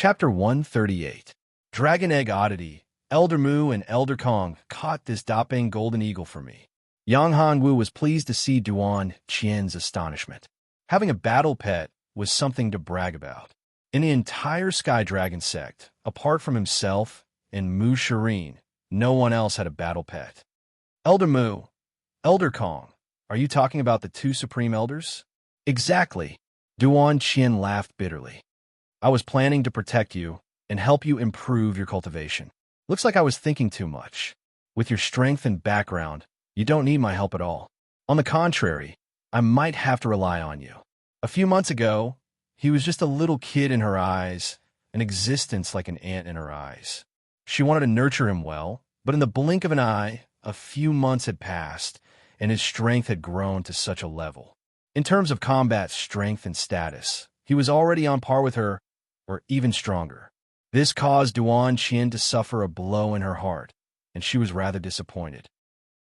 Chapter 138. Dragon Egg Oddity. Elder Mu and Elder Kong caught this Dapeng golden eagle for me. Yang Hongwu was pleased to see Duan Qian's astonishment. Having a battle pet was something to brag about. In the entire Sky Dragon sect, apart from himself and Mu Serene, no one else had a battle pet. Elder Mu, Elder Kong, are you talking about the two Supreme Elders? Exactly. Duan Qian laughed bitterly. I was planning to protect you and help you improve your cultivation. Looks like I was thinking too much. With your strength and background, you don't need my help at all. On the contrary, I might have to rely on you. A few months ago, he was just a little kid in her eyes, an existence like an ant in her eyes. She wanted to nurture him well, but in the blink of an eye, a few months had passed, and his strength had grown to such a level. In terms of combat strength and status, he was already on par with her, or even stronger. This caused Duan Qian to suffer a blow in her heart, and she was rather disappointed.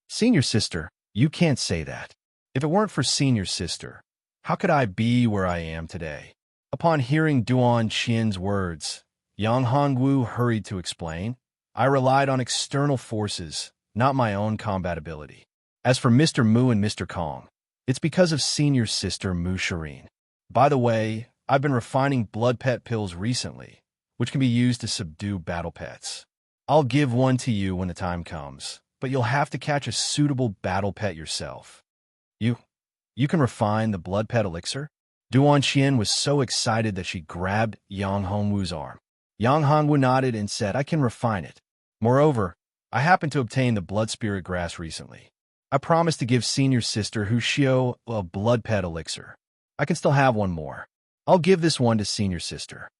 Senior sister, you can't say that. If it weren't for senior sister, how could I be where I am today? Upon hearing Duan Qian's words, Yang Hongwu hurried to explain, I relied on external forces, not my own combat ability. As for Mr. Mu and Mr. Kong, it's because of senior sister Mu Serene. By the way, I've been refining blood pet pills recently, which can be used to subdue battle pets. I'll give one to you when the time comes, but you'll have to catch a suitable battle pet yourself. You can refine the blood pet elixir? Duan Qian was so excited that she grabbed Yang Hongwu's arm. Yang Hongwu nodded and said, I can refine it. Moreover, I happened to obtain the blood spirit grass recently. I promised to give senior sister Hushio a blood pet elixir. I can still have one more. I'll give this one to senior sister.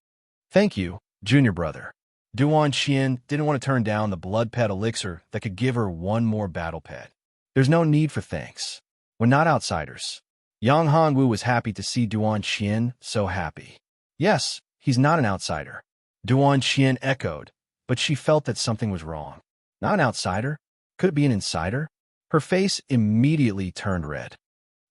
Thank you, junior brother. Duan Qian didn't want to turn down the blood pet elixir that could give her one more battle pet. There's no need for thanks. We're not outsiders. Yang Hongwu was happy to see Duan Qian so happy. Yes, he's not an outsider. Duan Qian echoed, but she felt that something was wrong. Not an outsider? Could it be an insider? Her face immediately turned red.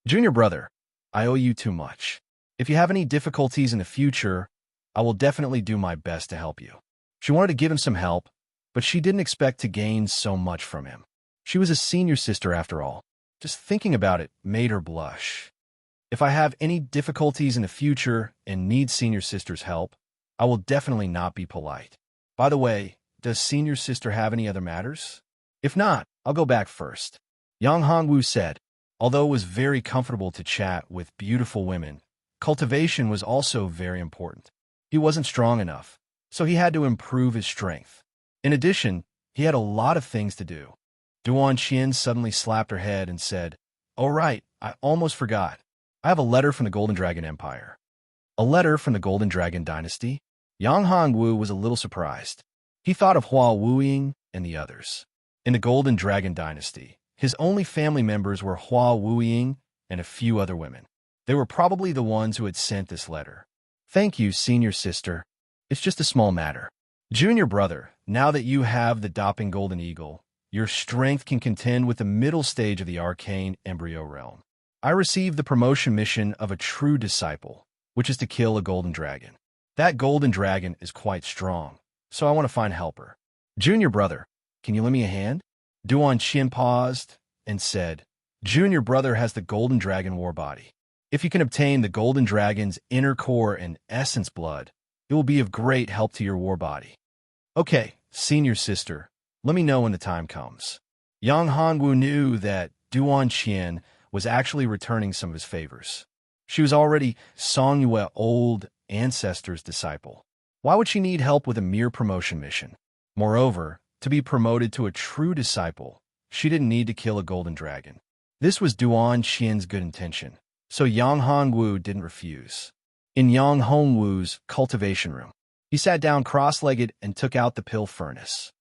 Junior brother, I owe you too much. If you have any difficulties in the future, I will definitely do my best to help you. She wanted to give him some help, but she didn't expect to gain so much from him. She was a senior sister after all. Just thinking about it made her blush. If I have any difficulties in the future and need senior sister's help, I will definitely not be polite. By the way, does senior sister have any other matters? If not, I'll go back first. Yang Hongwu said, although it was very comfortable to chat with beautiful women, cultivation was also very important. He wasn't strong enough, so he had to improve his strength. In addition, he had a lot of things to do. Duan Qian suddenly slapped her head and said, Oh right, I almost forgot. I have a letter from the Golden Dragon Empire. A letter from the Golden Dragon Dynasty? Yang Hongwu was a little surprised. He thought of Hua Wuying and the others. In the Golden Dragon Dynasty, his only family members were Hua Wuying and a few other women. They were probably the ones who had sent this letter. Thank you, senior sister. It's just a small matter. Junior brother, now that you have the Dapeng Golden Eagle, your strength can contend with the middle stage of the arcane embryo realm. I received the promotion mission of a true disciple, which is to kill a golden dragon. That golden dragon is quite strong, so I want to find helper. Junior brother, can you lend me a hand? Duan Qian paused and said, Junior brother has the golden dragon war body. If you can obtain the golden dragon's inner core and essence blood, it will be of great help to your war body. Okay, senior sister, let me know when the time comes. Yang Hongwu knew that Duan Qian was actually returning some of his favors. She was already Songyue old ancestor's disciple. Why would she need help with a mere promotion mission? Moreover, to be promoted to a true disciple, she didn't need to kill a golden dragon. This was Duan Qian's good intention, so Yang Hongwu didn't refuse. In Yang Hongwu's cultivation room, he sat down cross-legged and took out the pill furnace.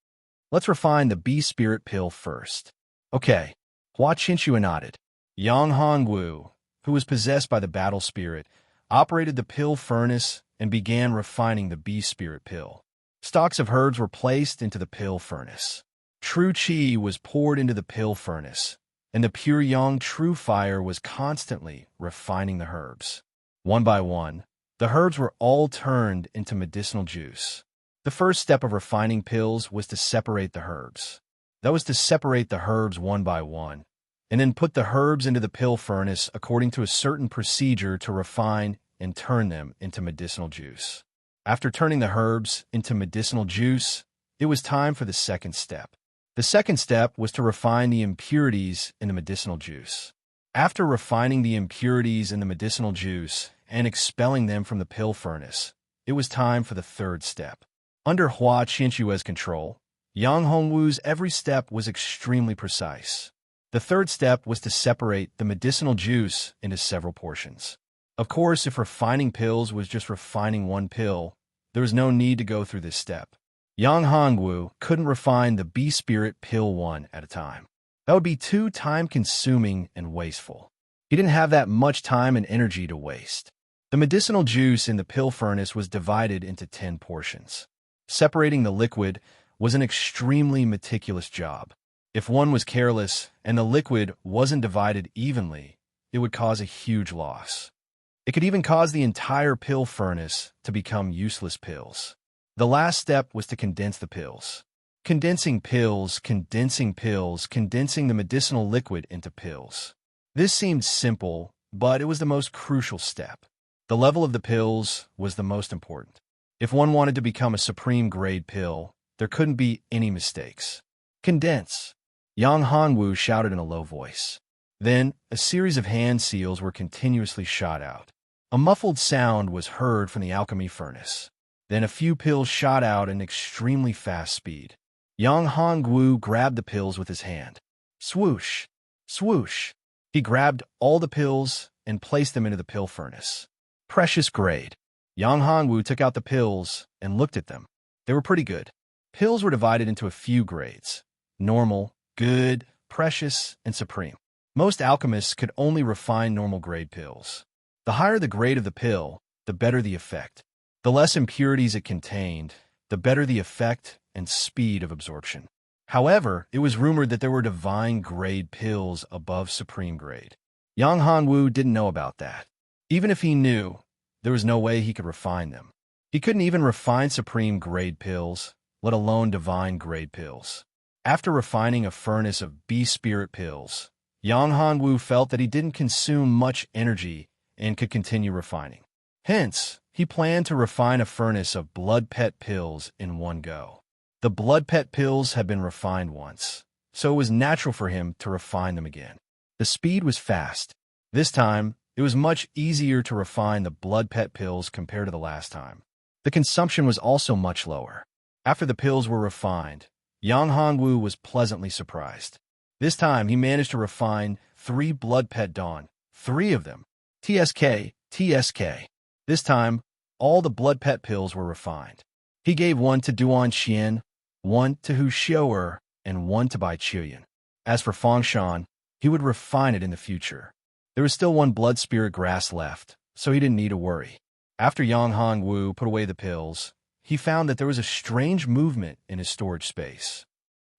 Let's refine the bee spirit pill first. Okay, Hua Qinxue nodded. Yang Hongwu, who was possessed by the battle spirit, operated the pill furnace and began refining the bee spirit pill. Stalks of herbs were placed into the pill furnace. True qi was poured into the pill furnace, and the pure yang true fire was constantly refining the herbs. One by one, The herbs were all turned into medicinal juice. The first step of refining pills was to separate the herbs. That was to separate the herbs one by one, and then put the herbs into the pill furnace according to a certain procedure to refine and turn them into medicinal juice. After turning the herbs into medicinal juice, it was time for the second step. The second step was to refine the impurities in the medicinal juice. After refining the impurities in the medicinal juice and expelling them from the pill furnace, it was time for the third step. Under Hua Qinshue's control, Yang Hongwu's every step was extremely precise. The third step was to separate the medicinal juice into several portions. Of course, if refining pills was just refining one pill, there was no need to go through this step. Yang Hongwu couldn't refine the bee spirit pill one at a time. That would be too time-consuming and wasteful. He didn't have that much time and energy to waste. The medicinal juice in the pill furnace was divided into 10 portions. Separating the liquid was an extremely meticulous job. If one was careless and the liquid wasn't divided evenly, it would cause a huge loss. It could even cause the entire pill furnace to become useless pills. The last step was to condense the pills. Condensing the medicinal liquid into pills. This seemed simple, but it was the most crucial step. The level of the pills was the most important. If one wanted to become a supreme grade pill, there couldn't be any mistakes. Condense. Yang Hongwu shouted in a low voice. Then, a series of hand seals were continuously shot out. A muffled sound was heard from the alchemy furnace. Then a few pills shot out at an extremely fast speed. Yang Hongwu grabbed the pills with his hand. Swoosh! Swoosh! He grabbed all the pills and placed them into the pill furnace. Precious grade. Yang Hongwu took out the pills and looked at them. They were pretty good. Pills were divided into a few grades: normal, good, precious, and supreme. Most alchemists could only refine normal grade pills. The higher the grade of the pill, the better the effect. The less impurities it contained, the better the effect and speed of absorption. However, it was rumored that there were divine grade pills above supreme grade. Yang Hongwu didn't know about that. Even if he knew, there was no way he could refine them. He couldn't even refine supreme grade pills, let alone divine grade pills. After refining a furnace of bee spirit pills, Yang Hongwu felt that he didn't consume much energy and could continue refining. Hence, he planned to refine a furnace of blood pet pills in one go. The blood pet pills had been refined once, so it was natural for him to refine them again. The speed was fast. This time, it was much easier to refine the blood pet pills compared to the last time. The consumption was also much lower. After the pills were refined, Yang Hongwu was pleasantly surprised. This time, he managed to refine 3 blood pet dawn, 3 of them. TSK. This time, all the blood pet pills were refined. He gave 1 to Duan Xian, 1 to Hu Xiu'er, and 1 to Bai Qiuyan. As for Fengshan, he would refine it in the future. There was still 1 blood spirit grass left, so he didn't need to worry. After Yang Hongwu put away the pills, he found that there was a strange movement in his storage space.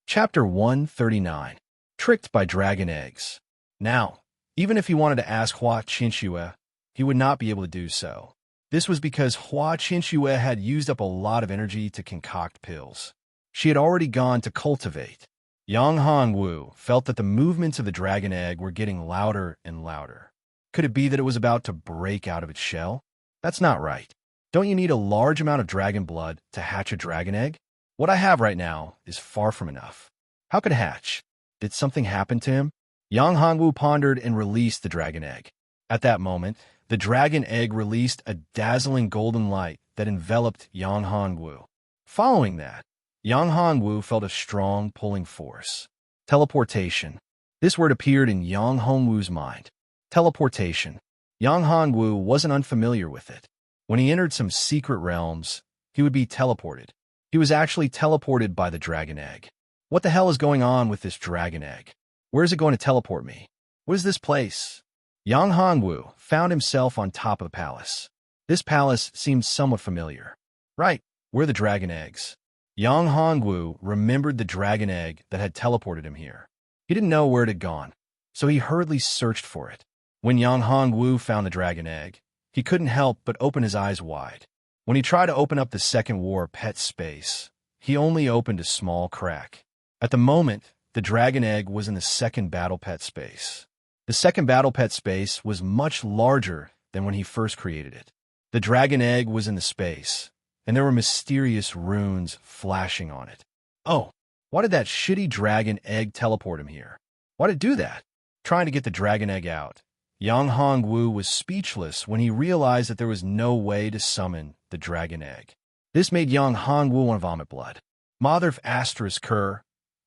Chapter 139. Tricked by Dragon Eggs. Now, even if he wanted to ask Hua Qinshuo, he would not be able to do so. This was because Hua Qinshuo had used up a lot of energy to concoct pills. She had already gone to cultivate. Yang Hongwu felt that the movements of the dragon egg were getting louder and louder. Could it be that it was about to break out of its shell? That's not right. Don't you need a large amount of dragon blood to hatch a dragon egg? What I have right now is far from enough. How could it hatch? Did something happen to him? Yang Hongwu pondered and released the dragon egg. At that moment, the dragon egg released a dazzling golden light that enveloped Yang Hongwu. Following that, Yang Hongwu felt a strong pulling force. Teleportation. This word appeared in Yang Hongwu's mind. Teleportation. Yang Hongwu wasn't unfamiliar with it. When he entered some secret realms, he would be teleported. He was actually teleported by the dragon egg. What the hell is going on with this dragon egg? Where is it going to teleport me? What is this place? Yang Hongwu found himself on top of the palace. This palace seemed somewhat familiar. Right, where are the dragon eggs? Yang Hongwu remembered the dragon egg that had teleported him here. He didn't know where it had gone, so he hurriedly searched for it. When Yang Hongwu found the dragon egg, he couldn't help but open his eyes wide. When he tried to open up the second war pet space, he only opened a small crack. At the moment, the dragon egg was in the second battle pet space. The second battle pet space was much larger than when he first created it. The dragon egg was in the space, and there were mysterious runes flashing on it. Oh, why did that shitty dragon egg teleport him here? Why did it do that? Trying to get the dragon egg out, Yang Hongwu was speechless when he realized that there was no way to summon the dragon egg. This made Yang Hongwu want to vomit blood. Mother of asterisk Kerr,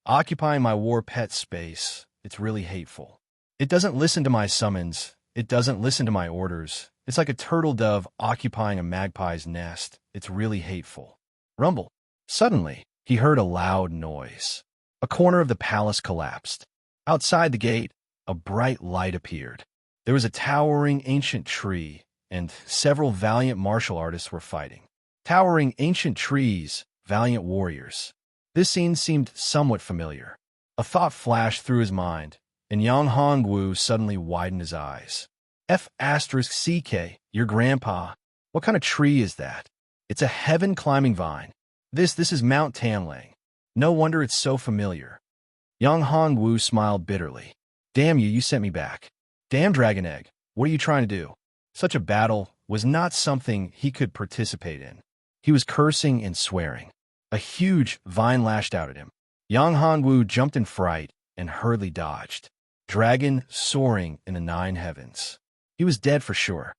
occupying my war pet space, it's really hateful. It doesn't listen to my summons, it doesn't listen to my orders. It's like a turtle dove occupying a magpie's nest. It's really hateful. Rumble. Suddenly, he heard a loud noise. A corner of the palace collapsed. Outside the gate, a bright light appeared. There was a towering ancient tree, and several valiant martial artists were fighting. Towering ancient trees, valiant warriors. This scene seemed somewhat familiar. A thought flashed through his mind, and Yang Hongwu suddenly widened his eyes. F***CK, your grandpa. What kind of tree is that? It's a heaven-climbing vine. This is Mount Tanlang. No wonder it's so familiar. Yang Hongwu smiled bitterly. Damn you sent me back. Damn dragon egg, what are you trying to do? Such a battle was not something he could participate in. He was cursing and swearing. A huge vine lashed out at him. Yang Hongwu jumped in fright and hurriedly dodged. Dragon soaring in the 9 heavens. He was dead for sure.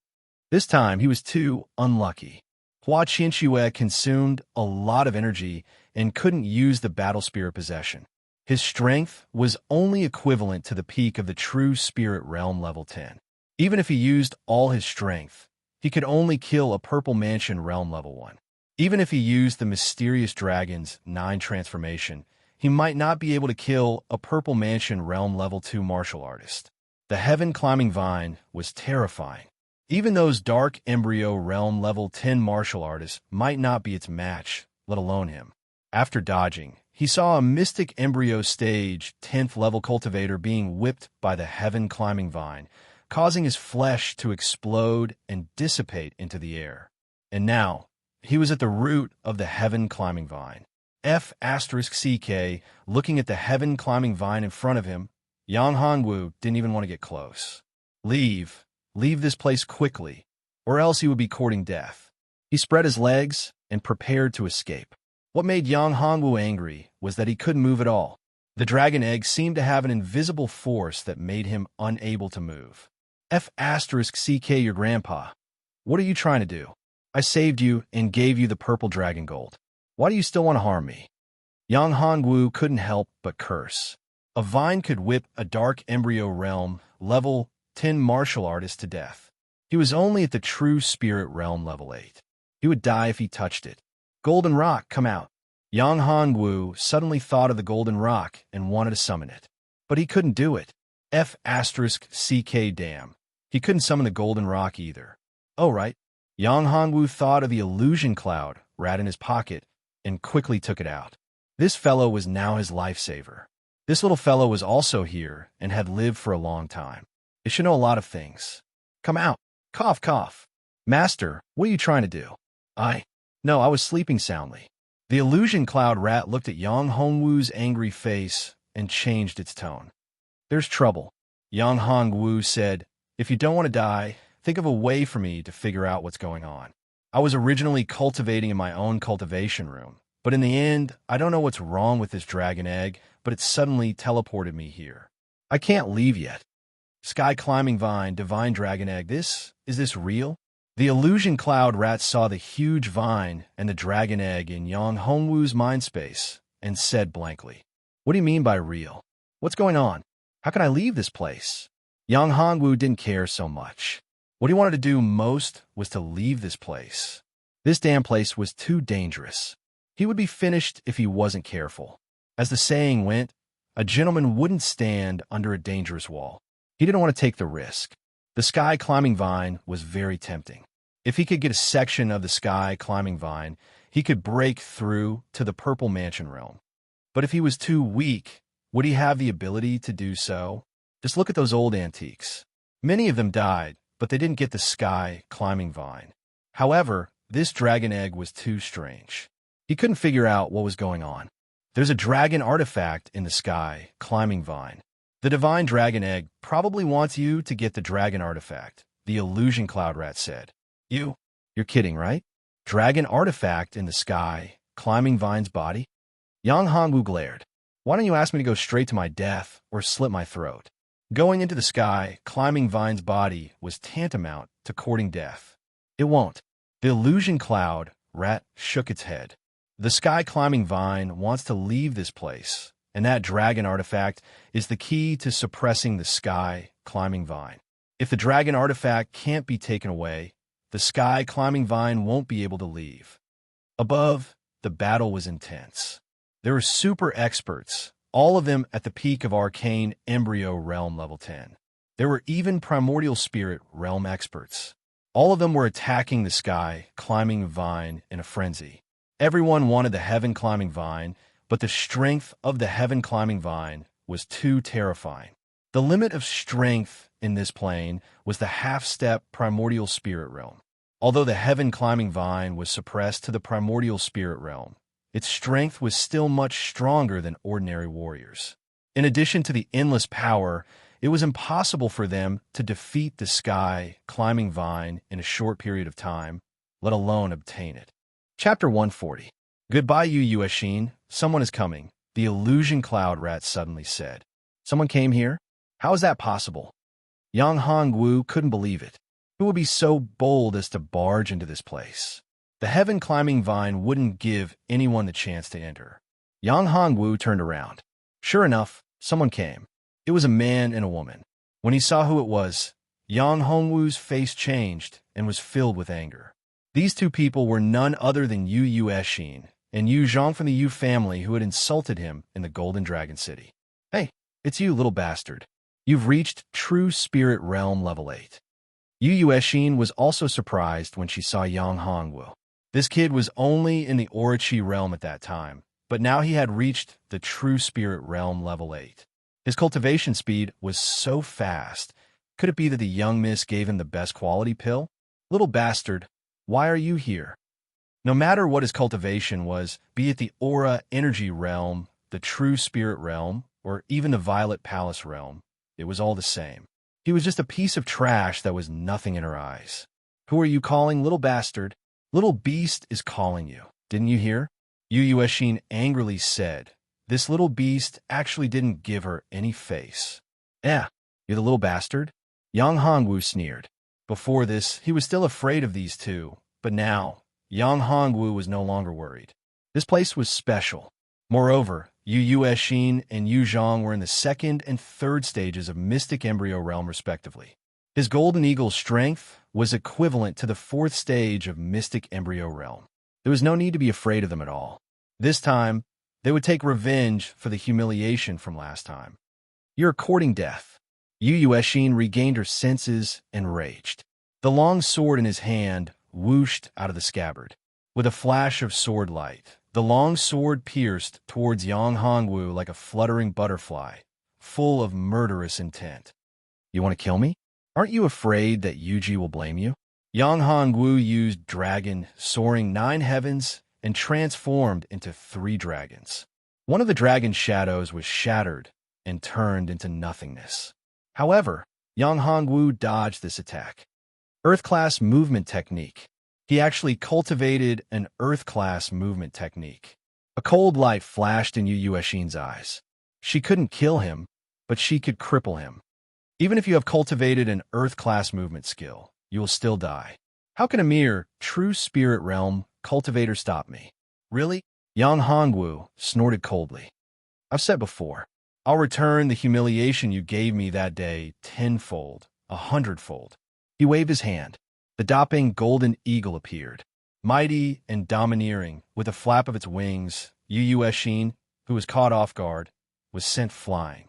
This time, he was too unlucky. Hua Qianxue consumed a lot of energy and couldn't use the battle spirit possession. His strength was only equivalent to the peak of the true spirit realm level 10. Even if he used all his strength, he could only kill a purple mansion realm level 1. Even if he used the mysterious dragon's 9 transformation, he might not be able to kill a purple mansion realm level 2 martial artist. The heaven-climbing vine was terrifying. Even those dark embryo realm level 10 martial artists might not be its match, let alone him. After dodging, he saw a mystic embryo stage 10th level cultivator being whipped by the heaven-climbing vine, causing his flesh to explode and dissipate into the air. And now, he was at the root of the heaven-climbing vine. F***CK, looking at the heaven-climbing vine in front of him, Yang Hongwu didn't even want to get close. Leave this place quickly, or else he would be courting death. He spread his legs and prepared to escape. What made Yang Hongwu angry was that he couldn't move at all. The dragon egg seemed to have an invisible force that made him unable to move. F***CK, your grandpa. What are you trying to do? I saved you and gave you the purple dragon gold. Why do you still want to harm me? Yang Hongwu couldn't help but curse. A vine could whip a dark embryo realm level 10 martial artist to death. He was only at the true spirit realm level 8. He would die if he touched it. Golden rock, come out. Yang Hongwu suddenly thought of the golden rock and wanted to summon it. But he couldn't do it. F***CK damn. He couldn't summon the golden rock either. Oh right. Yang Hongwu thought of the illusion cloud rat in his pocket and quickly took it out. This fellow was now his lifesaver. This little fellow was also here and had lived for a long time. It should know a lot of things. Come out. Cough, cough. Master, what are you trying to do? No, I was sleeping soundly. The illusion cloud rat looked at Yang Hongwu's angry face and changed its tone. There's trouble. Yang Hongwu said, if you don't want to die, think of a way for me to figure out what's going on. I was originally cultivating in my own cultivation room, but in the end, I don't know what's wrong with this dragon egg, but it suddenly teleported me here. I can't leave yet. Sky climbing vine, divine dragon egg, is this real? The illusion cloud rat saw the huge vine and the dragon egg in Yang Hongwu's mind space and said blankly, what do you mean by real? What's going on? How can I leave this place? Yang Hongwu didn't care so much. What he wanted to do most was to leave this place. This damn place was too dangerous. He would be finished if he wasn't careful. As the saying went, a gentleman wouldn't stand under a dangerous wall. He didn't want to take the risk. The sky climbing vine was very tempting. If he could get a section of the sky climbing vine, he could break through to the purple mansion realm. But if he was too weak, would he have the ability to do so? Just look at those old antiques. Many of them died but they didn't get the sky climbing vine. However, this dragon egg was too strange. He couldn't figure out what was going on. There's a dragon artifact in the sky climbing vine. The divine dragon egg probably wants you to get the dragon artifact, the illusion cloud rat said. You're kidding, right? Dragon artifact in the sky climbing vine's body? Yang Hongwu glared. Why don't you ask me to go straight to my death or slit my throat? Going into the sky, climbing vine's body was tantamount to courting death. It won't. The illusion cloud rat shook its head. The sky climbing vine wants to leave this place, and that dragon artifact is the key to suppressing the sky climbing vine. If the dragon artifact can't be taken away, the sky climbing vine won't be able to leave. Above, the battle was intense. There were super experts, all of them at the peak of arcane embryo realm level 10. There were even primordial spirit realm experts. All of them were attacking the sky climbing vine in a frenzy. Everyone wanted the heaven climbing vine, but the strength of the heaven climbing vine was too terrifying. The limit of strength in this plane was the half-step primordial spirit realm. Although the heaven climbing vine was suppressed to the primordial spirit realm, its strength was still much stronger than ordinary warriors. In addition to the endless power, it was impossible for them to defeat the sky climbing vine in a short period of time, let alone obtain it. Chapter 140. Goodbye, Yu Yueshin. Someone is coming, the illusion cloud rat suddenly said. Someone came here? How is that possible? Yang Hongwu couldn't believe it. Who would be so bold as to barge into this place? The heaven climbing vine wouldn't give anyone the chance to enter. Yang Hongwu turned around. Sure enough, someone came. It was a man and a woman. When he saw who it was, Yang Hongwu's face changed and was filled with anger. These two people were none other than Yu Yueshin and Yu Zhang from the Yu family who had insulted him in the Golden Dragon City. Hey, it's you, little bastard. You've reached True Spirit Realm Level 8. Yu Yueshin was also surprised when she saw Yang Hongwu. This kid was only in the Orochi realm at that time, but now he had reached the True Spirit Realm Level 8. His cultivation speed was so fast. Could it be that the young miss gave him the best quality pill? Little bastard, why are you here? No matter what his cultivation was, be it the Aura Energy Realm, the True Spirit Realm, or even the Violet Palace Realm, it was all the same. He was just a piece of trash that was nothing in her eyes. Who are you calling, little bastard? Little beast is calling you. Didn't you hear? Yu Yueshin angrily said. This little beast actually didn't give her any face. Yeah, you're the little bastard? Yang Hongwu sneered. Before this, he was still afraid of these two, but now, Yang Hongwu was no longer worried. This place was special. Moreover, Yu Yueshin and Yu Zhang were in the second and third stages of Mystic Embryo Realm respectively. His Golden Eagle's strength was equivalent to the fourth stage of Mystic Embryo Realm. There was no need to be afraid of them at all. This time, they would take revenge for the humiliation from last time. You're courting death. Yu Yueshin regained her senses and raged. The long sword in his hand whooshed out of the scabbard. With a flash of sword light, the long sword pierced towards Yang Hongwu like a fluttering butterfly, full of murderous intent. You want to kill me? Aren't you afraid that Yuji will blame you? Yang Hongwu used dragon, soaring 9 heavens, and transformed into 3 dragons. One of the dragon's shadows was shattered and turned into nothingness. However, Yang Hongwu dodged this attack. Earth-class movement technique. He actually cultivated an Earth-class movement technique. A cold light flashed in Yu Yueshin's eyes. She couldn't kill him, but she could cripple him. Even if you have cultivated an Earth-class movement skill, you will still die. How can a mere True Spirit Realm cultivator stop me? Really? Yang Hongwu snorted coldly. I've said before, I'll return the humiliation you gave me that day 10-fold, 100-fold. He waved his hand. The Dopping Golden Eagle appeared. Mighty and domineering, with a flap of its wings, Yu Yueshin, who was caught off guard, was sent flying.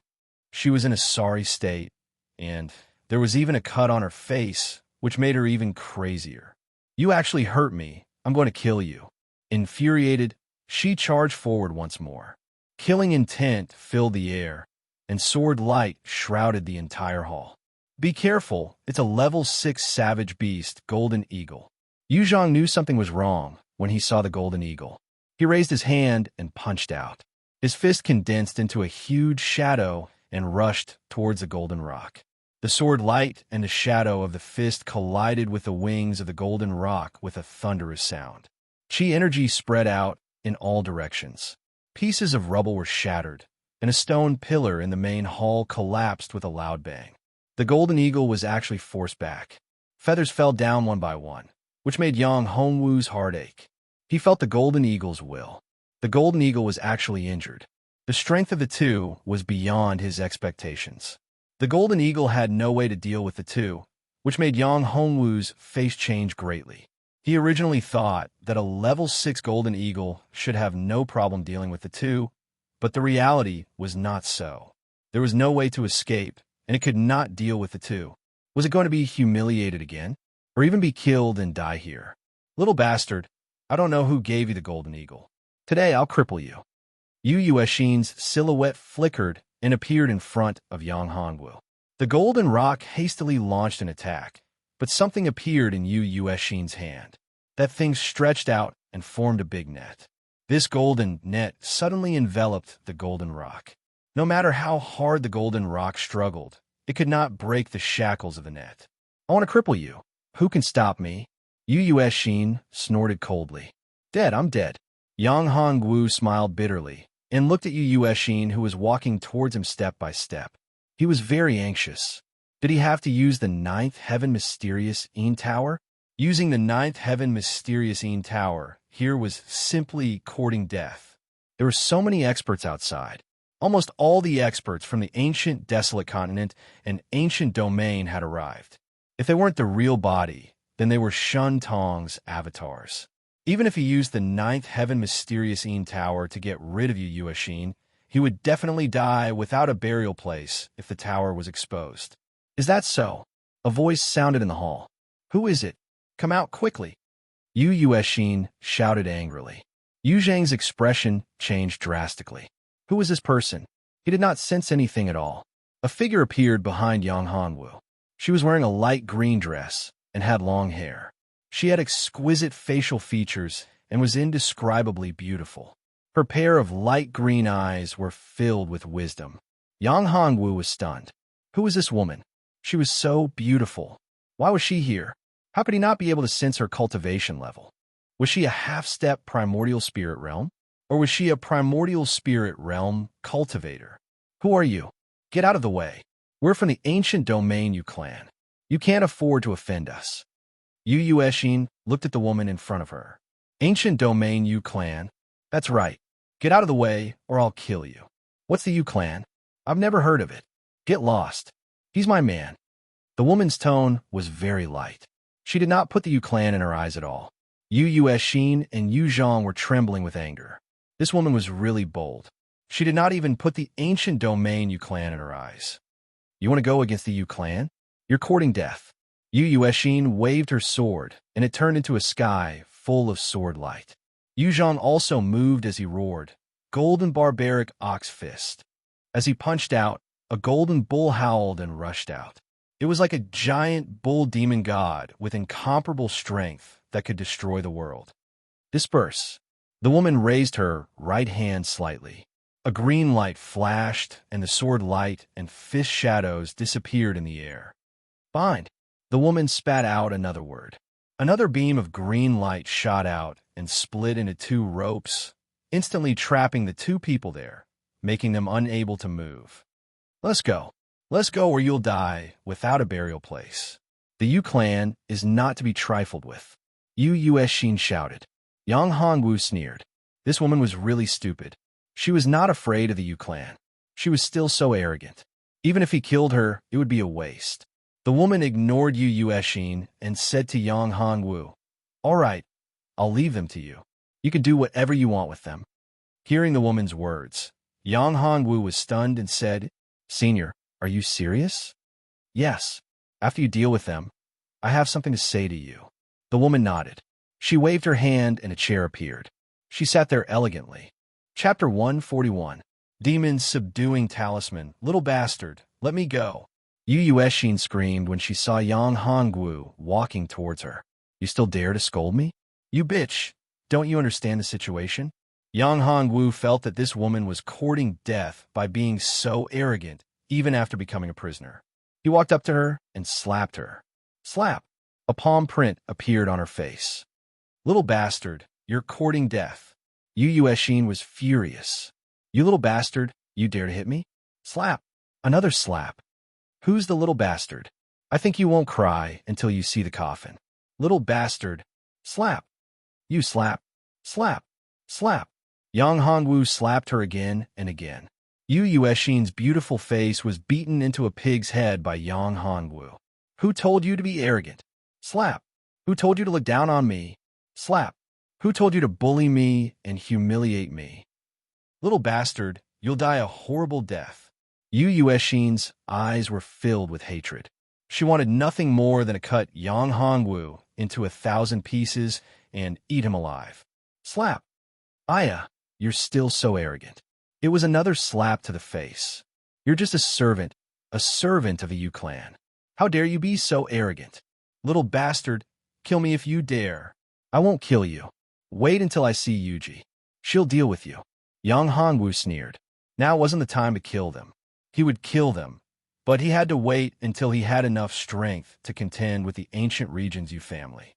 She was in a sorry state, and there was even a cut on her face, which made her even crazier. You actually hurt me. I'm going to kill you. Infuriated, she charged forward once more. Killing intent filled the air, and sword light shrouded the entire hall. Be careful, it's a level 6 savage beast, golden eagle. Yu Zhang knew something was wrong when he saw the golden eagle. He raised his hand and punched out. His fist condensed into a huge shadow and rushed towards the golden rock. The sword light and the shadow of the fist collided with the wings of the golden rock with a thunderous sound. Chi energy spread out in all directions. Pieces of rubble were shattered, and a stone pillar in the main hall collapsed with a loud bang. The golden eagle was actually forced back. Feathers fell down one by one, which made Yang Hongwu's heart ache. He felt the golden eagle's will. The golden eagle was actually injured. The strength of the two was beyond his expectations. The golden eagle had no way to deal with the two, which made Yang Hongwu's face change greatly. He originally thought that a level 6 golden eagle should have no problem dealing with the two, but the reality was not so. There was no way to escape, and it could not deal with the two. Was it going to be humiliated again, or even be killed and die here? Little bastard, I don't know who gave you the golden eagle. Today I'll cripple you. Yu Yuexin's silhouette flickered and appeared in front of Yang Hongwu. The golden rock hastily launched an attack, but something appeared in Yu Yuexin's hand. That thing stretched out and formed a big net. This golden net suddenly enveloped the golden rock. No matter how hard the golden rock struggled, it could not break the shackles of the net. I want to cripple you. Who can stop me? Yu Yuexin snorted coldly. Dead, I'm dead. Yang Hongwu smiled bitterly and looked at Yu Yuexin, who was walking towards him step by step. He was very anxious. Did he have to use the 9th Heaven Mysterious Een Tower? Using the 9th Heaven Mysterious Een Tower here was simply courting death. There were so many experts outside. Almost all the experts from the ancient desolate continent and ancient domain had arrived. If they weren't the real body, then they were Shun Tong's avatars. Even if he used the 9th Heaven Mysterious Een Tower to get rid of Yu Yuexin, he would definitely die without a burial place if the tower was exposed. Is that so? A voice sounded in the hall. Who is it? Come out quickly. Yu Yuexin shouted angrily. Yu Zhang's expression changed drastically. Who was this person? He did not sense anything at all. A figure appeared behind Yang Hongwu. She was wearing a light green dress and had long hair. She had exquisite facial features and was indescribably beautiful. Her pair of light green eyes were filled with wisdom. Yang Hongwu was stunned. Who was this woman? She was so beautiful. Why was she here? How could he not be able to sense her cultivation level? Was she a half-step primordial spirit realm? Or was she a primordial spirit realm cultivator? Who are you? Get out of the way. We're from the ancient domain, Yu clan. You can't afford to offend us. Yu Yuexin looked at the woman in front of her. Ancient domain, Yu clan? That's right. Get out of the way, or I'll kill you. What's the Yu clan? I've never heard of it. Get lost. He's my man. The woman's tone was very light. She did not put the Yu clan in her eyes at all. Yu Yuexin and Yu Zhang were trembling with anger. This woman was really bold. She did not even put the ancient domain Yu clan in her eyes. You want to go against the Yu clan? You're courting death. Yu Yuexin waved her sword, and it turned into a sky full of sword light. Yu Zhang also moved as he roared, golden barbaric ox fist. As he punched out, a golden bull howled and rushed out. It was like a giant bull demon god with incomparable strength that could destroy the world. Disperse. The woman raised her right hand slightly. A green light flashed, and the sword light and fist shadows disappeared in the air. Bind. The woman spat out another word. Another beam of green light shot out and split into 2 ropes, instantly trapping the 2 people there, making them unable to move. Let's go. Let's go or you'll die without a burial place. The Yu clan is not to be trifled with. Yu Yuexin shouted. Yang Hongwu sneered. This woman was really stupid. She was not afraid of the Yu clan. She was still so arrogant. Even if he killed her, it would be a waste. The woman ignored Yu Yuexin and said to Yang Hongwu, All right, I'll leave them to you. You can do whatever you want with them. Hearing the woman's words, Yang Hongwu was stunned and said, Senior, are you serious? Yes. After you deal with them, I have something to say to you. The woman nodded. She waved her hand and a chair appeared. She sat there elegantly. Chapter 141. Demons subduing talisman. Little bastard, let me go. Yu Yueshin screamed when she saw Yang Hongwu walking towards her. You still dare to scold me? You bitch! Don't you understand the situation? Yang Hongwu felt that this woman was courting death by being so arrogant, even after becoming a prisoner. He walked up to her and slapped her. Slap! A palm print appeared on her face. Little bastard, you're courting death. Yu Yueshin was furious. You little bastard, you dare to hit me? Slap! Another slap. Who's the little bastard? I think you won't cry until you see the coffin. Little bastard. Slap. You slap. Slap. Slap. Yang Hongwu slapped her again and again. Yu Yueshin's beautiful face was beaten into a pig's head by Yang Hongwu. Who told you to be arrogant? Slap. Who told you to look down on me? Slap. Who told you to bully me and humiliate me? Little bastard, you'll die a horrible death. Yu Yueshin's eyes were filled with hatred. She wanted nothing more than to cut Yang Hongwu into 1,000 pieces and eat him alive. Slap. Aya, you're still so arrogant. It was another slap to the face. You're just a servant of the Yu clan. How dare you be so arrogant? Little bastard, kill me if you dare. I won't kill you. Wait until I see Yuji. She'll deal with you. Yang Hongwu sneered. Now wasn't the time to kill them. He would kill them, but he had to wait until he had enough strength to contend with the ancient region's Yu family.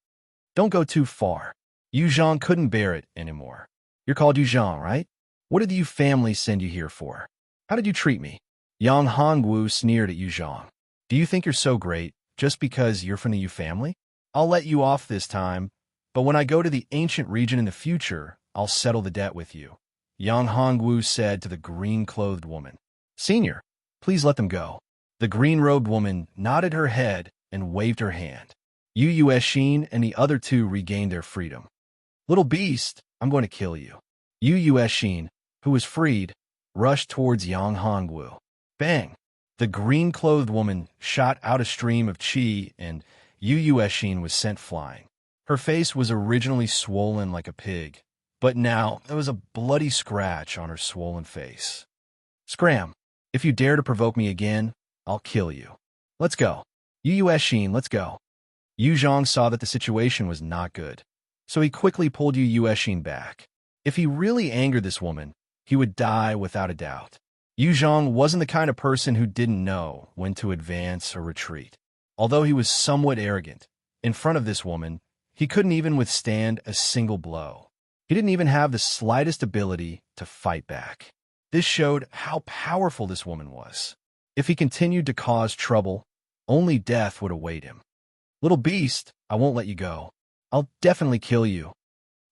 Don't go too far. Yu Zhang couldn't bear it anymore. You're called Yu Zhang, right? What did the Yu family send you here for? How did you treat me? Yang Hongwu sneered at Yu Zhang. Do you think you're so great just because you're from the Yu family? I'll let you off this time, but when I go to the ancient region in the future, I'll settle the debt with you. Yang Hongwu said to the green-clothed woman. Senior, please let them go. The green-robed woman nodded her head and waved her hand. Yu Yueshin and the other two regained their freedom. Little beast, I'm going to kill you. Yu Yueshin, who was freed, rushed towards Yang Hongwu. Bang! The green-clothed woman shot out a stream of qi and Yu Yueshin was sent flying. Her face was originally swollen like a pig, but now there was a bloody scratch on her swollen face. Scram! If you dare to provoke me again, I'll kill you. Let's go. Yu Yueshin, let's go. Yu Zhang saw that the situation was not good, so he quickly pulled Yu Yueshin back. If he really angered this woman, he would die without a doubt. Yu Zhang wasn't the kind of person who didn't know when to advance or retreat. Although he was somewhat arrogant, in front of this woman, he couldn't even withstand a single blow. He didn't even have the slightest ability to fight back. This showed how powerful this woman was. If he continued to cause trouble, only death would await him. Little beast, I won't let you go. I'll definitely kill you.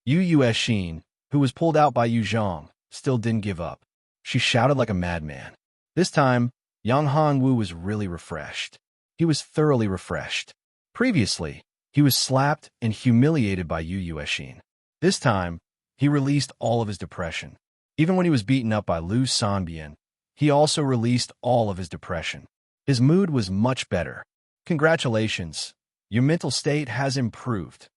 Yu Yueshin, who was pulled out by Yu Zhang, still didn't give up. She shouted like a madman. This time, Yang Hongwu was really refreshed. He was thoroughly refreshed. Previously, he was slapped and humiliated by Yu Yueshin. This time, he released all of his depression. Even when he was beaten up by Lu Sanbian, he also released all of his depression. His mood was much better. Congratulations, your mental state has improved.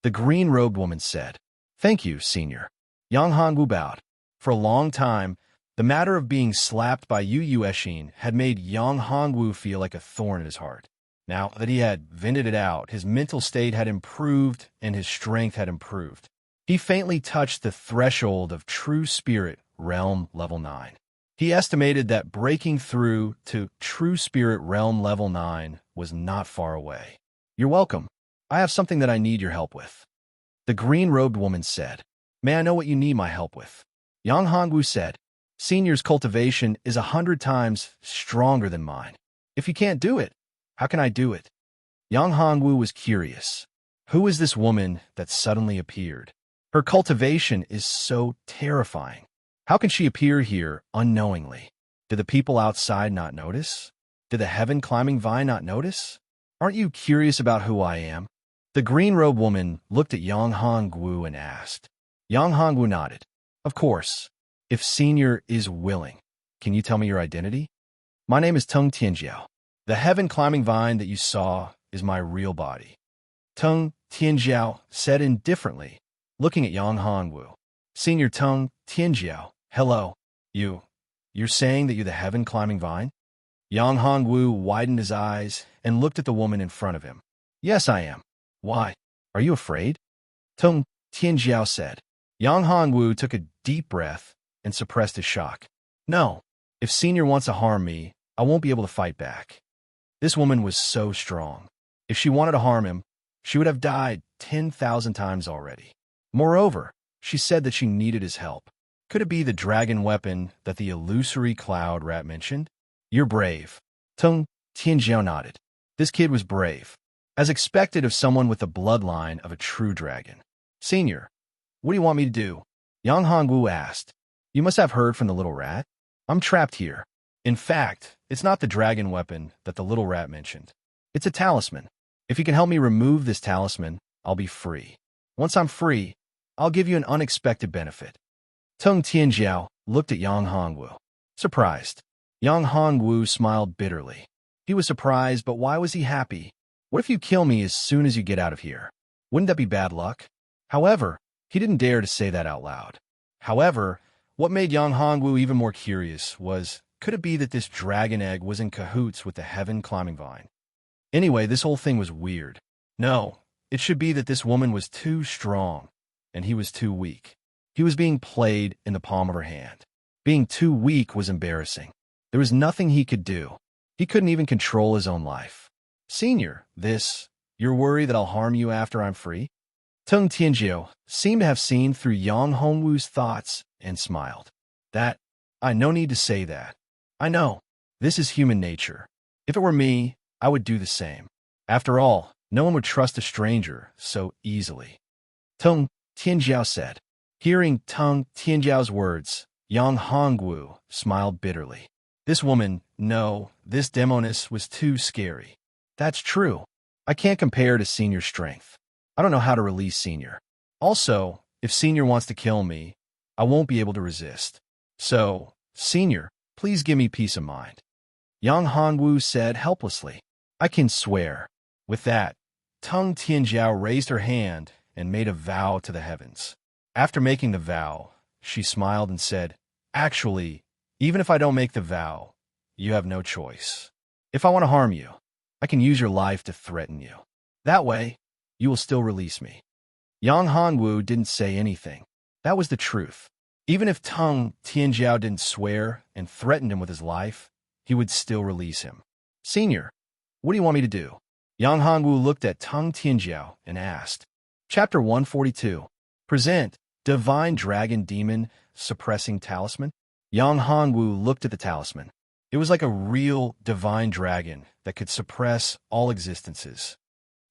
The green-robed woman said. Thank you, senior. Yang Hongwu bowed. For a long time, the matter of being slapped by Yu Yueshin had made Yang Hongwu feel like a thorn in his heart. Now that he had vented it out, his mental state had improved and his strength had improved. He faintly touched the threshold of True Spirit Realm Level 9. He estimated that breaking through to True Spirit Realm Level 9 was not far away. You're welcome. I have something that I need your help with. The green-robed woman said. May I know what you need my help with? Yang Hongwu said. Senior's cultivation is 100 times stronger than mine. If you can't do it, how can I do it? Yang Hongwu was curious. Who is this woman that suddenly appeared? Her cultivation is so terrifying. How can she appear here unknowingly? Did the people outside not notice? Did the heaven-climbing vine not notice? Aren't you curious about who I am? The green-robed woman looked at Yang Hongwu and asked. Yang Hongwu nodded. Of course. If Senior is willing, can you tell me your identity? My name is Tung Tianjiao. The heaven-climbing vine that you saw is my real body. Tung Tianjiao said indifferently, looking at Yang Hongwu. Senior Tung Tianjiao, hello. You're saying that you're the heaven-climbing vine? Yang Hongwu widened his eyes and looked at the woman in front of him. Yes, I am. Why? Are you afraid? Tung Tianjiao said. Yang Hongwu took a deep breath and suppressed his shock. No, if Senior wants to harm me, I won't be able to fight back. This woman was so strong. If she wanted to harm him, she would have died 10,000 times already. Moreover, she said that she needed his help. Could it be the dragon weapon that the illusory cloud rat mentioned? You're brave. Tung Tianjiao nodded. This kid was brave, as expected of someone with the bloodline of a true dragon. Senior, what do you want me to do? Yang Hongwu asked. You must have heard from the little rat. I'm trapped here. In fact, it's not the dragon weapon that the little rat mentioned. It's a talisman. If you can help me remove this talisman, I'll be free. Once I'm free, I'll give you an unexpected benefit. Tung Tianjiao looked at Yang Hongwu, surprised. Yang Hongwu smiled bitterly. He was surprised, but why was he happy? What if you kill me as soon as you get out of here? Wouldn't that be bad luck? However, he didn't dare to say that out loud. However, what made Yang Hongwu even more curious was, could it be that this dragon egg was in cahoots with the heaven climbing vine? Anyway, this whole thing was weird. No, it should be that this woman was too strong, and he was too weak. He was being played in the palm of her hand. Being too weak was embarrassing. There was nothing he could do. He couldn't even control his own life. Senior, you're worried that I'll harm you after I'm free? Tung Tianjiao seemed to have seen through Yang Hongwu's thoughts and smiled. No need to say that. I know, this is human nature. If it were me, I would do the same. After all, no one would trust a stranger so easily. Tung Tianjiao said. Hearing Tung Tianjiao's words, Yang Hongwu smiled bitterly. This woman, no, this demoness was too scary. That's true. I can't compare to Senior's strength. I don't know how to release Senior. Also, if Senior wants to kill me, I won't be able to resist. So, Senior, please give me peace of mind. Yang Hongwu said helplessly. I can swear. With that, Tung Tianjiao raised her hand and made a vow to the heavens. After making the vow, she smiled and said, Actually, even if I don't make the vow, you have no choice. If I want to harm you, I can use your life to threaten you. That way, you will still release me. Yang Hongwu didn't say anything. That was the truth. Even if Tung Tianjiao didn't swear and threatened him with his life, he would still release him. Senior, what do you want me to do? Yang Hongwu looked at Tung Tianjiao and asked. Chapter 142. Present Divine Dragon Demon Suppressing Talisman. Yang Hongwu looked at the talisman. It was like a real divine dragon that could suppress all existences.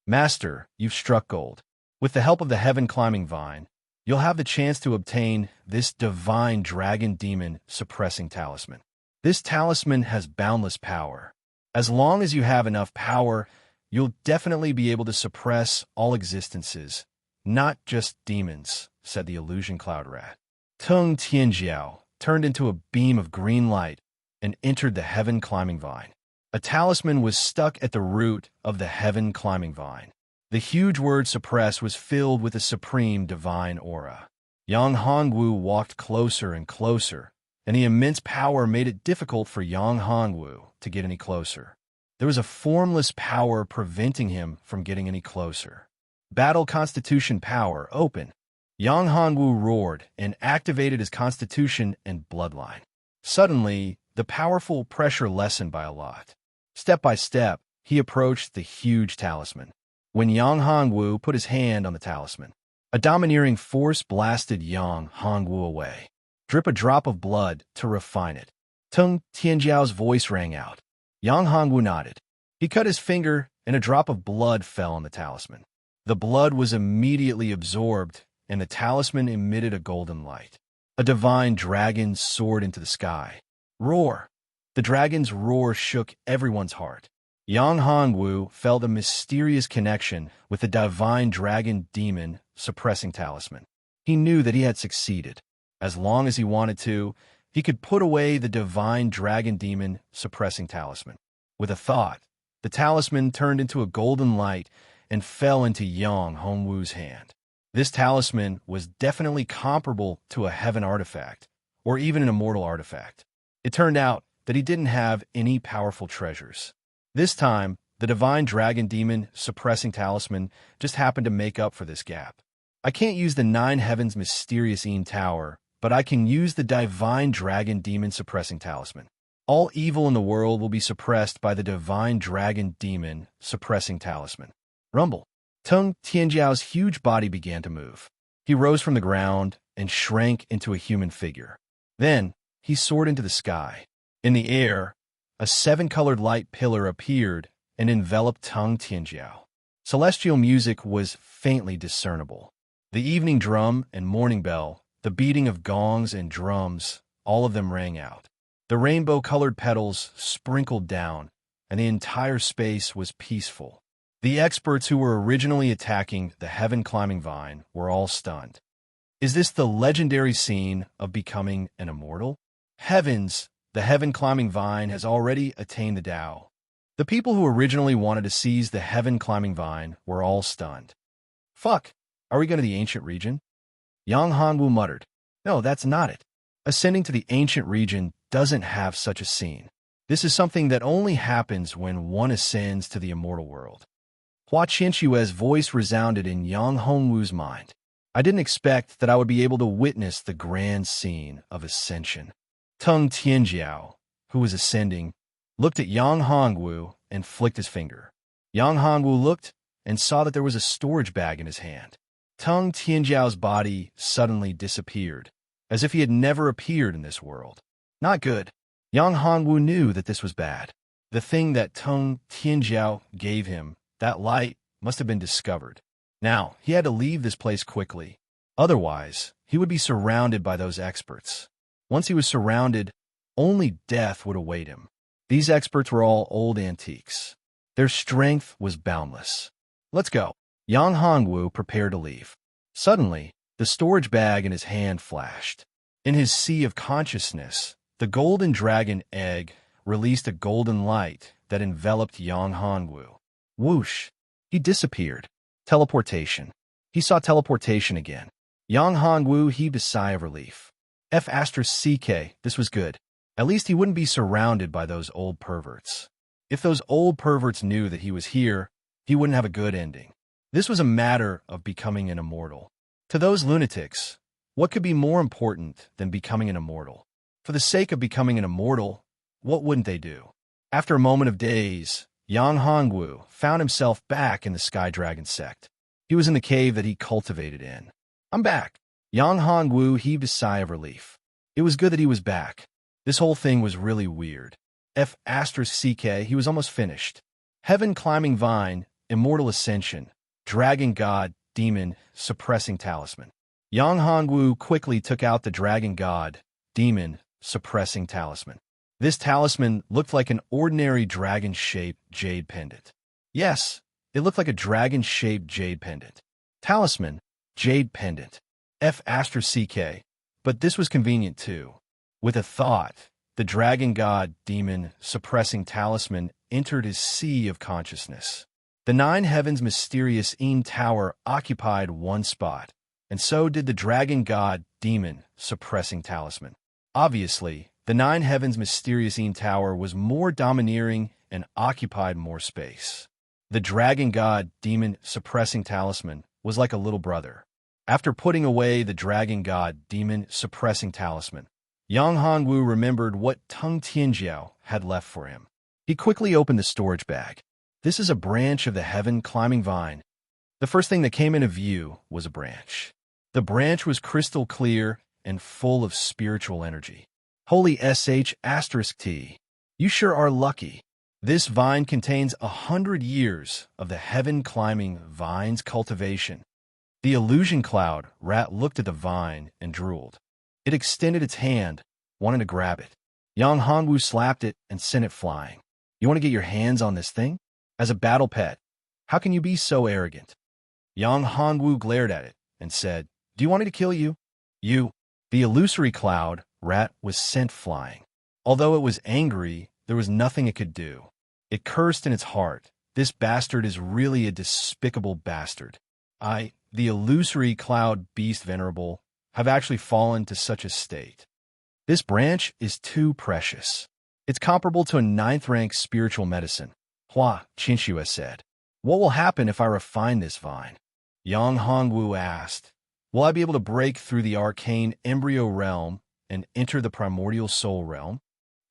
Master, you've struck gold. With the help of the heaven climbing vine, you'll have the chance to obtain this divine dragon demon suppressing talisman. This talisman has boundless power. As long as you have enough power, you'll definitely be able to suppress all existences, not just demons, said the illusion cloud rat. Tung Tianjiao turned into a beam of green light and entered the heaven climbing vine. A talisman was stuck at the root of the heaven climbing vine. The huge word suppress was filled with a supreme divine aura. Yang Hongwu walked closer and closer, and the immense power made it difficult for Yang Hongwu to get any closer. There was a formless power preventing him from getting any closer. Battle Constitution Power open. Yang Hongwu roared and activated his constitution and bloodline. Suddenly, the powerful pressure lessened by a lot. Step by step, he approached the huge talisman. When Yang Hongwu put his hand on the talisman, a domineering force blasted Yang Hongwu away. Drip a drop of blood to refine it. Tung Tianjiao's voice rang out. Yang Hongwu nodded. He cut his finger, and a drop of blood fell on the talisman. The blood was immediately absorbed, and the talisman emitted a golden light. A divine dragon soared into the sky. Roar! The dragon's roar shook everyone's heart. Yang Hongwu felt a mysterious connection with the divine dragon demon suppressing talisman. He knew that he had succeeded. As long as he wanted to, he could put away the divine dragon demon suppressing talisman. With a thought, the talisman turned into a golden light and fell into Yang Hongwu's hand. This talisman was definitely comparable to a heaven artifact, or even an immortal artifact. It turned out that he didn't have any powerful treasures. This time, the divine dragon demon suppressing talisman just happened to make up for this gap. I can't use the nine heavens mysterious tower, but I can use the divine dragon demon suppressing talisman. All evil in the world will be suppressed by the divine dragon demon suppressing talisman. Rumble. Tung Tianjiao's huge body began to move. He rose from the ground and shrank into a human figure. Then, he soared into the sky. In the air, a seven-colored light pillar appeared and enveloped Tung Tianjiao. Celestial music was faintly discernible. The evening drum and morning bell, the beating of gongs and drums, all of them rang out. The rainbow-colored petals sprinkled down, and the entire space was peaceful. The experts who were originally attacking the heaven-climbing vine were all stunned. Is this the legendary scene of becoming an immortal? Heavens, the heaven-climbing vine has already attained the Tao. The people who originally wanted to seize the heaven-climbing vine were all stunned. Fuck, are we going to the ancient region? Yang Hanwu muttered. No, that's not it. Ascending to the ancient region doesn't have such a scene. This is something that only happens when one ascends to the immortal world. Hua Qinshue's voice resounded in Yang Hongwu's mind. I didn't expect that I would be able to witness the grand scene of ascension. Tung Tianjiao, who was ascending, looked at Yang Hongwu and flicked his finger. Yang Hongwu looked and saw that there was a storage bag in his hand. Tung Tianjiao's body suddenly disappeared, as if he had never appeared in this world. Not good. Yang Hongwu knew that this was bad. The thing that Tung Tianjiao gave him, that light, must have been discovered. Now, he had to leave this place quickly. Otherwise, he would be surrounded by those experts. Once he was surrounded, only death would await him. These experts were all old antiques. Their strength was boundless. Let's go. Yang Hongwu prepared to leave. Suddenly, the storage bag in his hand flashed. In his sea of consciousness, the golden dragon egg released a golden light that enveloped Yang Hongwu. Whoosh! He disappeared. Teleportation. He saw teleportation again. Yang Hongwu heaved a sigh of relief. F***, this was good. At least he wouldn't be surrounded by those old perverts. If those old perverts knew that he was here, he wouldn't have a good ending. This was a matter of becoming an immortal. To those lunatics, what could be more important than becoming an immortal? For the sake of becoming an immortal, what wouldn't they do? After a moment of daze, Yang Hongwu found himself back in the Sky Dragon sect. He was in the cave that he cultivated in. I'm back. Yang Hongwu heaved a sigh of relief. It was good that he was back. This whole thing was really weird. He was almost finished. Heaven climbing vine, immortal ascension, dragon god, demon, suppressing talisman. Yang Hongwu quickly took out the dragon god, demon, suppressing talisman. This talisman looked like an ordinary dragon-shaped jade pendant. Yes, it looked like a dragon-shaped jade pendant. Talisman, jade pendant. But this was convenient too. With a thought, the dragon god, demon, suppressing talisman entered his sea of consciousness. The nine heavens mysterious tower occupied one spot, and so did the dragon god, demon, suppressing talisman. Obviously, the nine heavens mysterious tower was more domineering and occupied more space. The dragon god, demon, suppressing talisman was like a little brother. After putting away the dragon god, demon, suppressing talisman, Yang Hongwu remembered what Tung Tianjiao had left for him. He quickly opened the storage bag. This is a branch of the heaven climbing vine. The first thing that came into view was a branch. The branch was crystal clear and full of spiritual energy. Holy **T. You sure are lucky. This vine contains 100 years of the heaven-climbing vine's cultivation. The illusion cloud rat looked at the vine and drooled. It extended its hand, wanting to grab it. Yang Hongwu slapped it and sent it flying. You want to get your hands on this thing? As a battle pet, how can you be so arrogant? Yang Hongwu glared at it and said, Do you want me to kill you? You. The illusory cloud rat was sent flying. Although it was angry, there was nothing it could do. It cursed in its heart. This bastard is really a despicable bastard. The illusory cloud beast venerable, have actually fallen to such a state. This branch is too precious. It's comparable to a ninth-rank spiritual medicine, Hua Qinxue said. What will happen if I refine this vine? Yang Hongwu asked. Will I be able to break through the arcane embryo realm and enter the primordial soul realm?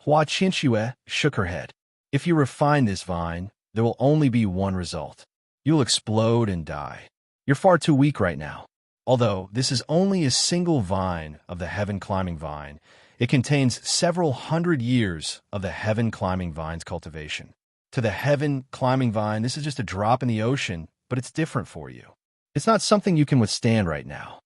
Hua Qinxue shook her head. If you refine this vine, there will only be one result. You'll explode and die. You're far too weak right now. Although this is only a single vine of the heaven-climbing vine, it contains several hundred years of the heaven-climbing vine's cultivation. To the heaven-climbing vine, this is just a drop in the ocean, but it's different for you. It's not something you can withstand right now.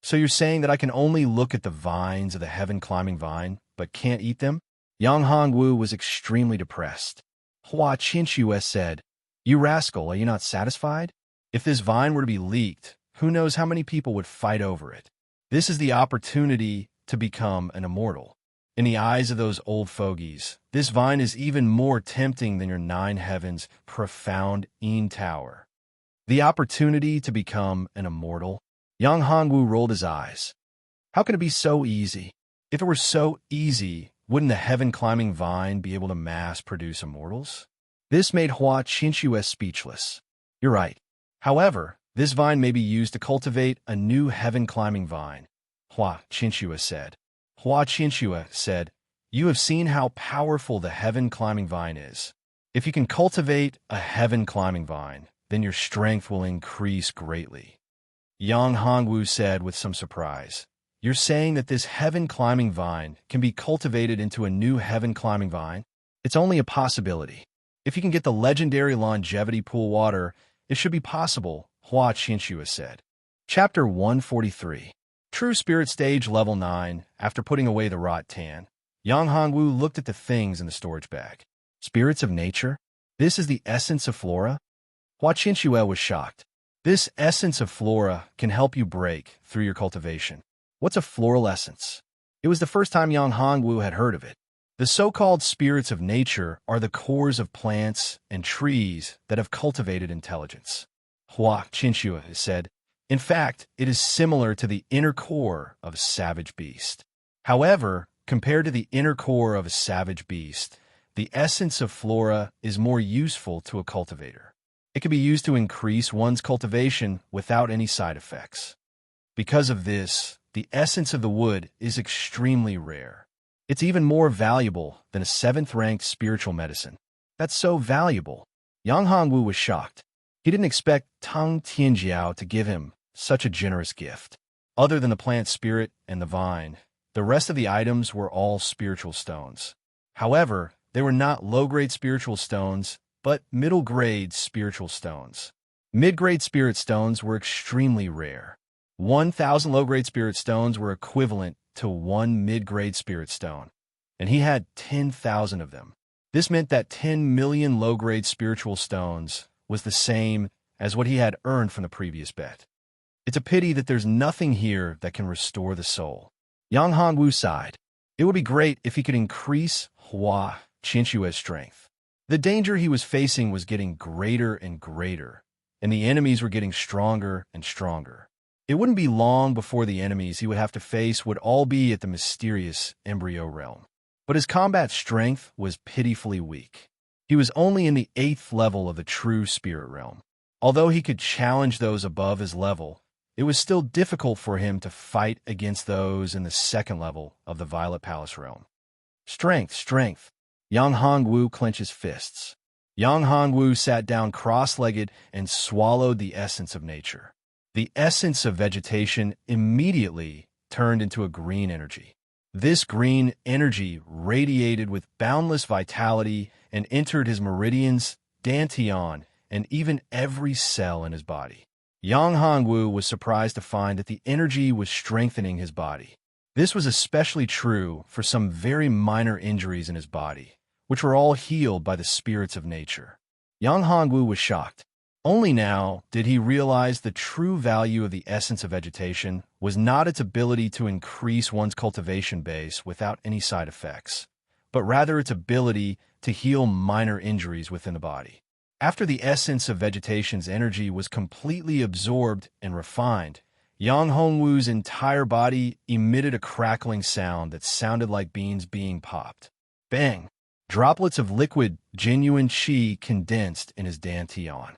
So you're saying that I can only look at the vines of the heaven-climbing vine, but can't eat them? Yang Hongwu was extremely depressed. Hua Qinxue said, You rascal, are you not satisfied? If this vine were to be leaked, who knows how many people would fight over it? This is the opportunity to become an immortal. In the eyes of those old fogies, this vine is even more tempting than your nine heavens profound Yin Tower. The opportunity to become an immortal? Yang Hongwu rolled his eyes. How can it be so easy? If it were so easy, wouldn't the heaven-climbing vine be able to mass-produce immortals? This made Hua Qinxue speechless. You're right. However, this vine may be used to cultivate a new heaven-climbing vine, Hua Qinxue said. Hua Qinxue said, You have seen how powerful the heaven-climbing vine is. If you can cultivate a heaven-climbing vine, then your strength will increase greatly. Yang Hongwu said with some surprise, You're saying that this heaven-climbing vine can be cultivated into a new heaven-climbing vine? It's only a possibility. If you can get the legendary longevity pool water, it should be possible, Hua Qinxue said. Chapter 143. True Spirit Stage Level 9. After putting away the rot tan, Yang Hongwu looked at the things in the storage bag. Spirits of nature? This is the essence of flora? Hua Qinxue was shocked. This essence of flora can help you break through your cultivation. What's a floral essence? It was the first time Yang Hongwu had heard of it. The so-called spirits of nature are the cores of plants and trees that have cultivated intelligence. Hua Qinxue said, In fact, it is similar to the inner core of a savage beast. However, compared to the inner core of a savage beast, the essence of flora is more useful to a cultivator. It can be used to increase one's cultivation without any side effects. Because of this, the essence of the wood is extremely rare. It's even more valuable than a 7th-ranked spiritual medicine. That's so valuable. Yang Hongwu was shocked. He didn't expect Tang Tianjiao to give him such a generous gift. Other than the plant spirit and the vine, the rest of the items were all spiritual stones. However, they were not low-grade spiritual stones, but middle-grade spiritual stones. Mid-grade spirit stones were extremely rare. 1,000 low-grade spirit stones were equivalent to 1 mid-grade spirit stone, and he had 10,000 of them. This meant that 10 million low-grade spiritual stones was the same as what he had earned from the previous bet. It's a pity that there's nothing here that can restore the soul. Yang Hongwu sighed. It would be great if he could increase Hua Qinshue's strength. The danger he was facing was getting greater and greater, and the enemies were getting stronger and stronger. It wouldn't be long before the enemies he would have to face would all be at the mysterious embryo realm. But his combat strength was pitifully weak. He was only in the 8th level of the true spirit realm. Although he could challenge those above his level, it was still difficult for him to fight against those in the 2nd level of the Violet Palace realm. Strength, strength. Yang Hongwu clenched his fists. Yang Hongwu sat down cross-legged and swallowed the essence of nature. The essence of vegetation immediately turned into a green energy. This green energy radiated with boundless vitality and entered his meridians, dantian, and even every cell in his body. Yang Hongwu was surprised to find that the energy was strengthening his body. This was especially true for some very minor injuries in his body, which were all healed by the spirits of nature. Yang Hongwu was shocked. Only now did he realize the true value of the essence of vegetation was not its ability to increase one's cultivation base without any side effects, but rather its ability to heal minor injuries within the body. After the essence of vegetation's energy was completely absorbed and refined, Yang Hongwu's entire body emitted a crackling sound that sounded like beans being popped. Bang! droplets of liquid, genuine qi condensed in his dantian.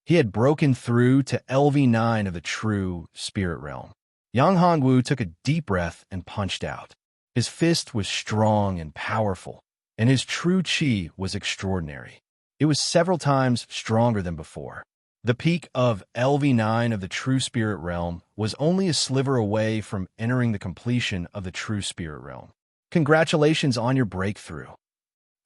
He had broken through to LV9 of the true spirit realm. Yang Hongwu took a deep breath and punched out. His fist was strong and powerful, and his true qi was extraordinary. It was several times stronger than before. The peak of LV9 of the true spirit realm was only a sliver away from entering the completion of the true spirit realm. Congratulations on your breakthrough.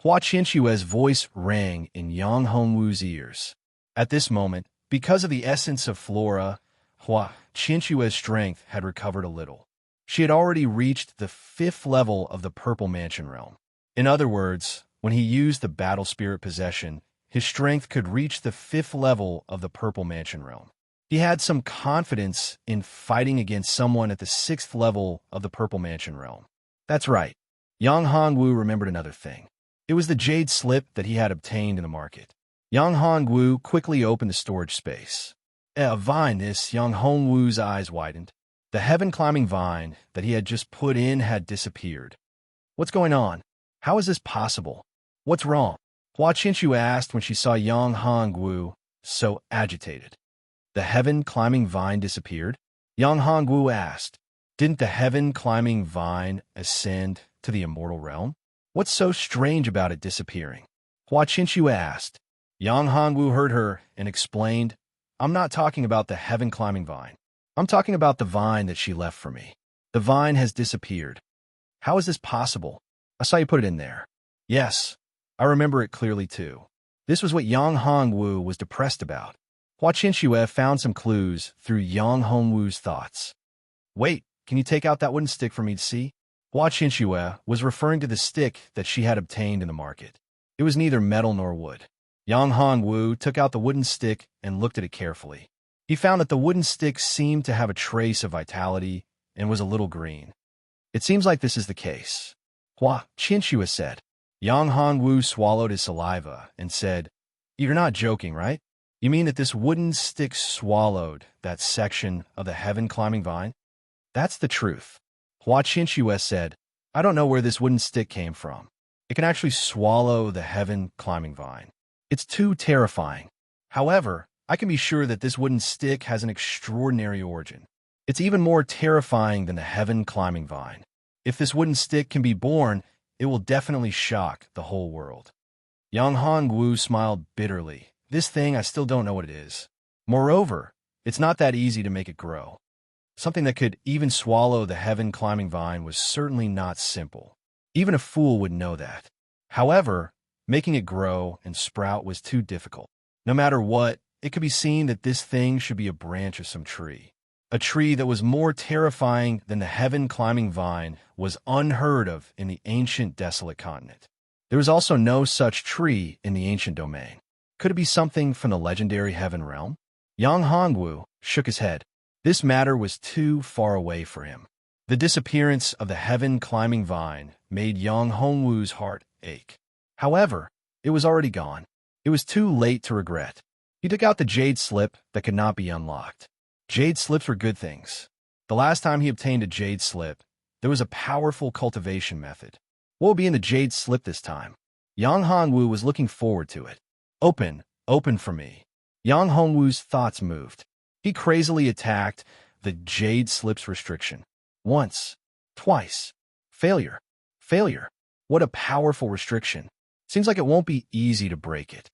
Hua Qinshue's voice rang in Yang Hongwu's ears. At this moment, because of the essence of Flora, Hua Qinshue's strength had recovered a little. She had already reached the 5th level of the Purple Mansion realm. In other words, when he used the Battle Spirit possession, his strength could reach the 5th level of the Purple Mansion realm. He had some confidence in fighting against someone at the 6th level of the Purple Mansion realm. That's right. Yang Hongwu remembered another thing. It was the jade slip that he had obtained in the market. Yang Hongwu quickly opened the storage space. A vine, this Yang Hongwu's eyes widened. The heaven-climbing vine that he had just put in had disappeared. What's going on? How is this possible? What's wrong? Hua Qinshu asked when she saw Yang Hongwu so agitated. The heaven-climbing vine disappeared? Yang Hongwu asked. Didn't the heaven-climbing vine ascend to the immortal realm? What's so strange about it disappearing? Hua Qinshu asked. Yang Hongwu heard her and explained, I'm not talking about the heaven-climbing vine. I'm talking about the vine that she left for me. The vine has disappeared. How is this possible? I saw you put it in there. Yes, I remember it clearly too. This was what Yang Hongwu was depressed about. Hua Qinshu found some clues through Yang Hongwu's thoughts. Wait, can you take out that wooden stick for me to see? Hua Qinshu was referring to the stick that she had obtained in the market. It was neither metal nor wood. Yang Hongwu took out the wooden stick and looked at it carefully. He found that the wooden stick seemed to have a trace of vitality and was a little green. It seems like this is the case. Hua Qinshu said. Yang Hongwu swallowed his saliva and said, You're not joking, right? You mean that this wooden stick swallowed that section of the heaven-climbing vine? That's the truth. Hua Qinshu said, I don't know where this wooden stick came from. It can actually swallow the heaven-climbing vine. It's too terrifying. However, I can be sure that this wooden stick has an extraordinary origin. It's even more terrifying than the heaven-climbing vine. If this wooden stick can be born, it will definitely shock the whole world. Yang Hongwu smiled bitterly. This thing, I still don't know what it is. Moreover, it's not that easy to make it grow. Something that could even swallow the heaven-climbing vine was certainly not simple. Even a fool would know that. However, making it grow and sprout was too difficult. No matter what, it could be seen that this thing should be a branch of some tree. A tree that was more terrifying than the heaven-climbing vine was unheard of in the ancient desolate continent. There was also no such tree in the ancient domain. Could it be something from the legendary heaven realm? Yang Hongwu shook his head. This matter was too far away for him. The disappearance of the heaven-climbing vine made Yang Hongwu's heart ache. However, it was already gone. It was too late to regret. He took out the jade slip that could not be unlocked. Jade slips were good things. The last time he obtained a jade slip, there was a powerful cultivation method. What would be in the jade slip this time? Yang Hongwu was looking forward to it. Open for me. Yang Hongwu's thoughts moved. He crazily attacked the jade slip's restriction. Once, twice. Failure. What a powerful restriction. Seems like it won't be easy to break it.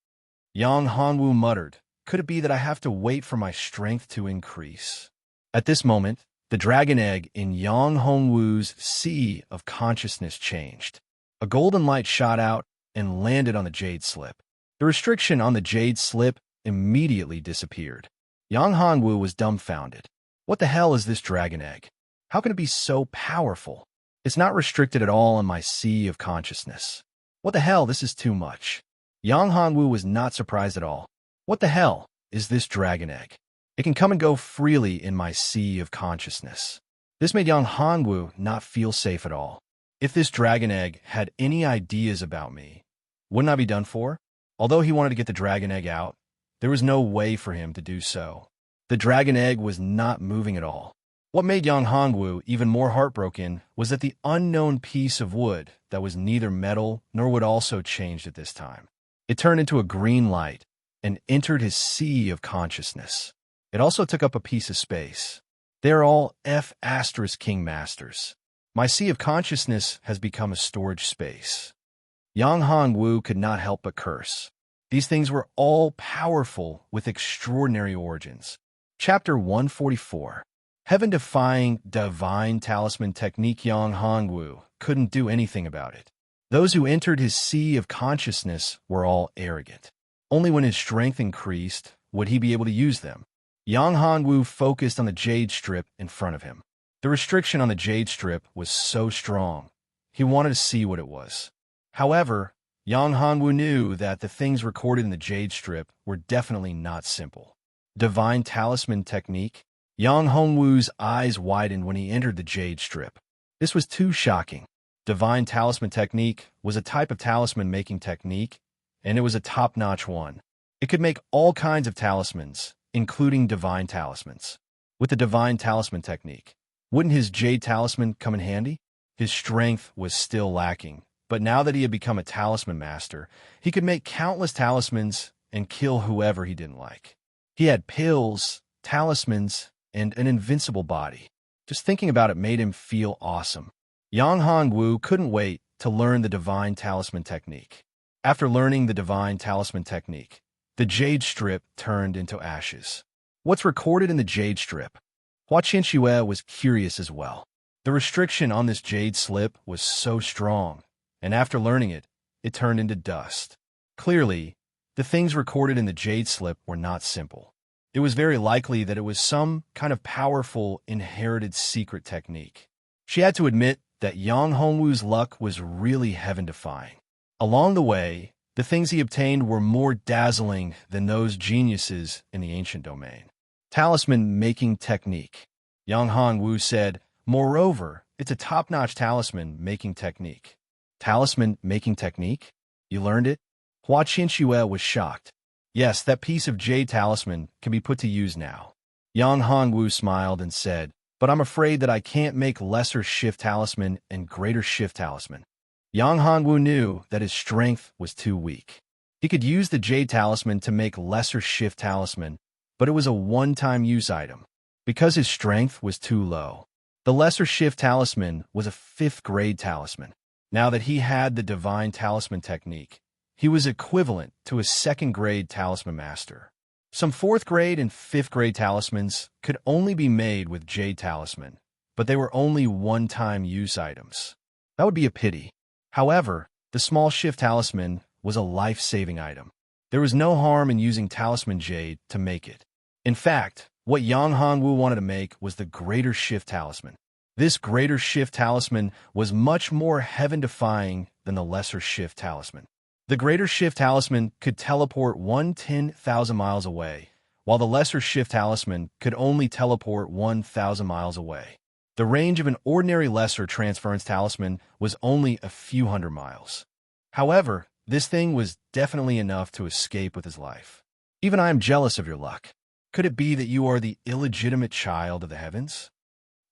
Yang Hongwu muttered, Could it be that I have to wait for my strength to increase? At this moment, the dragon egg in Yang Hongwu's sea of consciousness changed. A golden light shot out and landed on the jade slip. The restriction on the jade slip immediately disappeared. Yang Hongwu was dumbfounded. What the hell is this dragon egg? How can it be so powerful? It's not restricted at all in my sea of consciousness. What the hell, this is too much. Yang Hongwu was not surprised at all. What the hell is this dragon egg? It can come and go freely in my sea of consciousness. This made Yang Hongwu not feel safe at all. If this dragon egg had any ideas about me, wouldn't I be done for? Although he wanted to get the dragon egg out, there was no way for him to do so. The dragon egg was not moving at all. What made Yang Hongwu even more heartbroken was that the unknown piece of wood that was neither metal nor wood also changed at this time. It turned into a green light and entered his sea of consciousness. It also took up a piece of space. They're all F*King masters. My sea of consciousness has become a storage space. Yang Hongwu could not help but curse. These things were all powerful with extraordinary origins. Chapter 144. Heaven-defying divine talisman technique. Yang Hongwu couldn't do anything about it. Those who entered his sea of consciousness were all arrogant. Only when his strength increased would he be able to use them. Yang Hongwu focused on the jade strip in front of him. The restriction on the jade strip was so strong, he wanted to see what it was. However, Yang Hongwu knew that the things recorded in the jade strip were definitely not simple. Divine talisman technique? Yang Hongwu's eyes widened when he entered the jade strip. This was too shocking. Divine talisman technique was a type of talisman-making technique, and it was a top-notch one. It could make all kinds of talismans, including divine talismans. With the divine talisman technique, wouldn't his jade talisman come in handy? His strength was still lacking, but now that he had become a talisman master, he could make countless talismans and kill whoever he didn't like. He had pills, talismans, and an invincible body. Just thinking about it made him feel awesome. Yang Hongwu couldn't wait to learn the divine talisman technique. After learning the divine talisman technique, the jade strip turned into ashes. What's recorded in the jade strip? Hua Qianxue was curious as well. The restriction on this jade slip was so strong, and after learning it, it turned into dust. Clearly, the things recorded in the jade slip were not simple. It was very likely that it was some kind of powerful, inherited secret technique. She had to admit that Yang Hongwu's luck was really heaven-defying. Along the way, the things he obtained were more dazzling than those geniuses in the ancient domain. Talisman-making technique. Yang Hongwu said, "Moreover, it's a top-notch talisman-making technique." Talisman-making technique? You learned it? Hua Qianxue was shocked. Yes, that piece of jade talisman can be put to use now. Yang Hongwu smiled and said, "But I'm afraid that I can't make lesser shift talisman and greater shift talisman." Yang Hongwu knew that his strength was too weak. He could use the jade talisman to make lesser shift talisman, but it was a one-time use item, because his strength was too low. The lesser shift talisman was a 5th grade talisman. Now that he had the divine talisman technique, he was equivalent to a 2nd grade talisman master. Some 4th grade and 5th grade talismans could only be made with jade talisman, but they were only one-time use items. That would be a pity. However, the small shift talisman was a life-saving item. There was no harm in using talisman jade to make it. In fact, what Yang Hongwu wanted to make was the greater shift talisman. This greater shift talisman was much more heaven-defying than the lesser shift talisman. The greater shift talisman could teleport 10,000 miles away, while the lesser shift talisman could only teleport 1,000 miles away. The range of an ordinary lesser transference talisman was only a few hundred miles. However, this thing was definitely enough to escape with his life. Even I am jealous of your luck. Could it be that you are the illegitimate child of the heavens?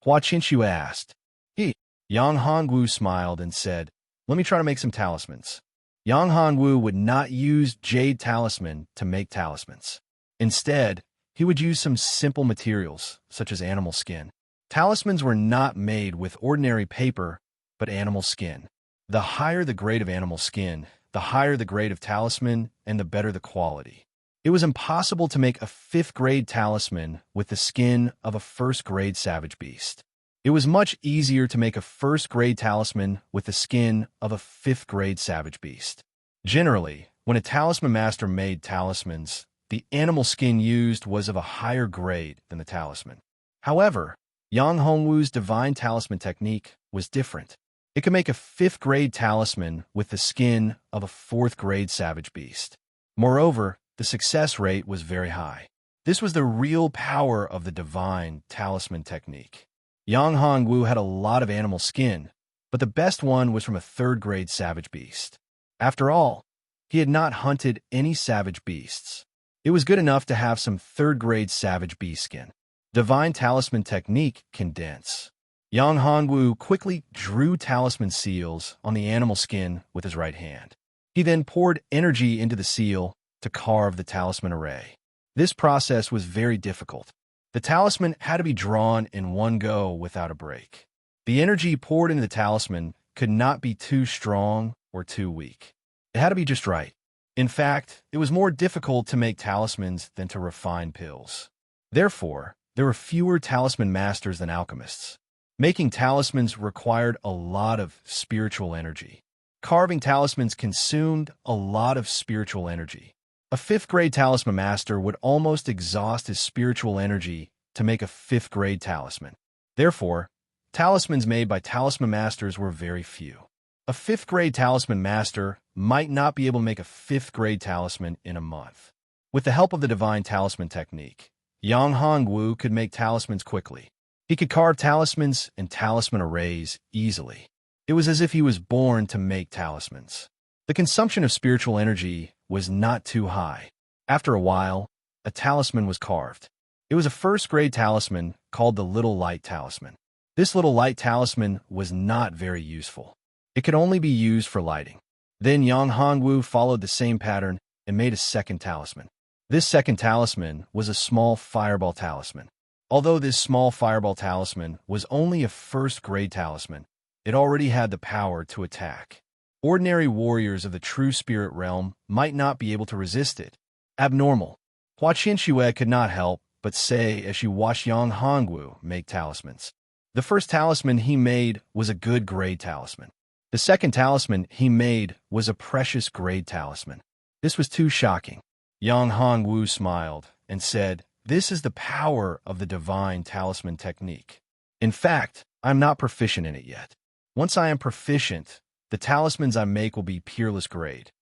Hua Qianxue asked. Yang Hongwu smiled and said, "Let me try to make some talismans." Yang Hongwu would not use jade talisman to make talismans. Instead, he would use some simple materials, such as animal skin. Talismans were not made with ordinary paper, but animal skin. The higher the grade of animal skin, the higher the grade of talisman, and the better the quality. It was impossible to make a 5th grade talisman with the skin of a 1st grade savage beast. It was much easier to make a 1st grade talisman with the skin of a 5th grade savage beast. Generally, when a talisman master made talismans, the animal skin used was of a higher grade than the talisman. However, Yang Hongwu's divine talisman technique was different. It could make a 5th grade talisman with the skin of a 4th grade savage beast. Moreover, the success rate was very high. This was the real power of the divine talisman technique. Yang Hongwu had a lot of animal skin, but the best one was from a 3rd grade savage beast. After all, he had not hunted any savage beasts. It was good enough to have some 3rd grade savage beast skin. Divine Talisman Technique Condense. Yang Hongwu quickly drew talisman seals on the animal skin with his right hand. He then poured energy into the seal to carve the talisman array. This process was very difficult. The talisman had to be drawn in one go without a break. The energy poured into the talisman could not be too strong or too weak. It had to be just right. In fact, it was more difficult to make talismans than to refine pills. Therefore, there were fewer talisman masters than alchemists. Making talismans required a lot of spiritual energy. Carving talismans consumed a lot of spiritual energy. A fifth-grade talisman master would almost exhaust his spiritual energy to make a fifth-grade talisman. Therefore, talismans made by talisman masters were very few. A fifth-grade talisman master might not be able to make a fifth-grade talisman in a month. With the help of the divine talisman technique, Yang Hongwu could make talismans quickly. He could carve talismans and talisman arrays easily. It was as if he was born to make talismans. The consumption of spiritual energy was not too high. After a while, a talisman was carved. It was a first-grade talisman called the Little Light Talisman. This Little Light Talisman was not very useful. It could only be used for lighting. Then Yang Hongwu followed the same pattern and made a second talisman. This second talisman was a small fireball talisman. Although this small fireball talisman was only a first-grade talisman, it already had the power to attack. Ordinary warriors of the true spirit realm might not be able to resist it. Abnormal. Hua Qianxue could not help but say as she watched Yang Hongwu make talismans. The first talisman he made was a good grade talisman. The second talisman he made was a precious grade talisman. This was too shocking. Yang Hongwu smiled and said, "This is the power of the divine talisman technique. In fact, I'm not proficient in it yet. Once I am proficient, the talismans I make will be peerless grade."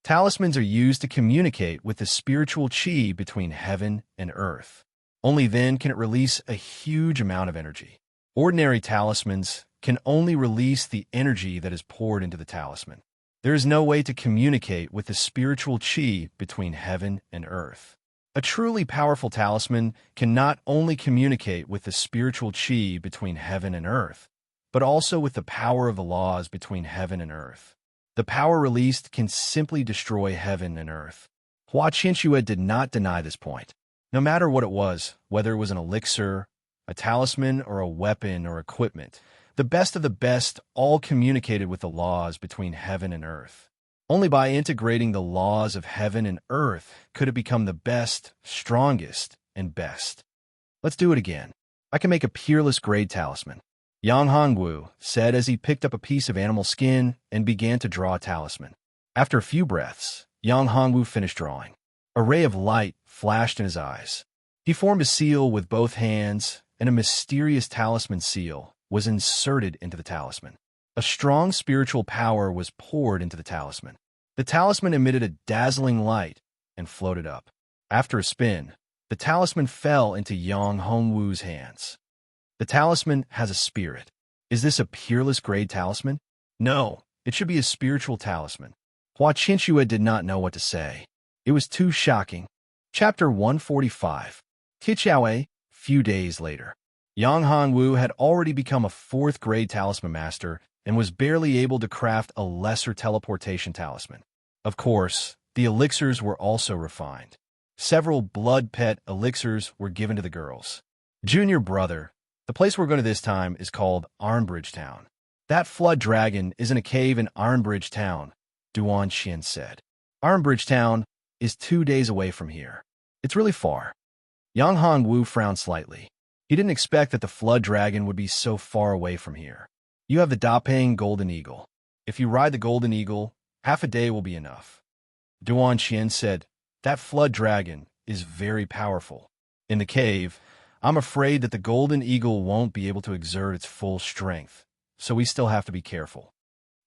Talismans are used to communicate with the spiritual qi between heaven and earth. Only then can it release a huge amount of energy. Ordinary talismans can only release the energy that is poured into the talisman. There is no way to communicate with the spiritual qi between heaven and earth. A truly powerful talisman can not only communicate with the spiritual qi between heaven and earth, but also with the power of the laws between heaven and earth. The power released can simply destroy heaven and earth. Hua Qianxue did not deny this point. No matter what it was, whether it was an elixir, a talisman, or a weapon or equipment, the best of the best all communicated with the laws between heaven and earth. Only by integrating the laws of heaven and earth could it become the best, strongest, and best. Let's do it again. I can make a peerless grade talisman. Yang Hongwu said as he picked up a piece of animal skin and began to draw a talisman. After a few breaths, Yang Hongwu finished drawing. A ray of light flashed in his eyes. He formed a seal with both hands, and a mysterious talisman seal was inserted into the talisman. A strong spiritual power was poured into the talisman. The talisman emitted a dazzling light and floated up. After a spin, the talisman fell into Yang Hongwu's hands. The talisman has a spirit. Is this a peerless grade talisman? No, it should be a spiritual talisman. Hua Qianxue did not know what to say. It was too shocking. Chapter 145. Tichaoe, few days later. Yang Hongwu had already become a fourth-grade talisman master and was barely able to craft a lesser teleportation talisman. Of course, the elixirs were also refined. Several blood pet elixirs were given to the girls. Junior brother, the place we're going to this time is called Ironbridge Town. That flood dragon is in a cave in Ironbridge Town, Duan Xin said. Ironbridge Town is 2 days away from here. It's really far. Yang Hongwu frowned slightly. He didn't expect that the flood dragon would be so far away from here. You have the Dapeng Golden Eagle. If you ride the Golden Eagle, half a day will be enough. Duan Qian said, "That flood dragon is very powerful. In the cave, I'm afraid that the Golden Eagle won't be able to exert its full strength, so we still have to be careful."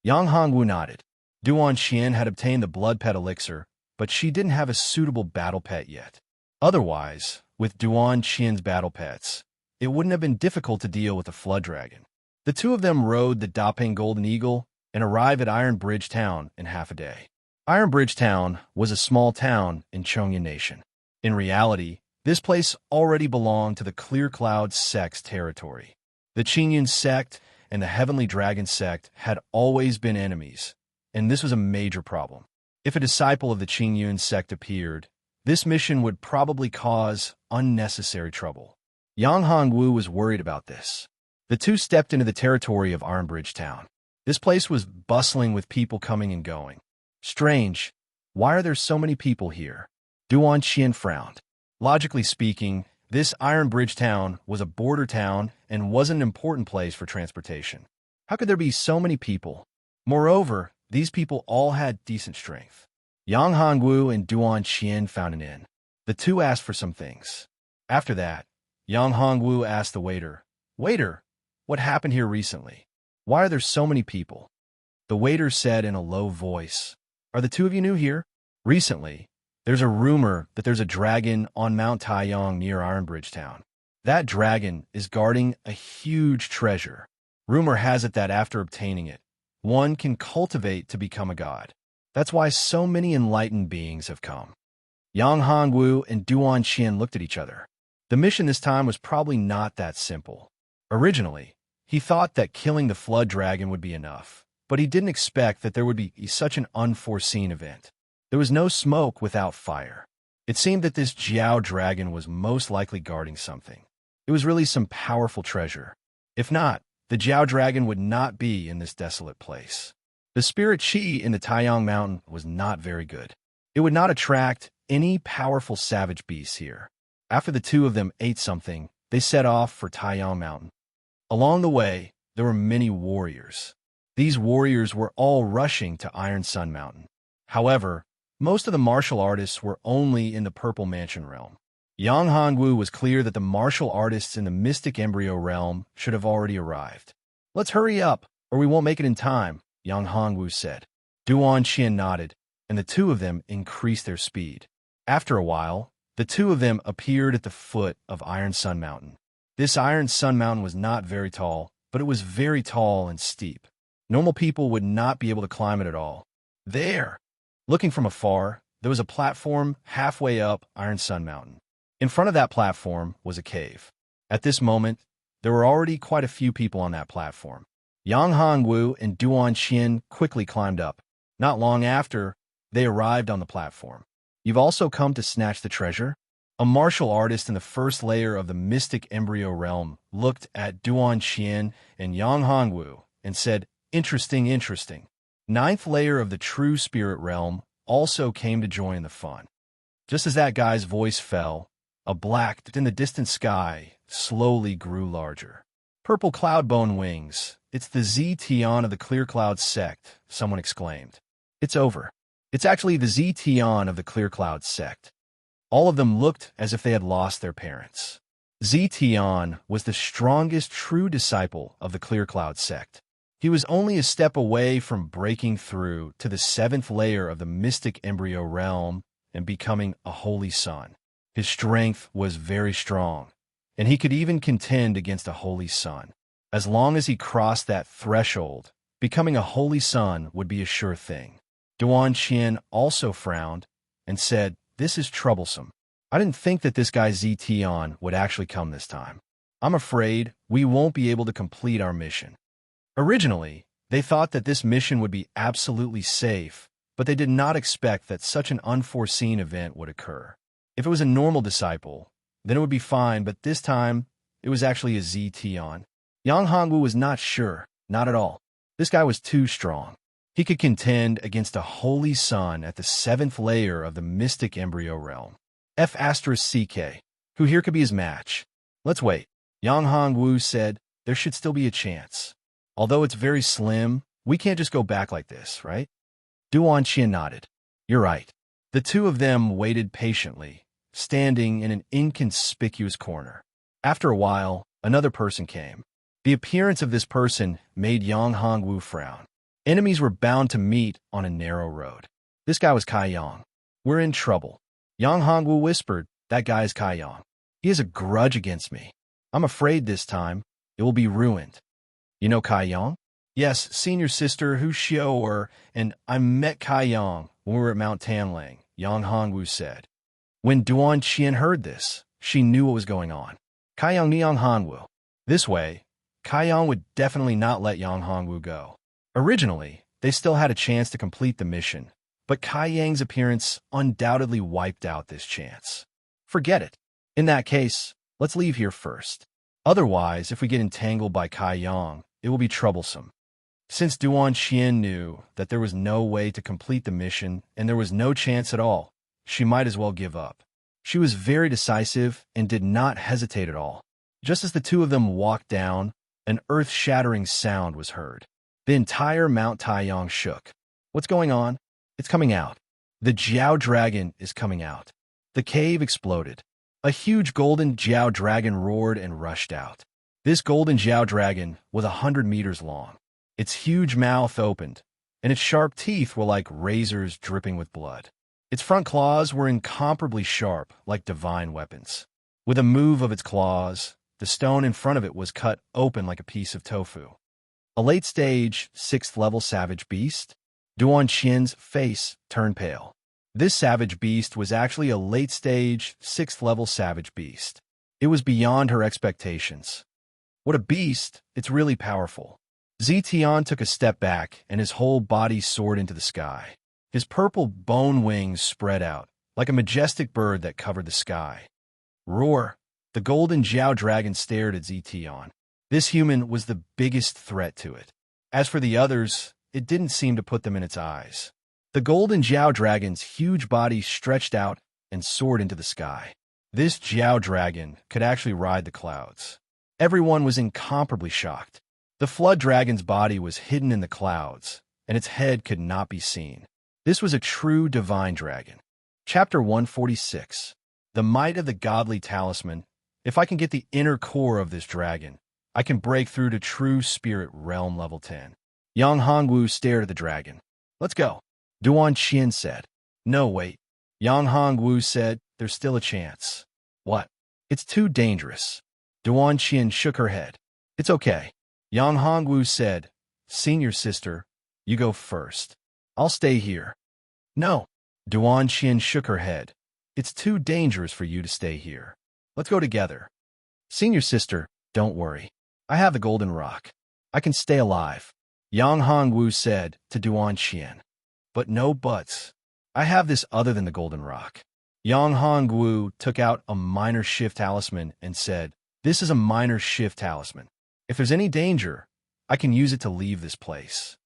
Yang Hongwu nodded. Duan Qian had obtained the blood pet elixir, but she didn't have a suitable battle pet yet. Otherwise, with Duan Qian's battle pets, it wouldn't have been difficult to deal with the flood dragon. The two of them rode the Dapeng Golden Eagle and arrived at Iron Bridge Town in half a day. Iron Bridge Town was a small town in Chongyan Nation. In reality, This place already belonged to the Clear Cloud sect's territory. The Qingyun sect and the Heavenly Dragon sect had always been enemies, and this was a major problem. If a disciple of the Qingyun sect appeared, this mission would probably cause unnecessary trouble. Yang Hongwu was worried about this. The two stepped into the territory of Ironbridge Town. This place was bustling with people coming and going. Strange. Why are there so many people here? Duan Qian frowned. Logically speaking, this Ironbridge Town was a border town and wasn't an important place for transportation. How could there be so many people? Moreover, these people all had decent strength. Yang Hongwu and Duan Qian found an inn. The two asked for some things. After that, Yang Hongwu asked the waiter, "Waiter, what happened here recently? Why are there so many people?" The waiter said in a low voice, "Are the two of you new here? Recently, there's a rumor that there's a dragon on Mount Taiyang near Ironbridge Town. That dragon is guarding a huge treasure. Rumor has it that after obtaining it, one can cultivate to become a god. That's why so many enlightened beings have come." Yang Hongwu and Duan Qian looked at each other. The mission this time was probably not that simple. Originally, he thought that killing the flood dragon would be enough, but he didn't expect that there would be such an unforeseen event. There was no smoke without fire. It seemed that this Jiao dragon was most likely guarding something. It was really some powerful treasure. If not, the Jiao dragon would not be in this desolate place. The spirit qi in the Taiyang Mountain was not very good. It would not attract any powerful savage beasts here. After the two of them ate something, they set off for Taiyang Mountain. Along the way, there were many warriors. These warriors were all rushing to Iron Sun Mountain. However, most of the martial artists were only in the Purple Mansion realm. Yang Hongwu was clear that the martial artists in the Mystic Embryo realm should have already arrived. "Let's hurry up, or we won't make it in time," Yang Hongwu said. Duan Qian nodded, and the two of them increased their speed. After a while, the two of them appeared at the foot of Iron Sun Mountain. This Iron Sun Mountain was not very tall, but it was very tall and steep. Normal people would not be able to climb it at all. There! Looking from afar, there was a platform halfway up Iron Sun Mountain. In front of that platform was a cave. At this moment, there were already quite a few people on that platform. Yang Hongwu and Duan Qian quickly climbed up. Not long after, they arrived on the platform. "You've also come to snatch the treasure?" A martial artist in the first layer of the Mystic Embryo realm looked at Duan Qian and Yang Hongwu and said, "Interesting, interesting." Ninth layer of the True Spirit realm also came to join the fun. Just as that guy's voice fell, a black in the distant sky slowly grew larger. "Purple cloudbone wings. It's the Z-Tian of the Clear Cloud sect," someone exclaimed. "It's over. It's actually the Z-Tian of the Clear Cloud sect." All of them looked as if they had lost their parents. Z-Tian was the strongest true disciple of the Clear Cloud sect. He was only a step away from breaking through to the seventh layer of the Mystic Embryo realm and becoming a holy sun. His strength was very strong, and he could even contend against a holy sun. As long as he crossed that threshold, becoming a holy sun would be a sure thing. Duan Qian also frowned and said, "This is troublesome. I didn't think that this guy Z-Tian would actually come this time. I'm afraid we won't be able to complete our mission." Originally, they thought that this mission would be absolutely safe, but they did not expect that such an unforeseen event would occur. If it was a normal disciple, then it would be fine, but this time, it was actually a Z-Tian. Yang Hongwu was not sure, not at all. This guy was too strong. He could contend against a holy sun at the seventh layer of the Mystic Embryo realm. F*CK. Who here could be his match? "Let's wait." Yang Hongwu said, "There should still be a chance. Although it's very slim, we can't just go back like this, right?" Duan Qian nodded. "You're right." The two of them waited patiently, standing in an inconspicuous corner. After a while, another person came. The appearance of this person made Yang Hongwu frown. Enemies were bound to meet on a narrow road. This guy was Kai Yang. "We're in trouble." Yang Hongwu whispered, "That guy is Kai Yang. He has a grudge against me. I'm afraid this time, it will be ruined." "You know Kai Yang?" "Yes, senior sister Hu Xiao and I met Kai Yang when we were at Mount Tanlang," Yang Hongwu said. When Duan Qian heard this, She knew what was going on. Kaiyang Niang Hanwu. This way, Kaiyang would definitely not let Yang Hongwu go. Originally, they still had a chance to complete the mission, but Kaiyang's appearance undoubtedly wiped out this chance. Forget it. In that case, let's leave here first. Otherwise, if we get entangled by Kaiyang, it will be troublesome. Since Duan Qian knew that there was no way to complete the mission and there was no chance at all, she might as well give up. She was very decisive and did not hesitate at all. Just as the two of them walked down, an earth-shattering sound was heard. The entire Mount Taiyang shook. What's going on? It's coming out. The Jiao Dragon is coming out. The cave exploded. A huge golden Jiao Dragon roared and rushed out. This golden Jiao Dragon was 100 meters long. Its huge mouth opened, and its sharp teeth were like razors dripping with blood. Its front claws were incomparably sharp, like divine weapons. With a move of its claws, the stone in front of it was cut open like a piece of tofu. A late-stage, 6th-level savage beast? Duan Qian's face turned pale. This savage beast was actually a late-stage, 6th-level savage beast. It was beyond her expectations. What a beast! It's really powerful. Zetian took a step back, and his whole body soared into the sky. His purple bone wings spread out, like a majestic bird that covered the sky. Roar! The golden Jiao Dragon stared at Zetian. This human was the biggest threat to it. As for the others, it didn't seem to put them in its eyes. The golden Jiao Dragon's huge body stretched out and soared into the sky. This Jiao Dragon could actually ride the clouds. Everyone was incomparably shocked. The Flood Dragon's body was hidden in the clouds, and its head could not be seen. This was a true divine dragon. Chapter 146. The Might of the Godly Talisman. If I can get the inner core of this dragon, I can break through to true spirit realm level 10. Yang Hongwu stared at the dragon. Let's go. Duan Qian said. No, wait. Yang Hongwu said, there's still a chance. What? It's too dangerous. Duan Qian shook her head. It's okay. Yang Hongwu said, Senior sister, you go first. I'll stay here. No. Duan Qian shook her head. It's too dangerous for you to stay here. Let's go together. Senior sister, don't worry. I have the golden rock. I can stay alive. Yang Hongwu said to Duan Qian. But no buts. I have this other than the golden rock. Yang Hongwu took out a minor shift talisman and said, This is a minor shift talisman. If there's any danger, I can use it to leave this place.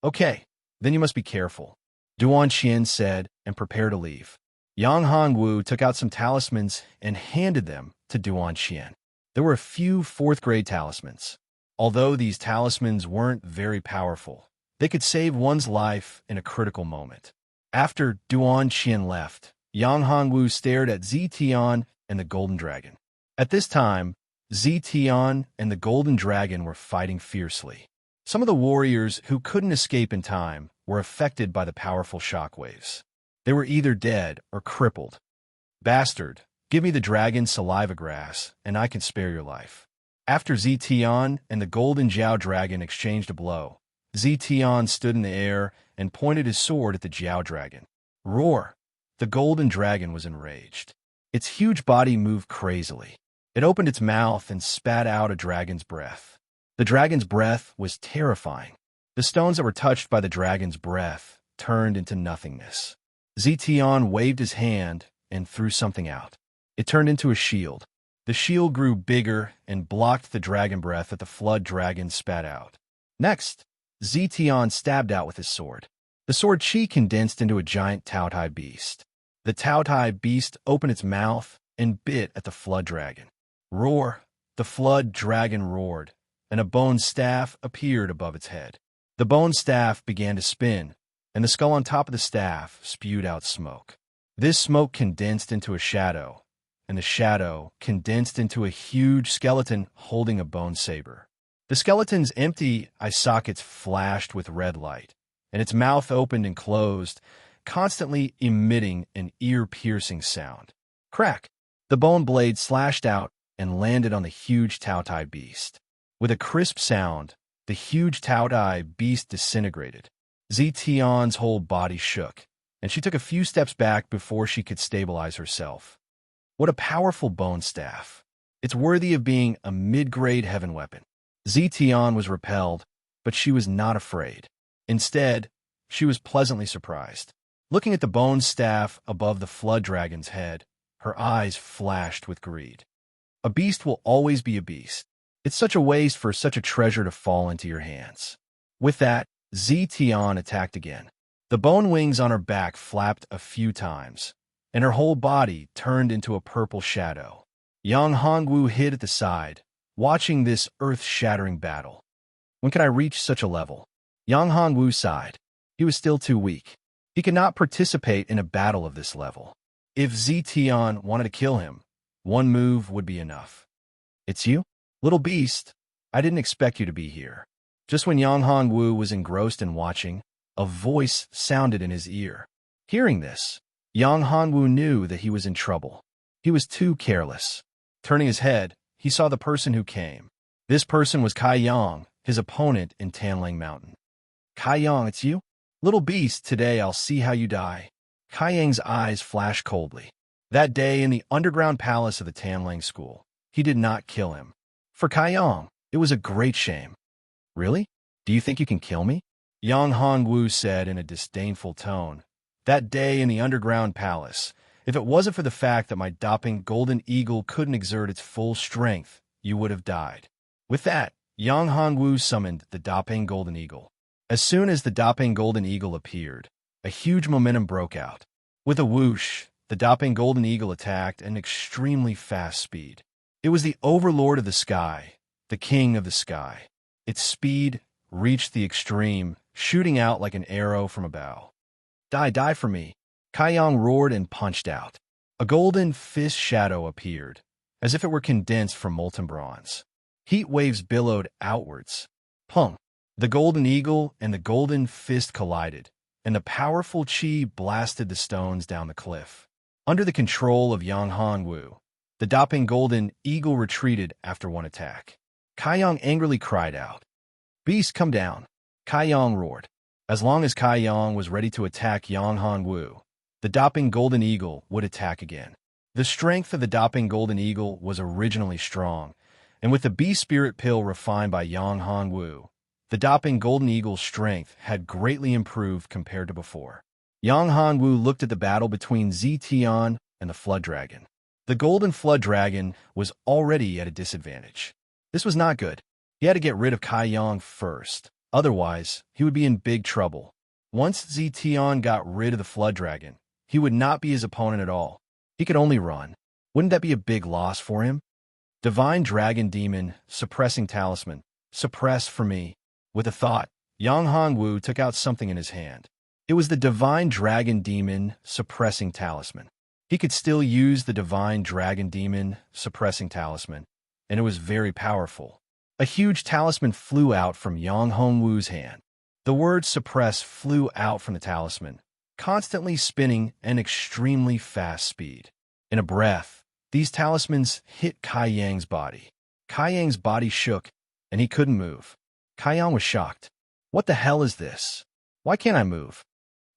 Okay, then you must be careful. Duan Qian said and prepared to leave. Yang Hongwu took out some talismans and handed them to Duan Qian. There were a few 4th-grade talismans. Although these talismans weren't very powerful, they could save one's life in a critical moment. After Duan Qian left, Yang Hongwu stared at Zetian and the Golden Dragon. At this time, Zetian and the Golden Dragon were fighting fiercely. Some of the warriors who couldn't escape in time were affected by the powerful shockwaves. They were either dead or crippled. Bastard, give me the dragon's saliva grass, and I can spare your life. After Zetian and the Golden Jiao Dragon exchanged a blow, Zetian stood in the air and pointed his sword at the Jiao Dragon. Roar! The Golden Dragon was enraged. Its huge body moved crazily. It opened its mouth and spat out a dragon's breath. The dragon's breath was terrifying. The stones that were touched by the dragon's breath turned into nothingness. Zetian waved his hand and threw something out. It turned into a shield. The shield grew bigger and blocked the dragon breath that the Flood Dragon spat out. Next, Zetian stabbed out with his sword. The sword chi condensed into a giant Taotai beast. The Taotai beast opened its mouth and bit at the Flood Dragon. Roar! The Flood Dragon roared, and a bone staff appeared above its head. The bone staff began to spin, and the skull on top of the staff spewed out smoke. This smoke condensed into a shadow, and the shadow condensed into a huge skeleton holding a bone saber. The skeleton's empty eye sockets flashed with red light, and its mouth opened and closed, constantly emitting an ear-piercing sound. Crack! The bone blade slashed out and landed on the huge Taotai beast. With a crisp sound, the huge Taotai beast disintegrated. Zetian's whole body shook, and she took a few steps back before she could stabilize herself. What a powerful bone staff. It's worthy of being a mid-grade heaven weapon. Zetian was repelled, but she was not afraid. Instead, she was pleasantly surprised. Looking at the bone staff above the flood dragon's head, her eyes flashed with greed. A beast will always be a beast. It's such a waste for such a treasure to fall into your hands. With that, Zetian attacked again. The bone wings on her back flapped a few times, and her whole body turned into a purple shadow. Yang Hongwu hid at the side, watching this earth-shattering battle. When can I reach such a level? Yang Hongwu sighed. He was still too weak. He could not participate in a battle of this level. If Zetian wanted to kill him, one move would be enough. It's you? Little beast, I didn't expect you to be here. Just when Yang Hongwu was engrossed in watching, a voice sounded in his ear. Hearing this, Yang Hongwu knew that he was in trouble. He was too careless. Turning his head, he saw the person who came. This person was Kai Yang, his opponent in Tanling Mountain. Kai Yang, it's you? Little beast, today I'll see how you die. Kai Yang's eyes flashed coldly. That day in the underground palace of the Tanling School, he did not kill him. For Kai Yang, it was a great shame. Really? Do you think you can kill me? Yang Hongwu said in a disdainful tone. That day in the underground palace, if it wasn't for the fact that my doping golden eagle couldn't exert its full strength, you would have died. With that, Yang Hongwu summoned the doping golden eagle. As soon as the doping golden eagle appeared, a huge momentum broke out. With a whoosh, the doping golden eagle attacked at an extremely fast speed. It was the overlord of the sky, the king of the sky. Its speed reached the extreme, shooting out like an arrow from a bow. Die for me. Kai Yang roared and punched out. A golden fist shadow appeared, as if it were condensed from molten bronze. Heat waves billowed outwards. Pung! The golden eagle and the golden fist collided, and the powerful chi blasted the stones down the cliff. Under the control of Yang Hongwu, the doping golden eagle retreated after one attack. Kai Yang angrily cried out. Beast, come down. Kai Yang roared. As long as Kai Yang was ready to attack Yang Hongwu, the doping golden eagle would attack again. The strength of the doping golden eagle was originally strong, and with the beast spirit pill refined by Yang Hongwu, the doping golden eagle's strength had greatly improved compared to before. Yang Hongwu looked at the battle between Zetian and the flood dragon. The golden flood dragon was already at a disadvantage. This was not good. He had to get rid of Kai Yang first. Otherwise, he would be in big trouble. Once Zetian got rid of the flood dragon, he would not be his opponent at all. He could only run. Wouldn't that be a big loss for him? Divine Dragon Demon, Suppressing Talisman. Suppress for me. With a thought, Yang Hongwu took out something in his hand. It was the Divine Dragon Demon, Suppressing Talisman. He could still use the Divine Dragon Demon, Suppressing Talisman, and it was very powerful. A huge talisman flew out from Yang Hongwu's hand. The word suppress flew out from the talisman, constantly spinning at an extremely fast speed. In a breath, these talismans hit Kai Yang's body. Kai Yang's body shook, and he couldn't move. Kai Yang was shocked. What the hell is this? Why can't I move?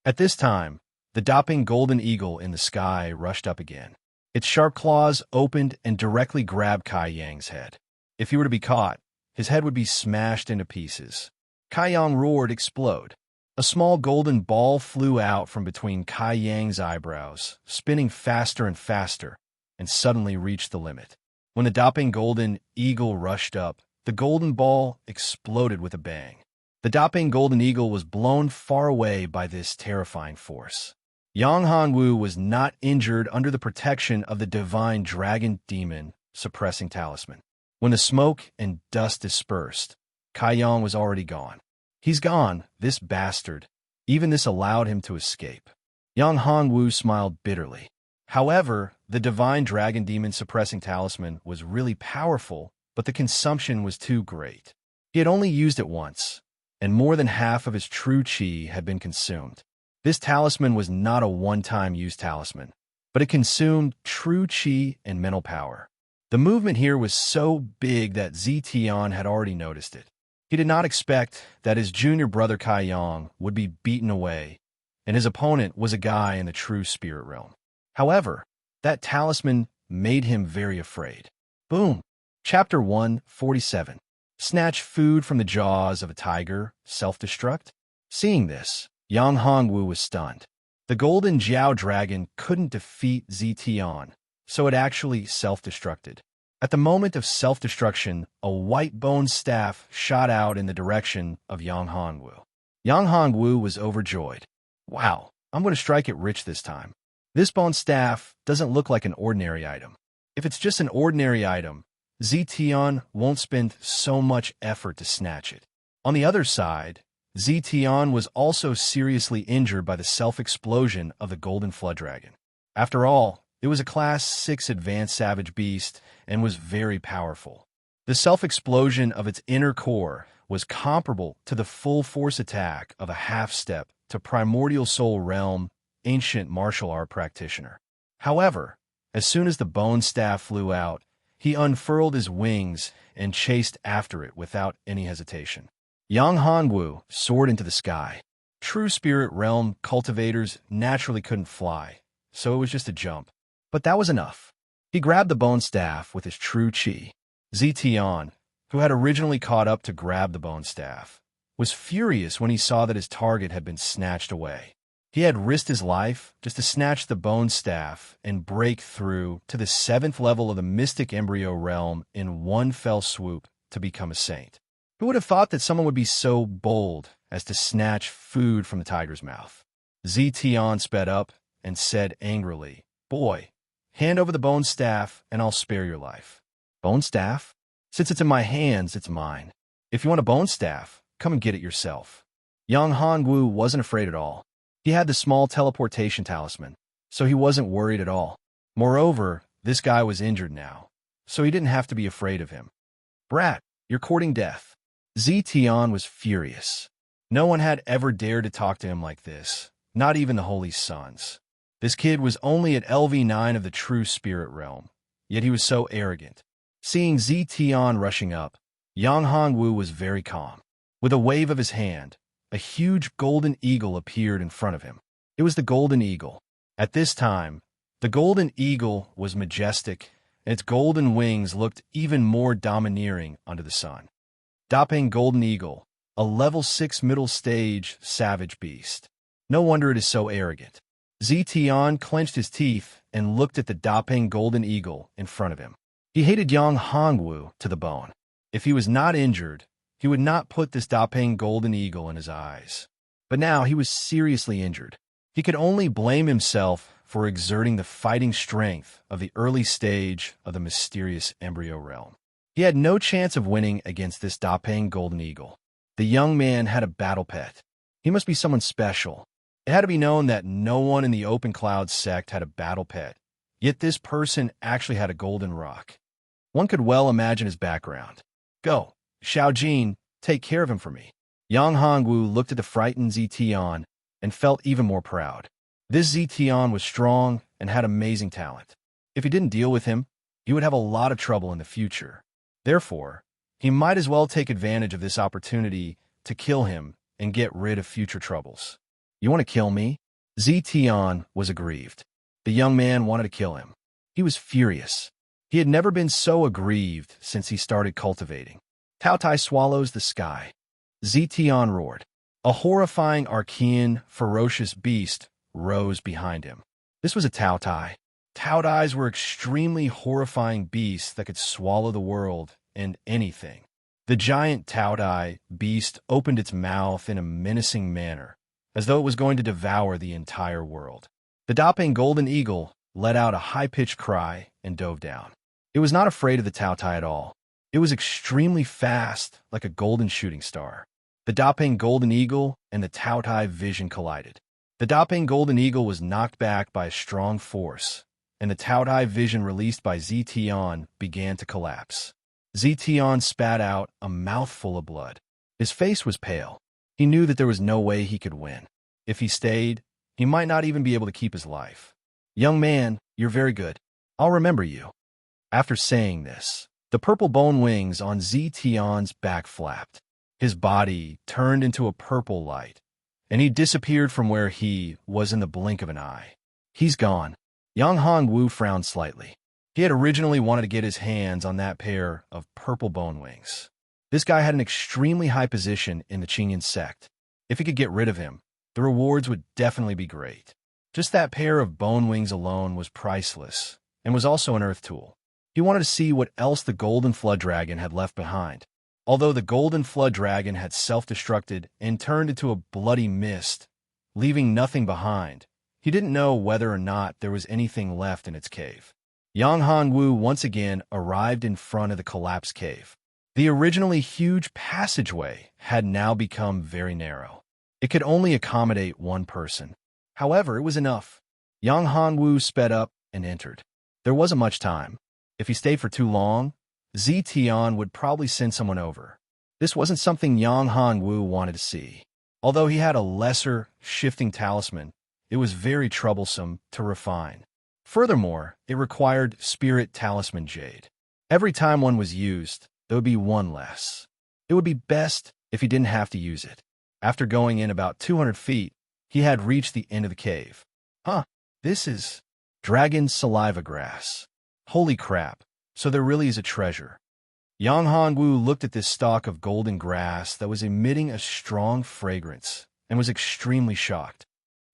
At this time, the doping golden eagle in the sky rushed up again. Its sharp claws opened and directly grabbed Kai Yang's head. If he were to be caught, his head would be smashed into pieces. Kai Yang roared, explode. A small golden ball flew out from between Kai Yang's eyebrows, spinning faster and faster, and suddenly reached the limit. When the doping golden eagle rushed up, the golden ball exploded with a bang. The doping golden eagle was blown far away by this terrifying force. Yang Hongwu was not injured under the protection of the Divine Dragon Demon, Suppressing Talisman. When the smoke and dust dispersed, Kai Yang was already gone. He's gone, this bastard. Even this allowed him to escape. Yang Hongwu smiled bitterly. However, the Divine Dragon Demon Suppressing Talisman was really powerful, but the consumption was too great. He had only used it once, and more than half of his true chi had been consumed. This talisman was not a one-time use talisman, but it consumed true chi and mental power. The movement here was so big that Zetian had already noticed it. He did not expect that his junior brother Kai Yang would be beaten away, and his opponent was a guy in the true spirit realm. However, that talisman made him very afraid. Boom! Chapter 147. Snatch food from the jaws of a tiger, self-destruct? Seeing this, Yang Hongwu was stunned. The golden Jiao dragon couldn't defeat Zetian, so it actually self-destructed. At the moment of self-destruction, a white bone staff shot out in the direction of Yang Hongwu. Yang Hongwu was overjoyed. Wow, I'm going to strike it rich this time. This bone staff doesn't look like an ordinary item. If it's just an ordinary item, Zetian won't spend so much effort to snatch it. On the other side, Zetian was also seriously injured by the self-explosion of the golden flood dragon. After all, it was a Class 6 advanced savage beast and was very powerful. The self-explosion of its inner core was comparable to the full-force attack of a half-step to primordial soul realm ancient martial art practitioner. However, as soon as the bone staff flew out, he unfurled his wings and chased after it without any hesitation. Yang Hongwu soared into the sky. True spirit realm cultivators naturally couldn't fly, so it was just a jump. But that was enough. He grabbed the bone staff with his true chi. Zetian, who had originally caught up to grab the bone staff, was furious when he saw that his target had been snatched away. He had risked his life just to snatch the bone staff and break through to the 7th level of the mystic embryo realm in one fell swoop to become a saint. Who would have thought that someone would be so bold as to snatch food from the tiger's mouth? Zetian sped up and said angrily, "Boy, hand over the bone staff and I'll spare your life." Bone staff? Since it's in my hands, it's mine. If you want a bone staff, come and get it yourself. Yang Hongwu wasn't afraid at all. He had the small teleportation talisman, so he wasn't worried at all. Moreover, this guy was injured now, so he didn't have to be afraid of him. "Brat, you're courting death." Zetian was furious. No one had ever dared to talk to him like this, not even the Holy Sons. This kid was only at LV9 of the true spirit realm, yet he was so arrogant. Seeing Zetian rushing up, Yang Hongwu was very calm. With a wave of his hand, a huge golden eagle appeared in front of him. It was the golden eagle. At this time, the golden eagle was majestic, and its golden wings looked even more domineering under the sun. Dapeng golden eagle, a level 6 middle stage savage beast. No wonder it is so arrogant. Zetian clenched his teeth and looked at the Dapeng golden eagle in front of him. He hated Yang Hongwu to the bone. If he was not injured, he would not put this Dapeng golden eagle in his eyes. But now he was seriously injured. He could only blame himself for exerting the fighting strength of the early stage of the mysterious embryo realm. He had no chance of winning against this Dapeng golden eagle. The young man had a battle pet. He must be someone special. It had to be known that no one in the Open Cloud sect had a battle pet, yet this person actually had a golden rock. One could well imagine his background. "Go, Xiaojin, take care of him for me." Yang Hongwu looked at the frightened Zetian and felt even more proud. This Zetian was strong and had amazing talent. If he didn't deal with him, he would have a lot of trouble in the future. Therefore, he might as well take advantage of this opportunity to kill him and get rid of future troubles. "You want to kill me?" Zetian was aggrieved. The young man wanted to kill him. He was furious. He had never been so aggrieved since he started cultivating. Taotai swallows the sky. Zetian roared. A horrifying Archean, ferocious beast rose behind him. This was a Taotai. Taotais were extremely horrifying beasts that could swallow the world and anything. The giant Taotai beast opened its mouth in a menacing manner, as though it was going to devour the entire world. The Dapeng golden eagle let out a high-pitched cry and dove down. It was not afraid of the Taotai at all. It was extremely fast, like a golden shooting star. The Dapeng golden eagle and the Taotai vision collided. The Dapeng golden eagle was knocked back by a strong force, and the Taotai vision released by Zetian began to collapse. Zetian spat out a mouthful of blood. His face was pale. He knew that there was no way he could win. If he stayed, he might not even be able to keep his life. "Young man, you're very good. I'll remember you." After saying this, the purple bone wings on Zetian's back flapped. His body turned into a purple light, and he disappeared from where he was in the blink of an eye. "He's gone." Yang Hongwu frowned slightly. He had originally wanted to get his hands on that pair of purple bone wings. This guy had an extremely high position in the Qingyan sect. If he could get rid of him, the rewards would definitely be great. Just that pair of bone wings alone was priceless, and was also an earth tool. He wanted to see what else the Golden Flood Dragon had left behind. Although the Golden Flood Dragon had self-destructed and turned into a bloody mist, leaving nothing behind, he didn't know whether or not there was anything left in its cave. Yang Hongwu once again arrived in front of the collapsed cave. The originally huge passageway had now become very narrow. It could only accommodate one person. However, it was enough. Yang Hongwu sped up and entered. There wasn't much time. If he stayed for too long, Zitian would probably send someone over. This wasn't something Yang Hongwu wanted to see. Although he had a lesser, shifting talisman, it was very troublesome to refine. Furthermore, it required Spirit Talisman Jade. Every time one was used, there would be one less. It would be best if he didn't have to use it. After going in about 200 feet, he had reached the end of the cave. This is dragon saliva grass. Holy crap, so there really is a treasure. Yang Hongwu looked at this stalk of golden grass that was emitting a strong fragrance and was extremely shocked.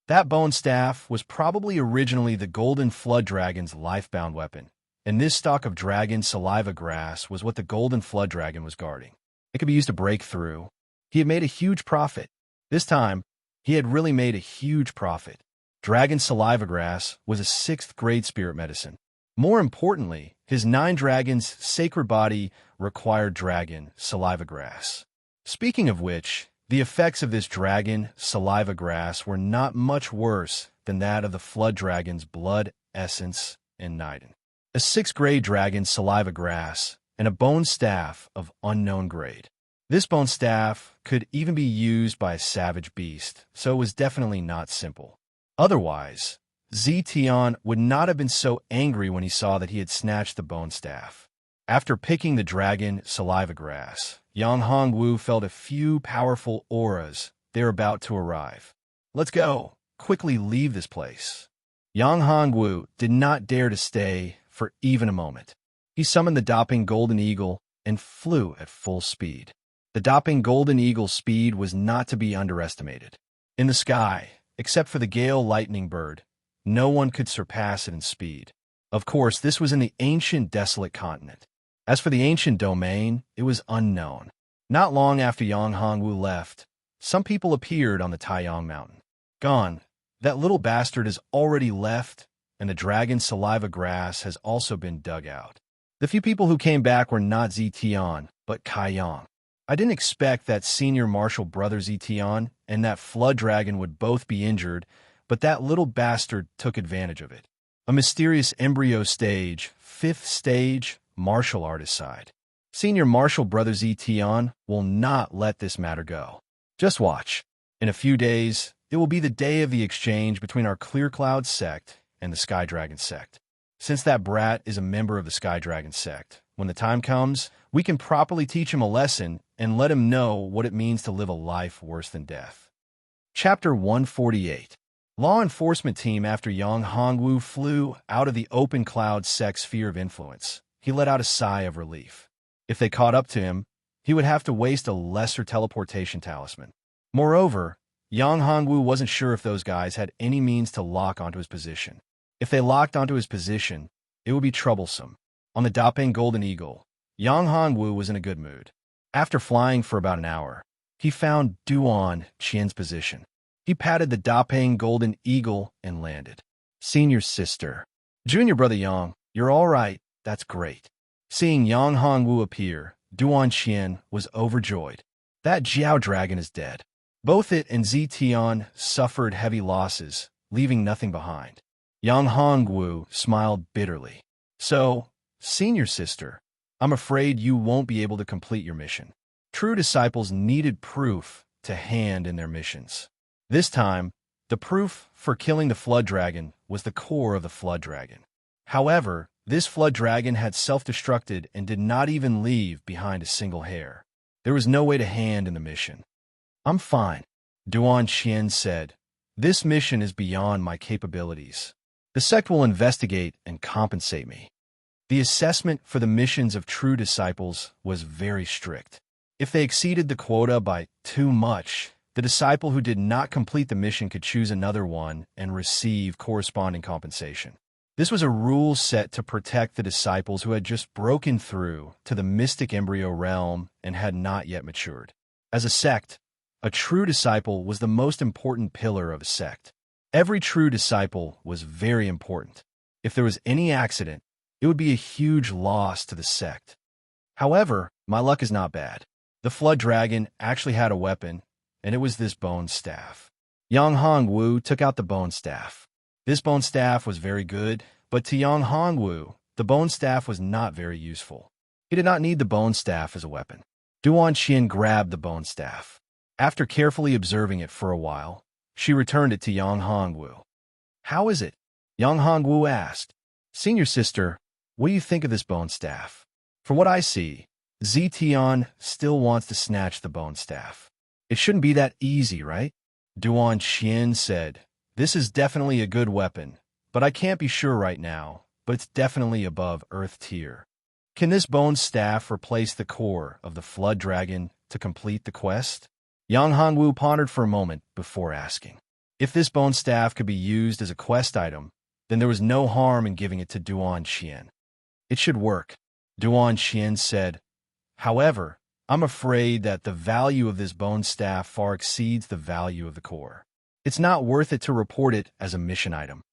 That bone staff was probably originally the Golden Flood Dragon's life-bound weapon, and this stalk of dragon saliva grass was what the Golden Flood Dragon was guarding. It could be used to break through. He had made a huge profit. This time, he had really made a huge profit. Dragon saliva grass was a 6th grade spirit medicine. More importantly, his 9 dragons' sacred body required dragon saliva grass. Speaking of which, the effects of this dragon saliva grass were not much worse than that of the flood dragon's blood, essence, and nidin. A 6th grade dragon saliva grass and a bone staff of unknown grade. This bone staff could even be used by a savage beast, so it was definitely not simple. Otherwise, Zitian would not have been so angry when he saw that he had snatched the bone staff. After picking the dragon saliva grass, Yang Hongwu felt a few powerful auras. They were about to arrive. Let's go. Quickly leave this place. Yang Hongwu did not dare to stay for even a moment. He summoned the Dopping Golden Eagle and flew at full speed. The Dopping Golden Eagle's speed was not to be underestimated. In the sky, except for the Gale Lightning Bird, no one could surpass it in speed. Of course, this was in the ancient desolate continent. As for the ancient domain, it was unknown. Not long after Yang Hongwu left, some people appeared on the Taiyang Mountain. Gone, that little bastard has already left, and the dragon saliva grass has also been dug out. The few people who came back were not Zitian, but Kaiyang. I didn't expect that senior martial brother Zitian and that flood dragon would both be injured, but that little bastard took advantage of it. A mysterious embryo stage, 5th stage, martial artist side. Senior martial brother Zitian will not let this matter go. Just watch. In a few days, it will be the day of the exchange between our Clear Cloud sect and the Sky Dragon sect. Since that brat is a member of the Sky Dragon sect, when the time comes, we can properly teach him a lesson and let him know what it means to live a life worse than death. Chapter 148. Law enforcement team. After Yang Hongwu flew out of the open cloud sect's sphere of influence, he let out a sigh of relief. If they caught up to him, he would have to waste a lesser teleportation talisman. Moreover, Yang Hongwu wasn't sure if those guys had any means to lock onto his position. If they locked onto his position, it would be troublesome. On the Dapeng Golden Eagle, Yang Hongwu was in a good mood. After flying for about an hour, he found Duan Qian's position. He patted the Dapeng Golden Eagle and landed. Senior sister. Junior brother Yang, you're all right. That's great. Seeing Yang Hongwu appear, Duan Qian was overjoyed. That Jiao dragon is dead. Both it and Zitian suffered heavy losses, leaving nothing behind. Yang Hongwu smiled bitterly. So, senior sister, I'm afraid you won't be able to complete your mission. True disciples needed proof to hand in their missions. This time, the proof for killing the Flood Dragon was the core of the Flood Dragon. However, this Flood Dragon had self-destructed and did not even leave behind a single hair. There was no way to hand in the mission. I'm fine, Duan Qian said. This mission is beyond my capabilities. The sect will investigate and compensate me. The assessment for the missions of true disciples was very strict. If they exceeded the quota by too much, the disciple who did not complete the mission could choose another one and receive corresponding compensation. This was a rule set to protect the disciples who had just broken through to the mystic embryo realm and had not yet matured. As a sect, a true disciple was the most important pillar of a sect. Every true disciple was very important. If there was any accident, it would be a huge loss to the sect. However, my luck is not bad. The flood dragon actually had a weapon, and it was this bone staff. Yang Hongwu took out the bone staff. This bone staff was very good, but to Yang Hongwu, the bone staff was not very useful. He did not need the bone staff as a weapon. Duan Qian grabbed the bone staff. After carefully observing it for a while, she returned it to Yang Hongwu. "How is it?" Yang Hongwu asked. "Senior sister, what do you think of this bone staff?" "From what I see, Zetian still wants to snatch the bone staff. It shouldn't be that easy, right?" Duan Qian said, "This is definitely a good weapon, but I can't be sure right now, but it's definitely above Earth tier. Can this bone staff replace the core of the flood dragon to complete the quest?" Yang Hongwu pondered for a moment before asking. If this bone staff could be used as a quest item, then there was no harm in giving it to Duan Qian. "It should work," Duan Qian said. "However, I'm afraid that the value of this bone staff far exceeds the value of the core. It's not worth it to report it as a mission item."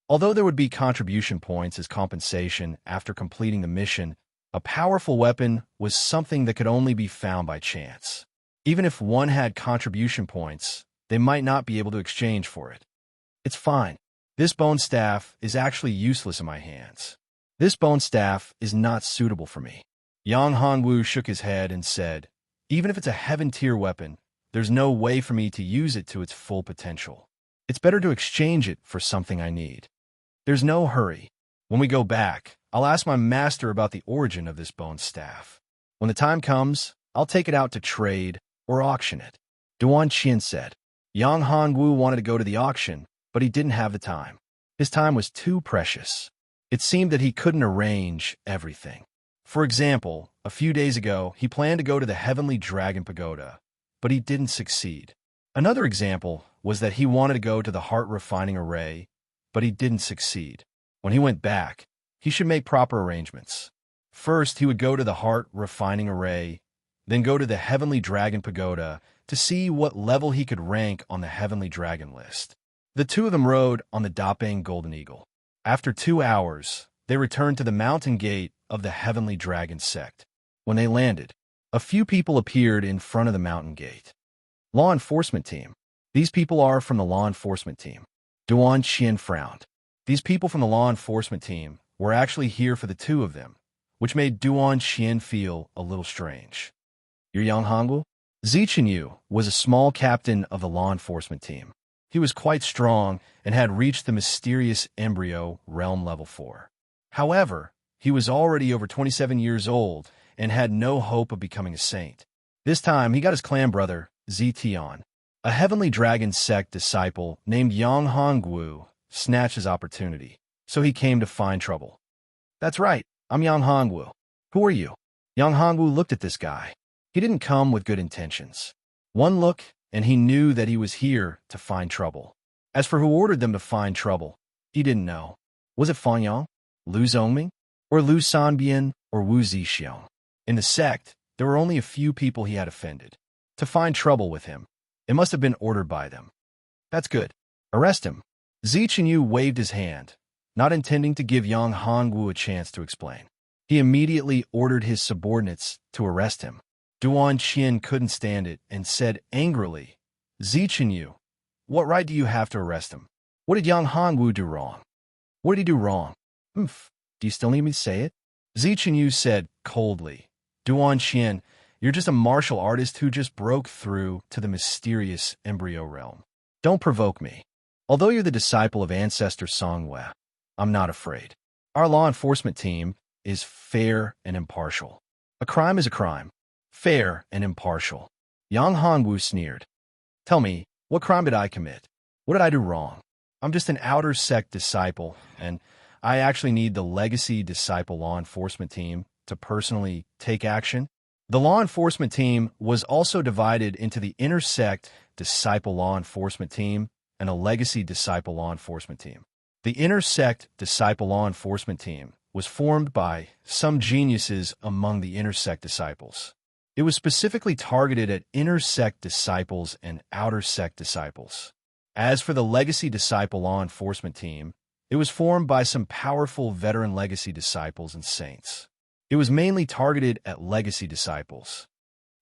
Although there would be contribution points as compensation after completing the mission, a powerful weapon was something that could only be found by chance. Even if one had contribution points, they might not be able to exchange for it. "It's fine. This bone staff is actually useless in my hands. This bone staff is not suitable for me." Yang Hongwu shook his head and said, "Even if it's a heaven-tier weapon, there's no way for me to use it to its full potential. It's better to exchange it for something I need. There's no hurry. When we go back, I'll ask my master about the origin of this bone staff. When the time comes, I'll take it out to trade or auction it." Duan Qian said. Yang Hongwu wanted to go to the auction, but he didn't have the time. His time was too precious. It seemed that he couldn't arrange everything. For example, a few days ago, he planned to go to the Heavenly Dragon Pagoda, but he didn't succeed. Another example was that he wanted to go to the Heart Refining Array, but he didn't succeed. When he went back, he should make proper arrangements. First, he would go to the Heart Refining Array, then go to the Heavenly Dragon Pagoda to see what level he could rank on the Heavenly Dragon list. The two of them rode on the Dapeng Golden Eagle. After 2 hours, they returned to the mountain gate of the Heavenly Dragon sect. When they landed, a few people appeared in front of the mountain gate. "Law enforcement team. These people are from the law enforcement team." Duan Qian frowned. These people from the law enforcement team were actually here for the two of them, which made Duan Qian feel a little strange. "You're Yang Hongwu?" Zichenyu was a small captain of the law enforcement team. He was quite strong and had reached the mysterious embryo realm level 4. However, he was already over 27 years old and had no hope of becoming a saint. This time, he got his clan brother, Zetian, a Heavenly Dragon sect disciple named Yang Hongwu, snatched his opportunity, so he came to find trouble. "That's right, I'm Yang Hongwu. Who are you?" Yang Hongwu looked at this guy. He didn't come with good intentions. One look, and he knew that he was here to find trouble. As for who ordered them to find trouble, he didn't know. Was it Fang Yang, Lu Zongming, or Lu Sanbian, or Wu Zixiong? In the sect, there were only a few people he had offended. To find trouble with him, it must have been ordered by them. "That's good. Arrest him." Zichenyu waved his hand, not intending to give Yang Hongwu a chance to explain. He immediately ordered his subordinates to arrest him. Duan Qian couldn't stand it and said angrily, "Zichenyu, what right do you have to arrest him? What did Yang Hongwu do wrong?" "What did he do wrong? Humph. Do you still need me to say it?" Zichenyu said coldly, "Duan Qian, you're just a martial artist who just broke through to the mysterious embryo realm. Don't provoke me. Although you're the disciple of Ancestor Songwei, I'm not afraid. Our law enforcement team is fair and impartial. A crime is a crime. Fair and impartial." Yang Hongwu sneered. "Tell me, what crime did I commit? What did I do wrong? I'm just an outer sect disciple, and I actually need the Legacy Disciple Law Enforcement Team to personally take action. The law enforcement team was also divided into the Intersect Disciple Law Enforcement Team and a Legacy Disciple Law Enforcement Team. The Intersect Disciple Law Enforcement Team was formed by some geniuses among the Intersect disciples. It was specifically targeted at Intersect disciples and Outer Sect disciples. As for the Legacy Disciple Law Enforcement Team, it was formed by some powerful veteran Legacy disciples and saints. It was mainly targeted at Legacy disciples.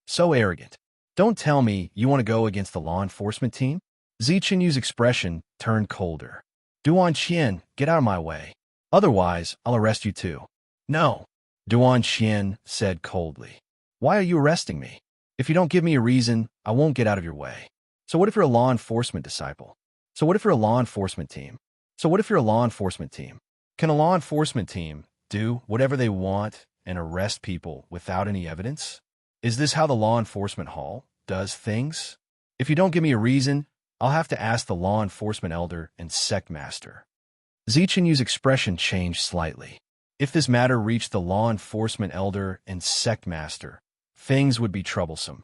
So arrogant. Don't tell me you want to go against the law enforcement team? Zichinyu's expression turned colder. Duan Qian, get out of my way. Otherwise, I'll arrest you too. No, Duan Qian said coldly. Why are you arresting me? If you don't give me a reason, I won't get out of your way. So what if you're a law enforcement disciple? So what if you're a law enforcement team? So what if you're a law enforcement team? Can a law enforcement team do whatever they want and arrest people without any evidence? Is this how the law enforcement hall does things? If you don't give me a reason, I'll have to ask the law enforcement elder and sect master. Zichinyu's expression changed slightly. If this matter reached the law enforcement elder and sect master, things would be troublesome.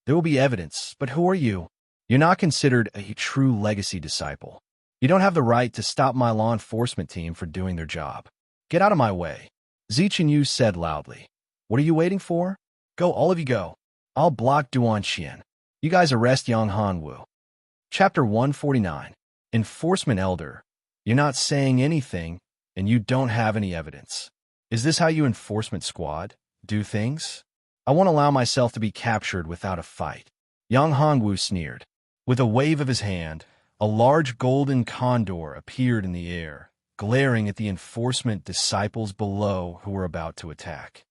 There will be evidence, but who are you? You're not considered a true legacy disciple. You don't have the right to stop my law enforcement team for doing their job. Get out of my way, Zichinyu said loudly. What are you waiting for? Go, all of you go. I'll block Duan Qian. You guys arrest Yang Hanwu. Chapter 149. Enforcement Elder. You're not saying anything, and you don't have any evidence. Is this how you enforcement squad do things? I won't allow myself to be captured without a fight. Yang Hanwu sneered. With a wave of his hand, a large golden condor appeared in the air, glaring at the enforcement disciples below who were about to attack.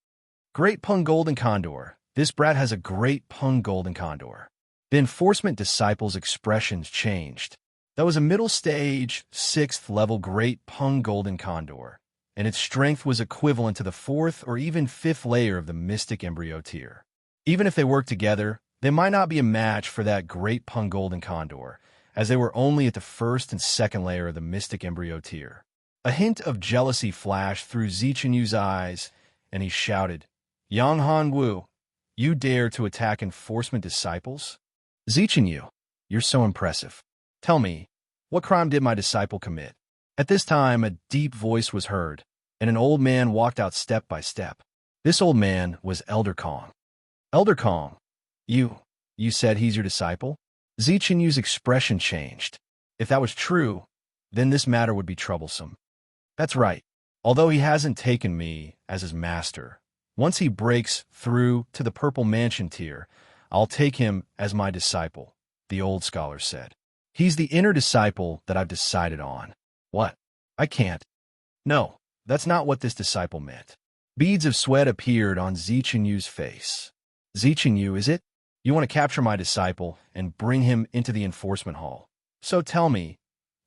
Great Pung Golden Condor. This brat has a great Pung Golden Condor. The enforcement disciples' expressions changed. That was a middle stage, 6th level Great Pung Golden Condor, and its strength was equivalent to the 4th or even 5th layer of the Mystic Embryo tier. Even if they worked together, they might not be a match for that Great Pung Golden Condor, as they were only at the 1st and 2nd layer of the Mystic Embryo tier. A hint of jealousy flashed through Zichinyu's eyes, and he shouted, Yang Hanwu, you dare to attack enforcement disciples? Zichinyu, you're so impressive. Tell me, what crime did my disciple commit? At this time, a deep voice was heard, and an old man walked out step by step. This old man was Elder Kong. Elder Kong, you said he's your disciple? Zichinyu's expression changed. If that was true, then this matter would be troublesome. That's right. Although he hasn't taken me as his master, once he breaks through to the Purple Mansion tier, I'll take him as my disciple, the old scholar said. He's the inner disciple that I've decided on. What? I can't. No, that's not what this disciple meant. Beads of sweat appeared on Zichinyu's face. Zichinyu, is it? You want to capture my disciple and bring him into the enforcement hall. So tell me,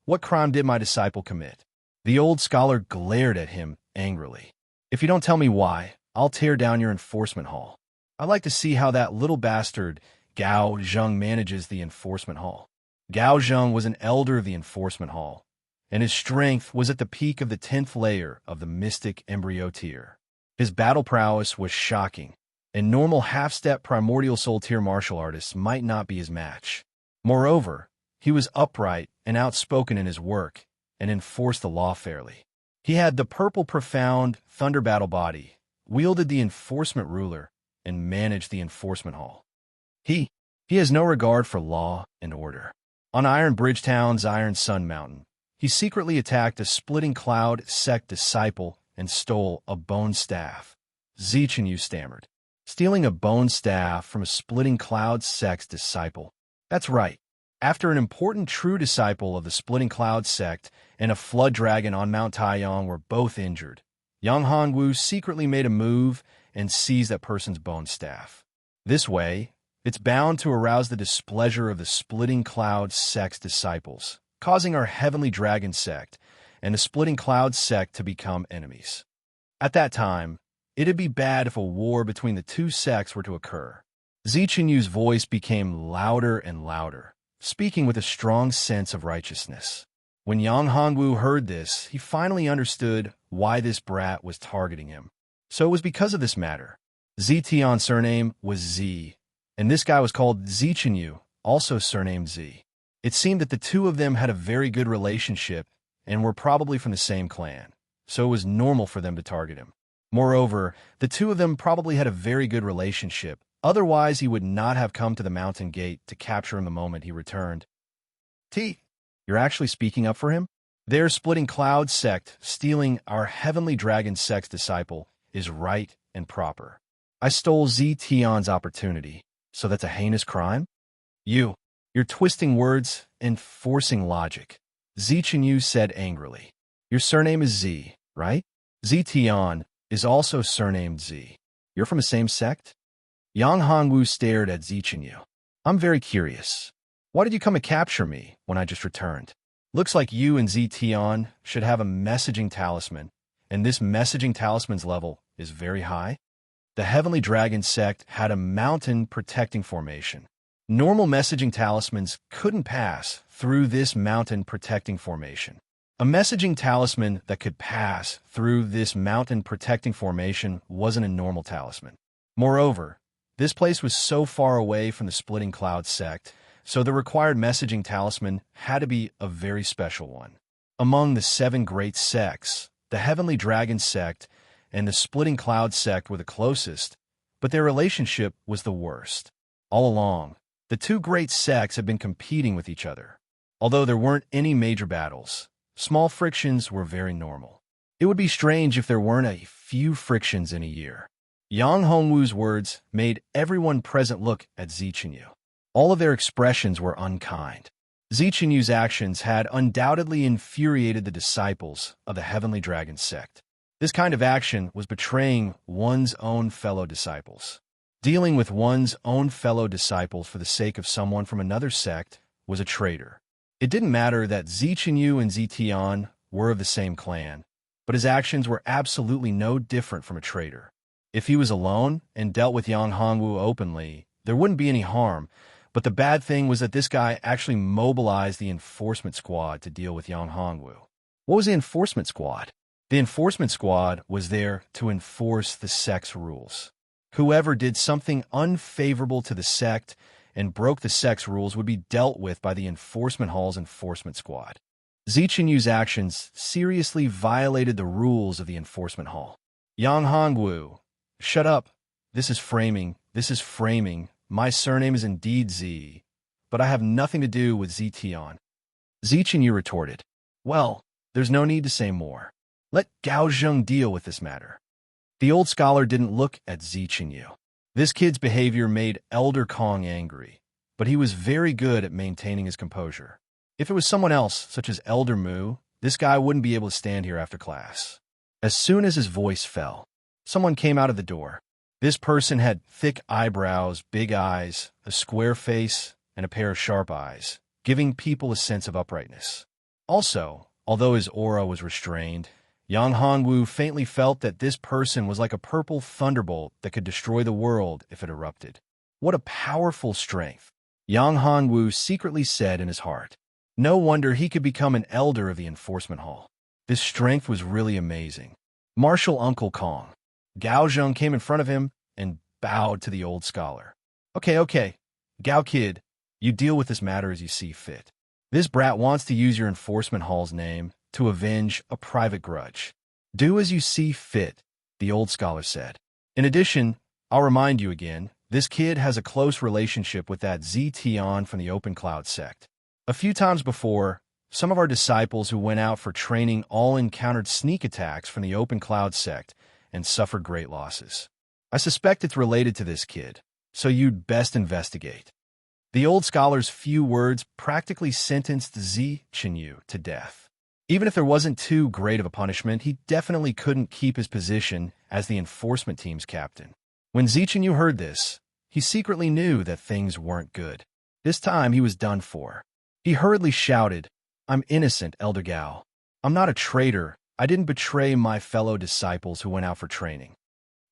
what crime did my disciple commit? The old scholar glared at him angrily. If you don't tell me why, I'll tear down your enforcement hall. I'd like to see how that little bastard Gao Zheng manages the enforcement hall. Gao Zheng was an elder of the enforcement hall, and his strength was at the peak of the 10th layer of the Mystic Embryo tier. His battle prowess was shocking, and normal half-step primordial soul tier martial artists might not be his match. Moreover, he was upright and outspoken in his work, and enforced the law fairly. He had the purple profound thunder battle body, wielded the enforcement ruler, and managed the enforcement hall. He has no regard for law and order. On Iron Bridgetown's Iron Sun Mountain, he secretly attacked a Splitting Cloud sect disciple and stole a bone staff. Zichinyu stammered. Stealing a bone staff from a Splitting Cloud sect disciple. That's right. After an important true disciple of the Splitting Cloud sect and a flood dragon on Mount Taiyang were both injured, Yang Hanwu secretly made a move and seized that person's bone staff. This way, it's bound to arouse the displeasure of the Splitting Cloud sect's disciples, causing our Heavenly Dragon sect and the Splitting Cloud sect to become enemies. At that time, it'd be bad if a war between the two sects were to occur. Zichinyu's voice became louder and louder, speaking with a strong sense of righteousness. When Yang Hongwu heard this, he finally understood why this brat was targeting him. So it was because of this matter. Zitian's surname was Z, and this guy was called Zichenyu, also surnamed Z. It seemed that the two of them had a very good relationship and were probably from the same clan, so it was normal for them to target him. Moreover, the two of them probably had a very good relationship, otherwise he would not have come to the mountain gate to capture him the moment he returned. You're actually speaking up for him? Their splitting cloud sect, stealing our heavenly dragon sect's disciple, is right and proper. I stole Zitian's opportunity, so that's a heinous crime? You're twisting words and forcing logic, Zichenyu said angrily. Your surname is Z, right? Zitian is also surnamed Z. You're from the same sect? Yang Hongwu stared at Zichenyu. I'm very curious. Why did you come and capture me when I just returned? Looks like you and Zitian should have a messaging talisman, and this messaging talisman's level is very high. The Heavenly Dragon sect had a mountain protecting formation. Normal messaging talismans couldn't pass through this mountain protecting formation. A messaging talisman that could pass through this mountain protecting formation wasn't a normal talisman. Moreover, this place was so far away from the Splitting Cloud sect, so the required messaging talisman had to be a very special one. Among the 7 great sects, the Heavenly Dragon sect and the Splitting Cloud sect were the closest, but their relationship was the worst. All along, the two great sects had been competing with each other. Although there weren't any major battles, small frictions were very normal. It would be strange if there weren't a few frictions in a year. Yang Hongwu's words made everyone present look at Zichenyu. All of their expressions were unkind. Zichenyu's actions had undoubtedly infuriated the disciples of the Heavenly Dragon sect. This kind of action was betraying one's own fellow disciples. Dealing with one's own fellow disciples for the sake of someone from another sect was a traitor. It didn't matter that Zichenyu and Zitian were of the same clan, but his actions were absolutely no different from a traitor. If he was alone and dealt with Yang Hongwu openly, there wouldn't be any harm, but the bad thing was that this guy actually mobilized the enforcement squad to deal with Yang Hongwu. What was the enforcement squad? The enforcement squad was there to enforce the sect's rules. Whoever did something unfavorable to the sect and broke the sect's rules would be dealt with by the enforcement hall's enforcement squad. Zichenyu's actions seriously violated the rules of the enforcement hall. Yang Hongwu, shut up. This is framing. My surname is indeed Z, but I have nothing to do with Zitian. Zichenyu retorted, well, there's no need to say more. Let Gao Zheng deal with this matter. The old scholar didn't look at Zichenyu. This kid's behavior made Elder Kong angry, but he was very good at maintaining his composure. If it was someone else, such as Elder Mu, this guy wouldn't be able to stand here after class. As soon as his voice fell, someone came out of the door. This person had thick eyebrows, big eyes, a square face, and a pair of sharp eyes, giving people a sense of uprightness. Also, although his aura was restrained, Yang Hongwu faintly felt that this person was like a purple thunderbolt that could destroy the world if it erupted. What a powerful strength, Yang Hongwu secretly said in his heart. No wonder he could become an elder of the enforcement hall. This strength was really amazing. Martial Uncle Kong. Gao Zheng came in front of him and bowed to the old scholar. Okay, Gao kid, you deal with this matter as you see fit. This brat wants to use your enforcement hall's name to avenge a private grudge. Do as you see fit, the old scholar said. In addition, I'll remind you again, this kid has a close relationship with that Zitian from the Open Cloud sect. A few times before, some of our disciples who went out for training all encountered sneak attacks from the Open Cloud sect and suffered great losses. I suspect it's related to this kid, so you'd best investigate. The old scholar's few words practically sentenced Zichenyu to death. Even if there wasn't too great of a punishment, he definitely couldn't keep his position as the enforcement team's captain. When Zichenyu heard this, he secretly knew that things weren't good. This time he was done for. He hurriedly shouted, I'm innocent, Elder Gao. I'm not a traitor. I didn't betray my fellow disciples who went out for training.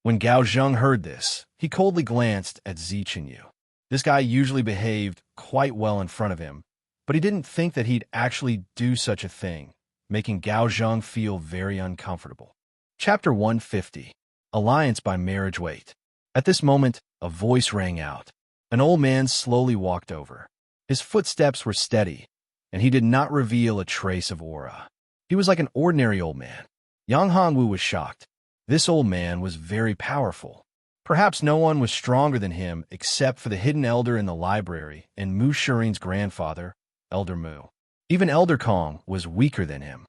When Gao Zheng heard this, he coldly glanced at Zichenyu. This guy usually behaved quite well in front of him, but he didn't think that he'd actually do such a thing, making Gao Zheng feel very uncomfortable. Chapter 150. Alliance by Marriage. Wait. At this moment, a voice rang out. An old man slowly walked over. His footsteps were steady, and he did not reveal a trace of aura. He was like an ordinary old man. Yang Hongwu was shocked. This old man was very powerful. Perhaps no one was stronger than him except for the hidden elder in the library and Mu Shirin's grandfather, Elder Mu. Even Elder Kong was weaker than him.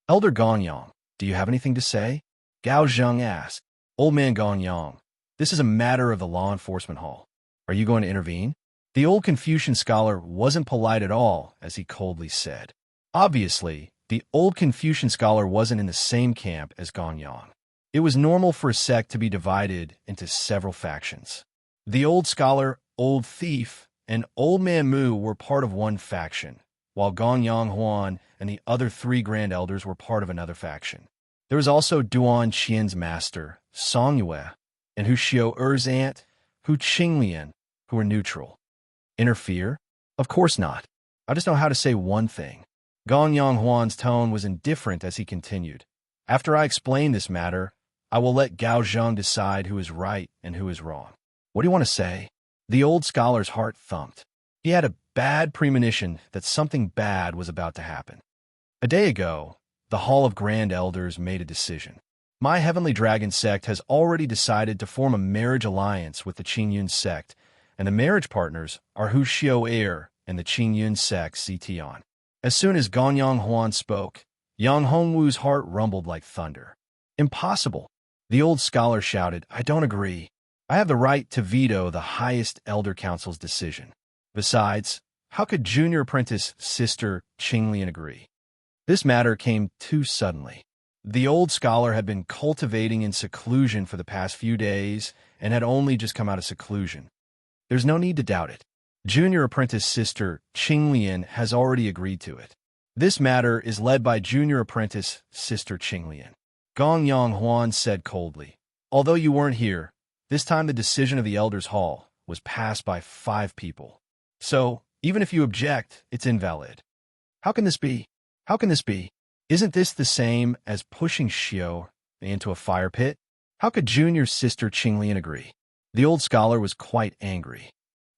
Elder Gonyang, do you have anything to say? Gao Zheng asked. Old man Gonyang, this is a matter of the law enforcement hall. Are you going to intervene? The old Confucian scholar wasn't polite at all, as he coldly said. Obviously, the old Confucian scholar wasn't in the same camp as Gonyang. It was normal for a sect to be divided into several factions. The old scholar, old thief, and old man Mu were part of one faction, while Gonyang Huan and the other 3 grand elders were part of another faction. There was also Duan Qian's master, Song Yue, and Hu Xiao Er's aunt, Hu Qinglian, who were neutral. Interfere? Of course not. I just know how to say one thing. Gonyang Huan's tone was indifferent as he continued. After I explain this matter, I will let Gao Zheng decide who is right and who is wrong. What do you want to say? The old scholar's heart thumped. He had a bad premonition that something bad was about to happen. A day ago, the Hall of Grand Elders made a decision. My Heavenly Dragon sect has already decided to form a marriage alliance with the Qingyun sect, and the marriage partners are Hu Xiao Er and the Qingyun sect Zitian. As soon as Gonyang Huan spoke, Yang Hongwu's heart rumbled like thunder. Impossible! The old scholar shouted, I don't agree. I have the right to veto the highest elder council's decision. Besides, how could junior apprentice Sister Qinglian agree? This matter came too suddenly. The old scholar had been cultivating in seclusion for the past few days and had only just come out of seclusion. There's no need to doubt it. Junior apprentice Sister Qinglian has already agreed to it. This matter is led by junior apprentice Sister Qinglian. Gonyang Huan said coldly. Although you weren't here, this time the decision of the Elders' Hall was passed by 5 people. So, even if you object, it's invalid. How can this be? How can this be? Isn't this the same as pushing Xiao into a fire pit? How could junior sister Qinglian agree? The old scholar was quite angry.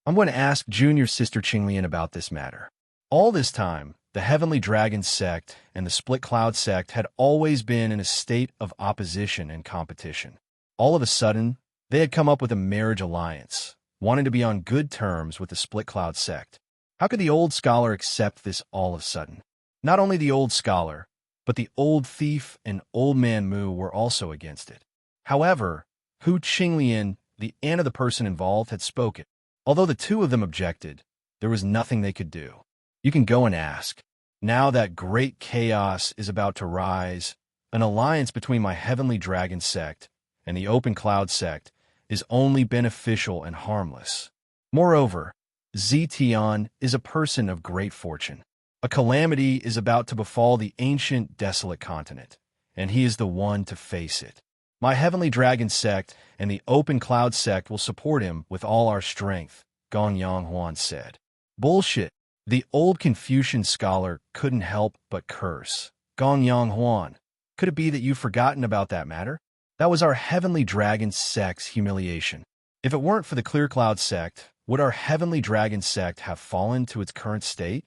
I'm going to ask junior sister Qinglian about this matter. All this time, the Heavenly Dragon sect and the Split Cloud sect had always been in a state of opposition and competition. All of a sudden, they had come up with a marriage alliance, wanting to be on good terms with the Split Cloud sect. How could the old scholar accept this all of a sudden? Not only the old scholar, but the old thief and old man Mu were also against it. However, Hu Qinglian, the aunt of the person involved, had spoken. Although the 2 of them objected, there was nothing they could do. You can go and ask. Now that great chaos is about to rise, an alliance between my Heavenly Dragon sect and the Open Cloud sect is only beneficial and harmless. Moreover, Zitian is a person of great fortune. A calamity is about to befall the ancient, desolate continent, and he is the one to face it. My Heavenly Dragon sect and the Open Cloud sect will support him with all our strength, Gonyang Huan said. Bullshit. The old Confucian scholar couldn't help but curse. Gonyang Huan, could it be that you've forgotten about that matter? That was our Heavenly Dragon sect's humiliation. If it weren't for the Clear Cloud sect, would our Heavenly Dragon sect have fallen to its current state?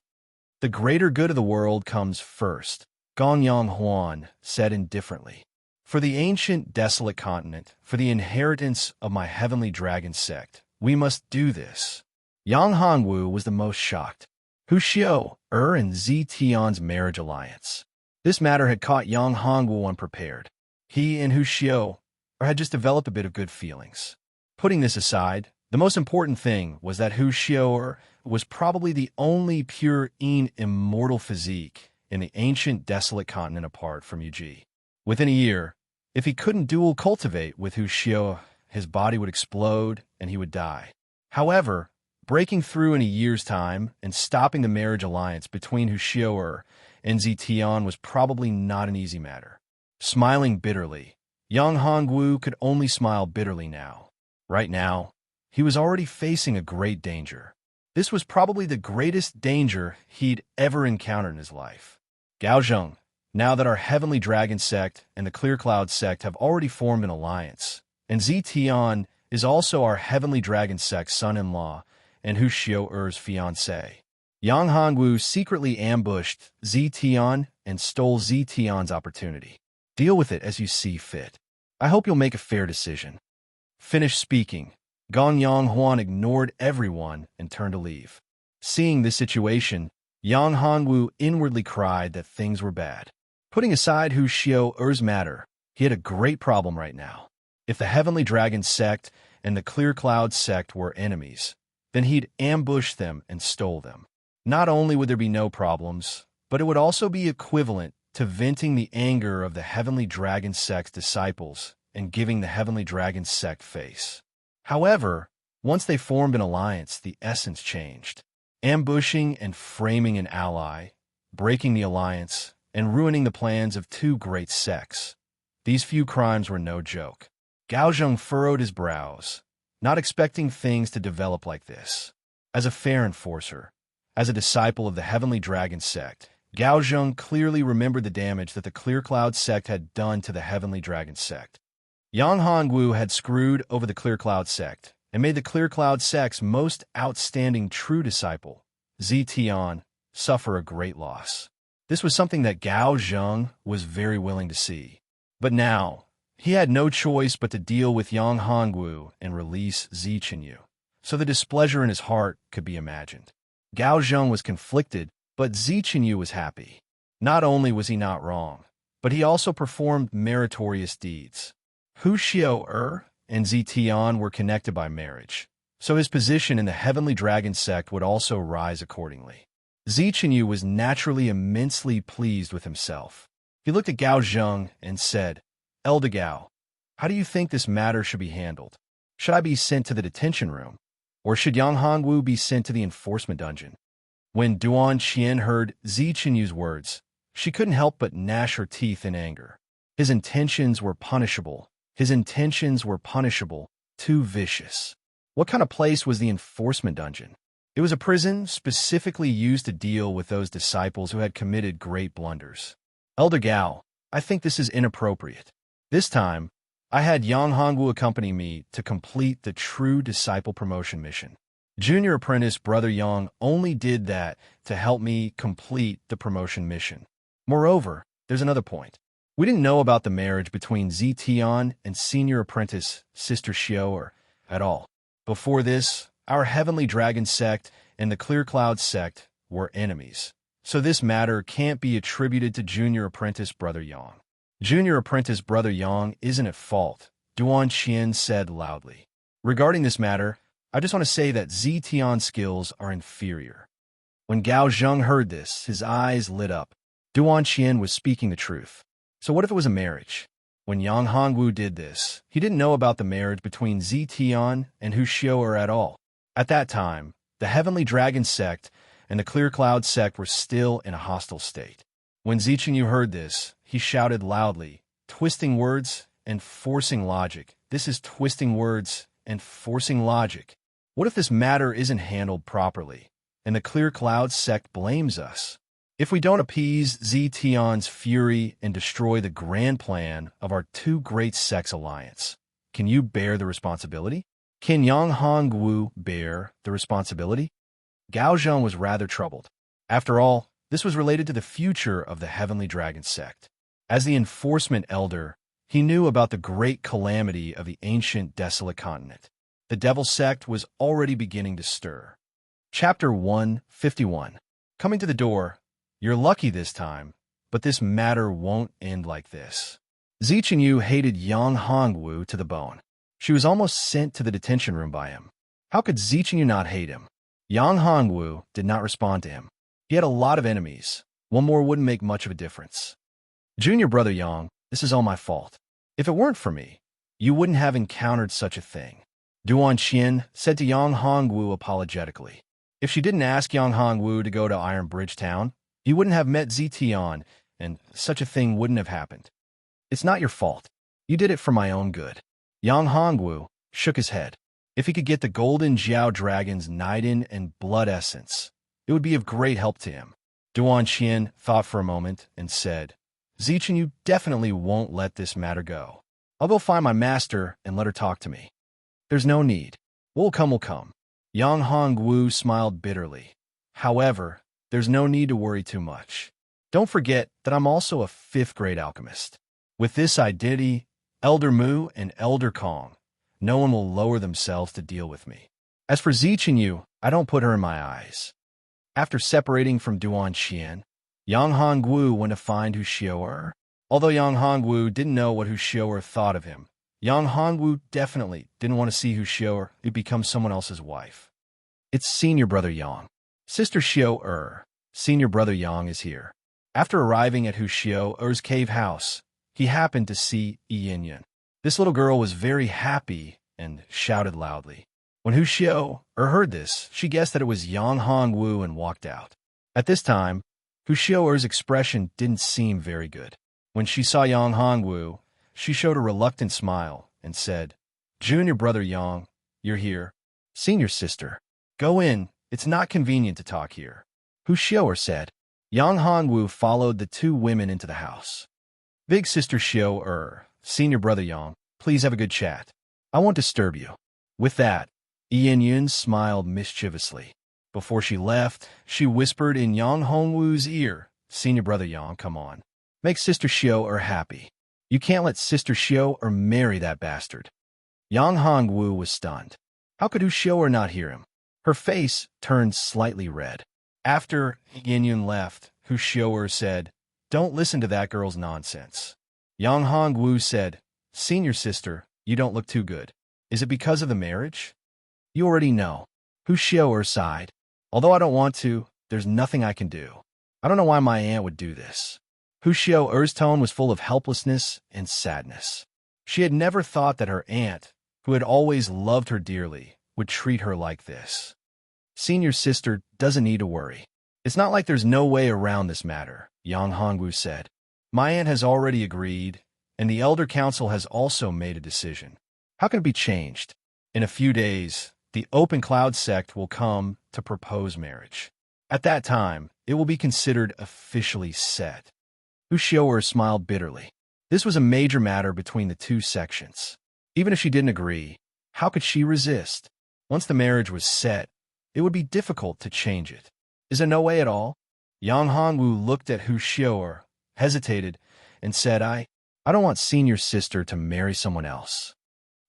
The greater good of the world comes first, Gonyang Huan said indifferently. For the ancient, desolate continent, for the inheritance of my Heavenly Dragon sect, we must do this. Yang Hanwu was the most shocked. Hu Xiao and Zitian's marriage alliance. This matter had caught Yang Hongwu unprepared. He and Hu Xiao had just developed a bit of good feelings. Putting this aside, the most important thing was that Hu Xiao was probably the only pure immortal physique in the ancient desolate continent apart from Yuji. Within a year, if he couldn't dual cultivate with Hu Xiao, his body would explode and he would die. However, breaking through in a year's time and stopping the marriage alliance between Hu Xiao and Zitian was probably not an easy matter. Smiling bitterly, Yang Hongwu could only smile bitterly now. Right now, he was already facing a great danger. This was probably the greatest danger he'd ever encountered in his life. Gao Zheng, now that our Heavenly Dragon sect and the Clear Cloud sect have already formed an alliance, and Zetian is also our Heavenly Dragon sect's son-in-law and Hu Xiao-er's fiancé. Yang Hongwu secretly ambushed Zetian and stole Zetian's opportunity. Deal with it as you see fit. I hope you'll make a fair decision. Finished speaking, Gong Yonghuan ignored everyone and turned to leave. Seeing this situation, Yang Hongwu inwardly cried that things were bad. Putting aside Hu Xiao-er's matter, he had a great problem right now. If the Heavenly Dragon sect and the Clear Cloud sect were enemies, then he'd ambush them and stole them. Not only would there be no problems, but it would also be equivalent to venting the anger of the Heavenly Dragon sect's disciples and giving the Heavenly Dragon sect face. However, once they formed an alliance, the essence changed. Ambushing and framing an ally, breaking the alliance, and ruining the plans of two great sects. These few crimes were no joke. Gao Zheng furrowed his brows, not expecting things to develop like this. As a fair enforcer, as a disciple of the Heavenly Dragon sect, Gao Zheng clearly remembered the damage that the Clear Cloud sect had done to the Heavenly Dragon sect. Yang Hongwu had screwed over the Clear Cloud sect and made the Clear Cloud sect's most outstanding true disciple, Zetian, suffer a great loss. This was something that Gao Zheng was very willing to see. But now, he had no choice but to deal with Yang Hongwu and release Zichenyu, so the displeasure in his heart could be imagined. Gao Zheng was conflicted, but Zichenyu was happy. Not only was he not wrong, but he also performed meritorious deeds. Hu Xiao-er and Zetian were connected by marriage, so his position in the Heavenly Dragon sect would also rise accordingly. Zichenyu was naturally immensely pleased with himself. He looked at Gao Zheng and said, "Elder Gao, how do you think this matter should be handled? Should I be sent to the detention room, or should Yang Hongwu be sent to the enforcement dungeon?" When Duan Qian heard Zichenyu's words, she couldn't help but gnash her teeth in anger. His intentions were punishable. His intentions were punishable, too vicious. What kind of place was the enforcement dungeon? It was a prison specifically used to deal with those disciples who had committed great blunders. Elder Gao, I think this is inappropriate. This time, I had Yang Hongwu accompany me to complete the true disciple promotion mission. Junior apprentice Brother Yang only did that to help me complete the promotion mission. Moreover, there's another point. We didn't know about the marriage between Zetian and senior apprentice Sister Xiao at all. Before this, our Heavenly Dragon sect and the Clear Cloud sect were enemies, so this matter can't be attributed to junior apprentice Brother Yang. Junior apprentice Brother Yang isn't at fault, Duan Qian said loudly. Regarding this matter, I just want to say that Zetian's skills are inferior. When Gao Zheng heard this, his eyes lit up. Duan Qian was speaking the truth. So what if it was a marriage? When Yang Hongwu did this, he didn't know about the marriage between Zetian and Hu Xiao at all. At that time, the Heavenly Dragon sect and the Clear Cloud sect were still in a hostile state. When Zichenyu heard this, he shouted loudly, twisting words and forcing logic. This is twisting words and forcing logic. What if this matter isn't handled properly, and the Clear Cloud sect blames us? If we don't appease Zetian's fury and destroy the grand plan of our two great sects alliance, can you bear the responsibility? Can Yang Hongwu bear the responsibility? Gao Zheng was rather troubled. After all, this was related to the future of the Heavenly Dragon sect. As the enforcement elder, he knew about the great calamity of the ancient desolate continent. The Devil sect was already beginning to stir. Chapter 151. Coming to the door, you're lucky this time, but this matter won't end like this. Zichenyu hated Yang Hongwu to the bone. She was almost sent to the detention room by him. How could Zichenyu not hate him? Yang Hongwu did not respond to him. He had a lot of enemies. One more wouldn't make much of a difference. Junior Brother Yang, this is all my fault. If it weren't for me, you wouldn't have encountered such a thing. Duan Qian said to Yang Hongwu apologetically. If she didn't ask Yang Hongwu to go to Iron Bridge Town, you wouldn't have met Zetian, and such a thing wouldn't have happened. It's not your fault. You did it for my own good. Yang Hongwu shook his head. If he could get the golden Jiao dragon's Niden and blood essence, it would be of great help to him. Duan Qian thought for a moment and said, Zichen, you definitely won't let this matter go. I'll go find my master and let her talk to me. There's no need. What will come will come. Yang Hongwu smiled bitterly. However, there's no need to worry too much. Don't forget that I'm also a 5th grade alchemist. With this identity, Elder Mu and Elder Kong, no one will lower themselves to deal with me. As for Zichen Yu, I don't put her in my eyes. After separating from Duan Qian, Yang Hongwu went to find Hu Xiu'er. Although Yang Hongwu didn't know what Hu Xiu'er thought of him, Yang Hongwu definitely didn't want to see Hu Xiu'er become someone else's wife. It's senior brother Yang. Sister Xiu'er, senior brother Yang is here. After arriving at Hu Xiu'er's cave house, he happened to see Yin Yin. This little girl was very happy and shouted loudly. When Hu Xiu'er heard this, she guessed that it was Yang Hongwu and walked out. At this time, Hu Xiu'er's expression didn't seem very good. When she saw Yang Hongwu, she showed a reluctant smile and said, Junior brother Yang, you're here. Senior sister, go in. It's not convenient to talk here. Hu Xiu'er said. Yang Hongwu followed the 2 women into the house. Big sister Xiu'er, senior brother Yang, please have a good chat. I won't disturb you. With that, Yin Yin smiled mischievously. Before she left, she whispered in Yang Hongwu's ear, Senior brother Yang, come on. Make Sister Xiu'er happy. You can't let Sister Xiu'er marry that bastard. Yang Hongwu was stunned. How could Hu Xiu'er not hear him? Her face turned slightly red. After Yin Yin left, Hu Xiu'er said, Don't listen to that girl's nonsense. Yang Hongwu said, Senior sister, you don't look too good. Is it because of the marriage? You already know. Hu Xiu'er sighed. Although I don't want to, there's nothing I can do. I don't know why my aunt would do this. Hu Xiu'er's tone was full of helplessness and sadness. She had never thought that her aunt, who had always loved her dearly, would treat her like this. Senior sister doesn't need to worry. It's not like there's no way around this matter, Yang Hongwu said. My aunt has already agreed, and the Elder Council has also made a decision. How can it be changed? In a few days, the Open Cloud sect will come to propose marriage. At that time, it will be considered officially set. Hu Xiu'er smiled bitterly. This was a major matter between the 2 sections. Even if she didn't agree, how could she resist? Once the marriage was set, it would be difficult to change it. Is there no way at all? Yang Hongwu looked at Hu Xiu'er, hesitated, and said, I don't want senior sister to marry someone else.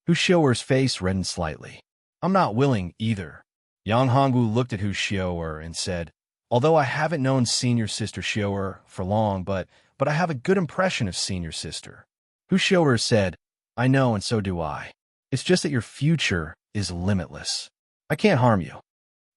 Hu Xiu'er's face reddened slightly. I'm not willing either. Yang Hongwu looked at Hu Xiu'er and said, Although I haven't known senior sister Xiu'er for long, but I have a good impression of senior sister. Hu Xiu'er said, I know, and so do I. It's just that your future is limitless. I can't harm you.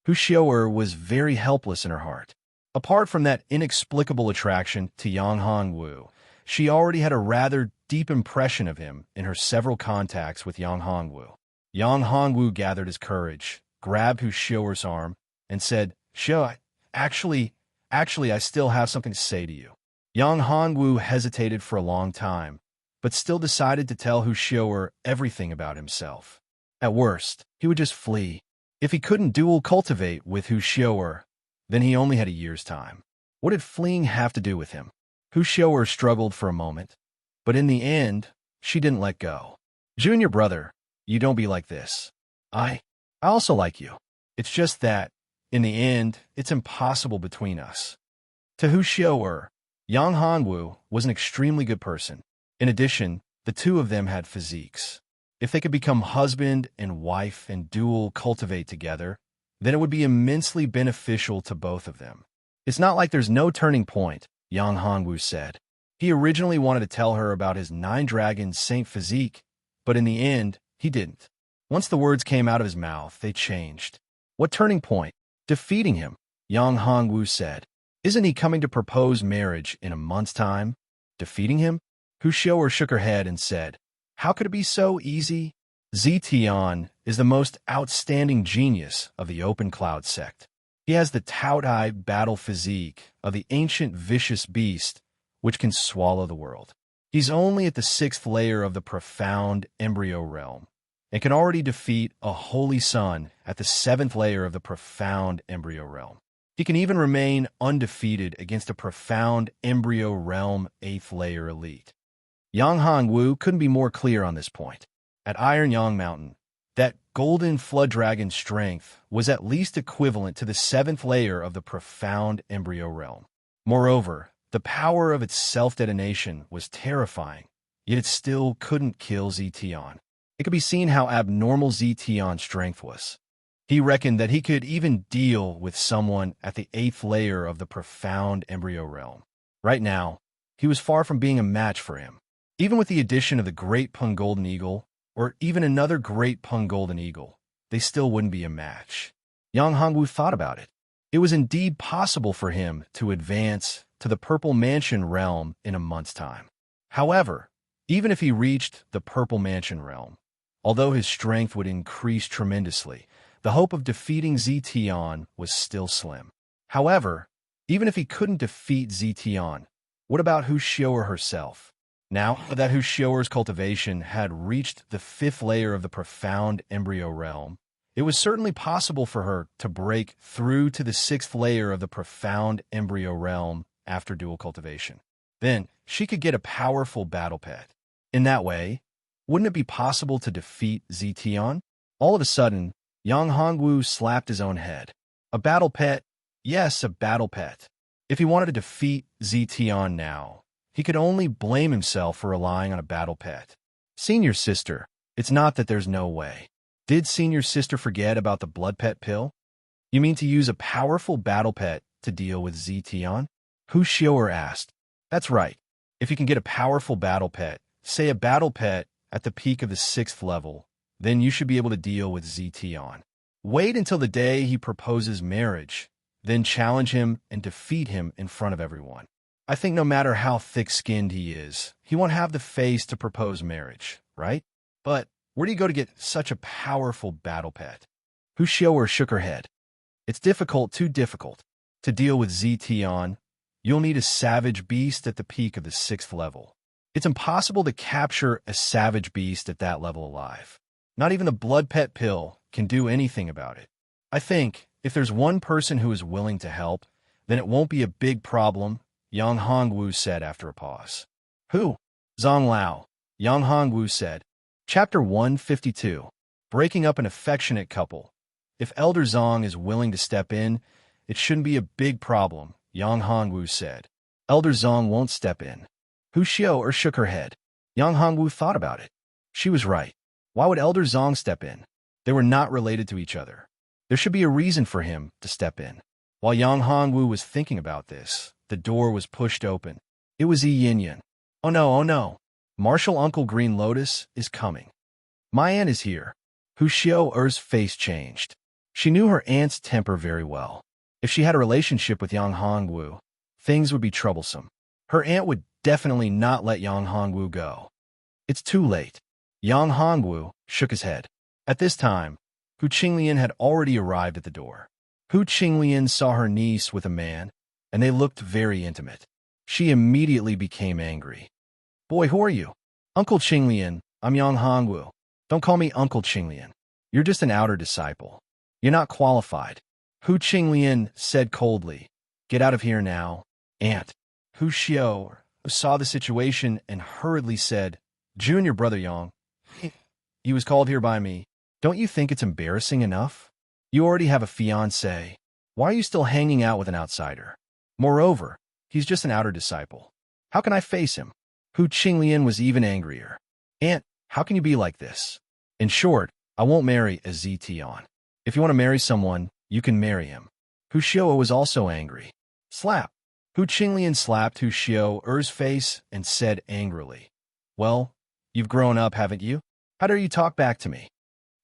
Hu Xiu'er was very helpless in her heart. Apart from that inexplicable attraction to Yang Hongwu, she already had a rather deep impression of him in her several contacts with Yang Hongwu. Yang Hongwu gathered his courage, grabbed Hu Xiu'er's arm, and said, Xiu, actually, I still have something to say to you. Yang Hongwu hesitated for a long time, but still decided to tell Hu Xiu'er everything about himself. At worst, he would just flee. If he couldn't dual cultivate with Hu Xiu'er, then he only had a year's time. What did fleeing have to do with him? Hu Xiu'er struggled for a moment, but in the end, she didn't let go. Junior brother, you don't be like this. I also like you. It's just that, in the end, it's impossible between us. To Hu Xiu'er, Yang Hongwu was an extremely good person. In addition, the 2 of them had physiques. If they could become husband and wife and dual cultivate together, then it would be immensely beneficial to both of them. It's not like there's no turning point, Yang Hongwu said. He originally wanted to tell her about his 9-dragon saint physique, but in the end, he didn't. Once the words came out of his mouth, they changed. What turning point? Defeating him, Yang Hongwu said. Isn't he coming to propose marriage in a month's time? Defeating him? Hu Xiu'er shook her head and said, How could it be so easy? Zetian is the most outstanding genius of the Open Cloud sect. He has the Taotai battle physique of the ancient vicious beast, which can swallow the world. He's only at the 6th layer of the profound embryo realm. and can already defeat a holy sun at the 7th layer of the profound embryo realm. He can even remain undefeated against a profound embryo realm 8th layer elite. Yang Hongwu couldn't be more clear on this point. At Iron Yang Mountain, that golden flood dragon's strength was at least equivalent to the 7th layer of the profound embryo realm. Moreover, the power of its self-detonation was terrifying, yet it still couldn't kill Zetian. It could be seen how abnormal Zetian's strength was. He reckoned that he could even deal with someone at the 8th layer of the profound embryo realm. Right now, he was far from being a match for him. Even with the addition of the Great Pung Golden Eagle, or even another Great Pung Golden Eagle, they still wouldn't be a match. Yang Hongwu thought about it. It was indeed possible for him to advance to the Purple Mansion realm in a month's time. However, even if he reached the Purple Mansion realm, although his strength would increase tremendously, the hope of defeating Zetian was still slim. However, even if he couldn't defeat Zetian, what about Hu Xiaoer herself? Now that Hu Xiaoer's cultivation had reached the 5th layer of the profound embryo realm, it was certainly possible for her to break through to the 6th layer of the profound embryo realm after dual cultivation. Then, she could get a powerful battle pet. In that way, wouldn't it be possible to defeat Zetian? All of a sudden, Yang Hongwu slapped his own head. A battle pet? Yes, a battle pet. If he wanted to defeat Zetian now, he could only blame himself for relying on a battle pet. Senior sister, it's not that there's no way. Did senior sister forget about the blood pet pill? You mean to use a powerful battle pet to deal with Zetian? Hu Xiaoer asked. That's right. If you can get a powerful battle pet, say a battle pet at the peak of the 6th level, then you should be able to deal with Zetian. Wait until the day he proposes marriage, then challenge him and defeat him in front of everyone. I think no matter how thick-skinned he is, he won't have the face to propose marriage, right? But where do you go to get such a powerful battle pet? Hu Xiaoer shook her head. It's difficult, too difficult. To deal with Zetian, you'll need a savage beast at the peak of the 6th level. It's impossible to capture a savage beast at that level alive. Not even the blood pet pill can do anything about it. I think if there's one person who is willing to help, then it won't be a big problem, Yang Hongwu said after a pause. Who? Zhang Lao, Yang Hongwu said. Chapter 152. Breaking up an affectionate couple. If Elder Zhang is willing to step in, it shouldn't be a big problem, Yang Hongwu said. Elder Zhang won't step in. Hu Xiaoer shook her head. Yang Hongwu thought about it. She was right. Why would Elder Zhang step in? They were not related to each other. There should be a reason for him to step in. While Yang Hongwu was thinking about this, the door was pushed open. It was Yi Yin. Oh no, oh no. Martial Uncle Green Lotus is coming. My aunt is here. Hu Xiaoer's face changed. She knew her aunt's temper very well. If she had a relationship with Yang Hongwu, things would be troublesome. Her aunt would definitely not let Yang Hongwu go. It's too late. Yang Hongwu shook his head. At this time, Hu Qinglian had already arrived at the door. Hu Qinglian saw her niece with a man, and they looked very intimate. She immediately became angry. Boy, who are you? Uncle Qinglian, I'm Yang Hongwu. Don't call me Uncle Qinglian. You're just an outer disciple. You're not qualified. Hu Qinglian said coldly. Get out of here now, aunt. Hu Xiao saw the situation and hurriedly said, Junior brother Yang. He was called here by me. Don't you think it's embarrassing enough? You already have a fiancé. Why are you still hanging out with an outsider? Moreover, he's just an outer disciple. How can I face him? Hu Qinglian was even angrier. Aunt, how can you be like this? In short, I won't marry a Zetian. If you want to marry someone, you can marry him. Hu Xiao was also angry. Slap. Hu Qinglian slapped Hu Xiao's face and said angrily, Well, you've grown up, haven't you? How dare you talk back to me?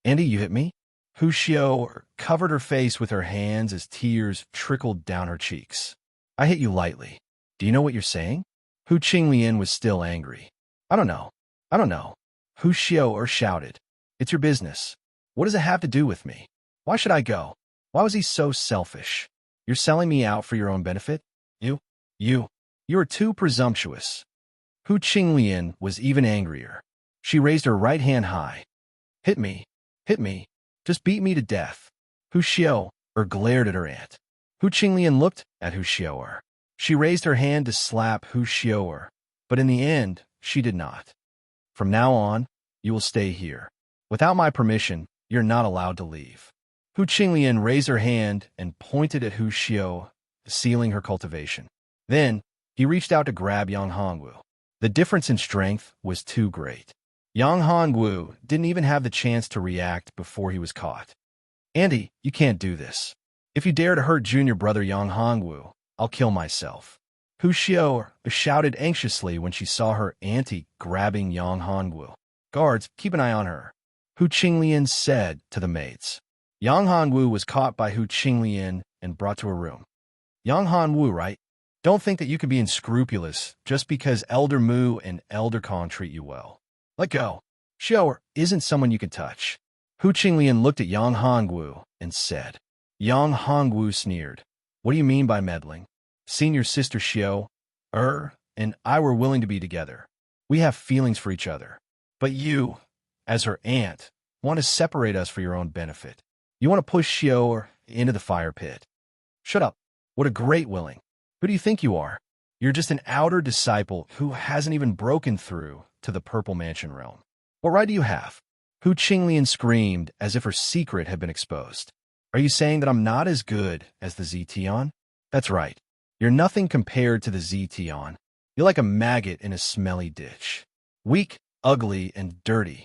Andy, you hit me? Hu Xiao covered her face with her hands as tears trickled down her cheeks. I hit you lightly. Do you know what you're saying? Hu Qinglian was still angry. I don't know. Hu Xiao shouted. It's your business. What does it have to do with me? Why should I go? Why was he so selfish? You're selling me out for your own benefit? You are too presumptuous. Hu Qinglian was even angrier. She raised her right hand high. Hit me. Hit me. Just beat me to death. Hu Xiao glared at her aunt. Hu Qinglian looked at Hu Xiao. She raised her hand to slap Hu Xiao, but in the end, she did not. From now on, you will stay here. Without my permission, you're not allowed to leave. Hu Qinglian raised her hand and pointed at Hu Xiao, sealing her cultivation. Then, he reached out to grab Yang Hongwu. The difference in strength was too great. Yang Hongwu didn't even have the chance to react before he was caught. Andy, you can't do this. If you dare to hurt junior brother Yang Hongwu, I'll kill myself. Hu Xiao shouted anxiously when she saw her auntie grabbing Yang Hongwu. Guards, keep an eye on her, Hu Qinglian said to the maids. Yang Hongwu was caught by Hu Qinglian and brought to her room. Yang Hongwu, right? Don't think that you can be unscrupulous just because Elder Mu and Elder Kong treat you well. Let go. Xiao isn't someone you can touch. Hu Qinglian looked at Yang Hongwu and said. Yang Hongwu sneered. What do you mean by meddling? Senior sister Xiao, and I were willing to be together. We have feelings for each other. But you, as her aunt, want to separate us for your own benefit. You want to push Xiao into the fire pit. Shut up. What a great willing. Who do you think you are? You're just an outer disciple who hasn't even broken through to the Purple Mansion realm. What right do you have? Hu Qinglian screamed as if her secret had been exposed. Are you saying that I'm not as good as the Zetion? That's right. You're nothing compared to the Zetion. You're like a maggot in a smelly ditch. Weak, ugly, and dirty.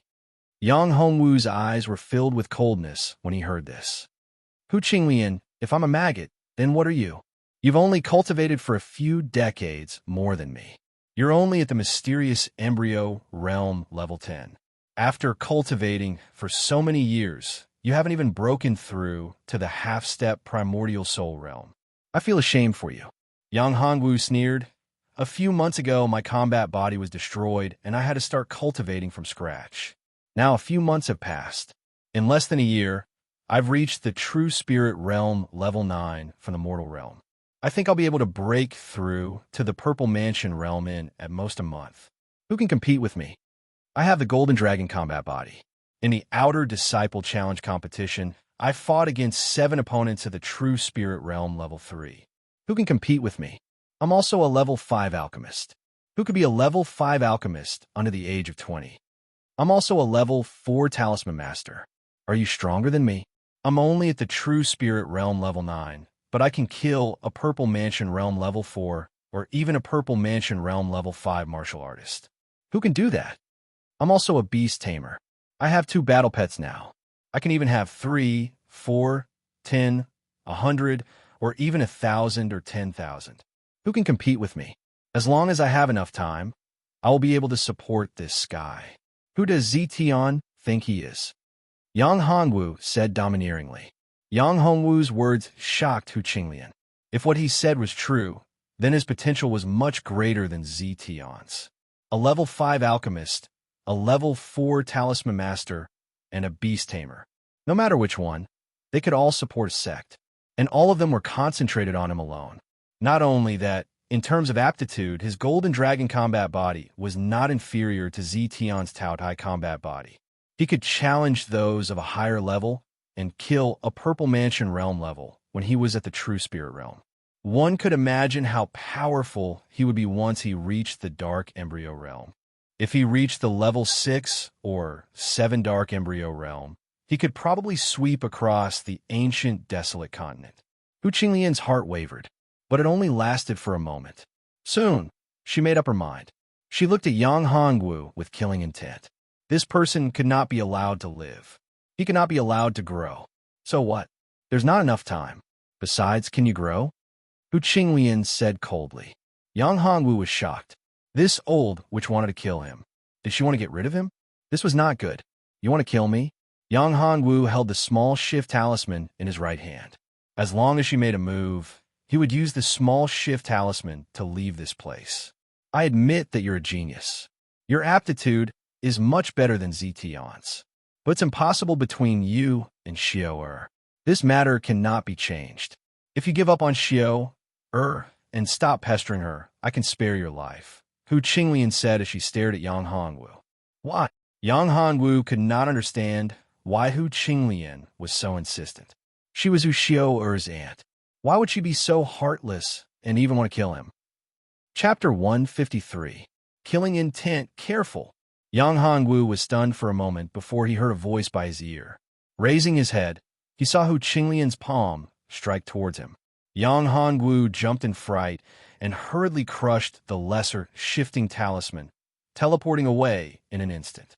Yang Hongwu's eyes were filled with coldness when he heard this. Hu Qinglian, if I'm a maggot, then what are you? You've only cultivated for a few decades more than me. You're only at the mysterious embryo realm level 10. After cultivating for so many years, you haven't even broken through to the half-step primordial soul realm. I feel ashamed for you. Yang Hongwu sneered. A few months ago, my combat body was destroyed, and I had to start cultivating from scratch. Now a few months have passed. In less than a year, I've reached the true spirit realm level 9 from the mortal realm. I think I'll be able to break through to the Purple Mansion realm in, at most, a month. Who can compete with me? I have the Golden Dragon combat body. In the Outer Disciple Challenge competition, I fought against 7 opponents of the True Spirit Realm level 3. Who can compete with me? I'm also a level 5 alchemist. Who could be a level 5 alchemist under the age of 20? I'm also a level 4 talisman master. Are you stronger than me? I'm only at the True Spirit Realm level 9. But I can kill a Purple Mansion Realm level 4 or even a Purple Mansion Realm level 5 martial artist. Who can do that? I'm also a beast tamer. I have 2 battle pets now. I can even have 3, 4, 10, 100, or even 1,000 or 10,000. Who can compete with me? As long as I have enough time, I will be able to support this sky. Who does Zetion think he is? Yang Hongwu said domineeringly. Yang Hongwu's words shocked Hu Qinglian. If what he said was true, then his potential was much greater than Zetion's. A level 5 alchemist, a level 4 talisman master, and a beast tamer. No matter which one, they could all support a sect, and all of them were concentrated on him alone. Not only that, in terms of aptitude, his Golden Dragon combat body was not inferior to Zetion's Tao Tai combat body. He could challenge those of a higher level and kill a Purple Mansion Realm level when he was at the True Spirit Realm. One could imagine how powerful he would be once he reached the Dark Embryo Realm. If he reached the level 6 or 7 Dark Embryo Realm, he could probably sweep across the ancient desolate continent. Hu Qinglian's heart wavered, but it only lasted for a moment. Soon, she made up her mind. She looked at Yang Hongwu with killing intent. This person could not be allowed to live. He cannot be allowed to grow. So what? There's not enough time. Besides, can you grow? Hu Qinglian said coldly. Yang Hongwu was shocked. This old witch wanted to kill him. Did she want to get rid of him? This was not good. You want to kill me? Yang Hongwu held the small shift talisman in his right hand. As long as she made a move, he would use the small shift talisman to leave this place. I admit that you're a genius. Your aptitude is much better than Zetion's. But it's impossible between you and Xiao. This matter cannot be changed. If you give up on Xiao, and stop pestering her, I can spare your life, Hu Qinglian said as she stared at Yang Hongwu. What? Yang Hanwu could not understand why Hu Qinglian was so insistent. She was Hu Xiao'er's aunt. Why would she be so heartless and even want to kill him? Chapter 153. Killing Intent. Careful. Yang Hanwu was stunned for a moment before he heard a voice by his ear. Raising his head, he saw Hu Qinglian's palm strike towards him. Yang Hanwu jumped in fright and hurriedly crushed the lesser shifting talisman, teleporting away in an instant.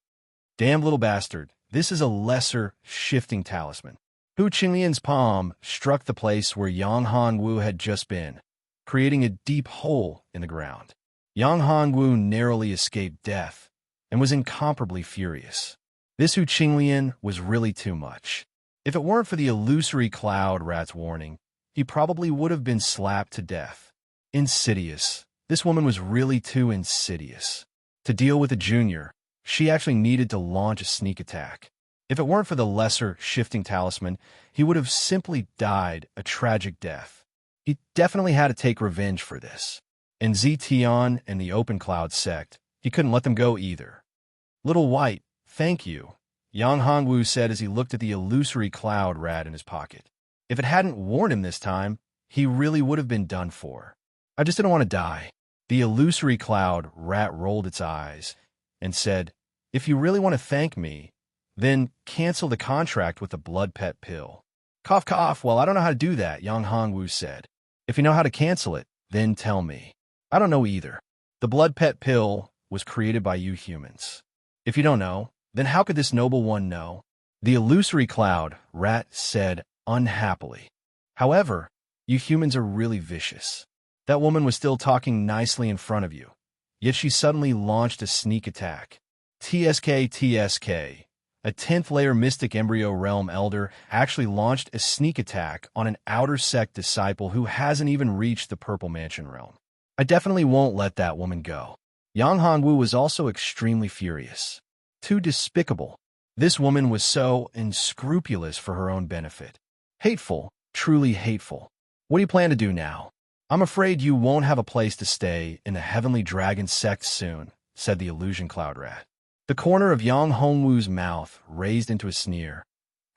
Damn little bastard, this is a lesser shifting talisman. Hu Qinglian's palm struck the place where Yang Hanwu had just been, creating a deep hole in the ground. Yang Hanwu narrowly escaped death and was incomparably furious. This Hu Qinglian was really too much. If it weren't for the illusory cloud rat's warning, he probably would have been slapped to death. Insidious. This woman was really too insidious. To deal with a junior, she actually needed to launch a sneak attack. If it weren't for the lesser shifting talisman, he would have simply died a tragic death. He definitely had to take revenge for this. In Zetian and the Open Cloud sect, he couldn't let them go either. Little White, thank you, Yang Hanwu said as he looked at the illusory cloud rat in his pocket. If it hadn't warned him this time, he really would have been done for. I just didn't want to die. The illusory cloud rat rolled its eyes and said, if you really want to thank me, then cancel the contract with the blood pet pill. Cough, cough. Well, I don't know how to do that, Yang Hanwu said. If you know how to cancel it, then tell me. I don't know either. The blood pet pill was created by you humans. If you don't know, then how could this noble one know? The illusory cloud rat said unhappily. However, you humans are really vicious. That woman was still talking nicely in front of you, yet she suddenly launched a sneak attack. TSK, a 10th layer mystic embryo realm elder, actually launched a sneak attack on an outer sect disciple who hasn't even reached the Purple Mansion realm. I definitely won't let that woman go. Yang Hanwu was also extremely furious. Too despicable. This woman was so unscrupulous for her own benefit. Hateful, truly hateful. What do you plan to do now? I'm afraid you won't have a place to stay in the Heavenly Dragon sect soon, said the illusion cloud rat. The corner of Yang Hanwu's mouth raised into a sneer.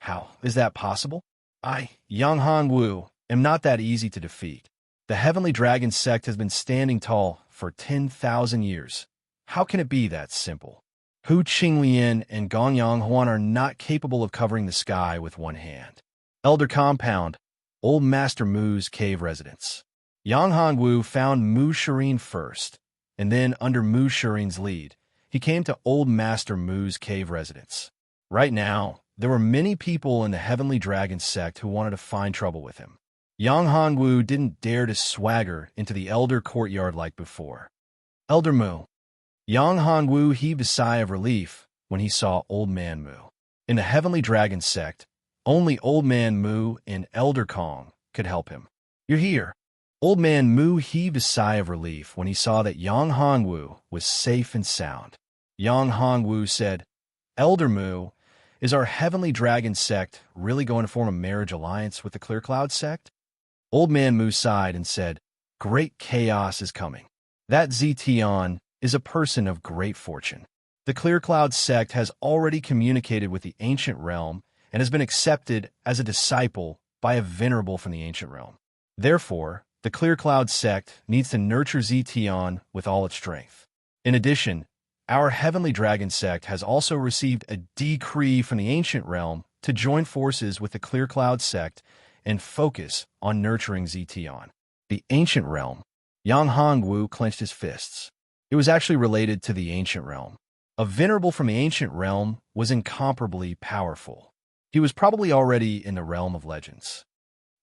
How is that possible? I, Yang Hanwu, am not that easy to defeat. The Heavenly Dragon sect has been standing tall for 10,000 years. How can it be that simple? Hu Qinglian and Gong Yanghuan are not capable of covering the sky with one hand. Elder Compound, Old Master Mu's cave residence. Yang Hanwu found Mu Serene first, and then under Mu Serene's lead, he came to Old Master Mu's cave residence. Right now, there were many people in the Heavenly Dragon sect who wanted to find trouble with him. Yang Hanwu didn't dare to swagger into the Elder courtyard like before. Elder Mu. Yang Hanwu heaved a sigh of relief when he saw Old Man Mu. In the Heavenly Dragon sect, only Old Man Mu and Elder Kong could help him. You're here. Old Man Mu heaved a sigh of relief when he saw that Yang Hanwu was safe and sound. Yang Hanwu said, Elder Mu, is our Heavenly Dragon sect really going to form a marriage alliance with the Clear Cloud sect? Old Man Mu sighed and said, great chaos is coming. That Zetian is a person of great fortune. The Clear Cloud sect has already communicated with the ancient realm and has been accepted as a disciple by a venerable from the ancient realm. Therefore, the Clear Cloud sect needs to nurture Zetian with all its strength. In addition, our Heavenly Dragon sect has also received a decree from the ancient realm to join forces with the Clear Cloud sect and focus on nurturing Zetian. The ancient realm. Yang Hanwu clenched his fists. It was actually related to the ancient realm. A venerable from the ancient realm was incomparably powerful. He was probably already in the realm of legends.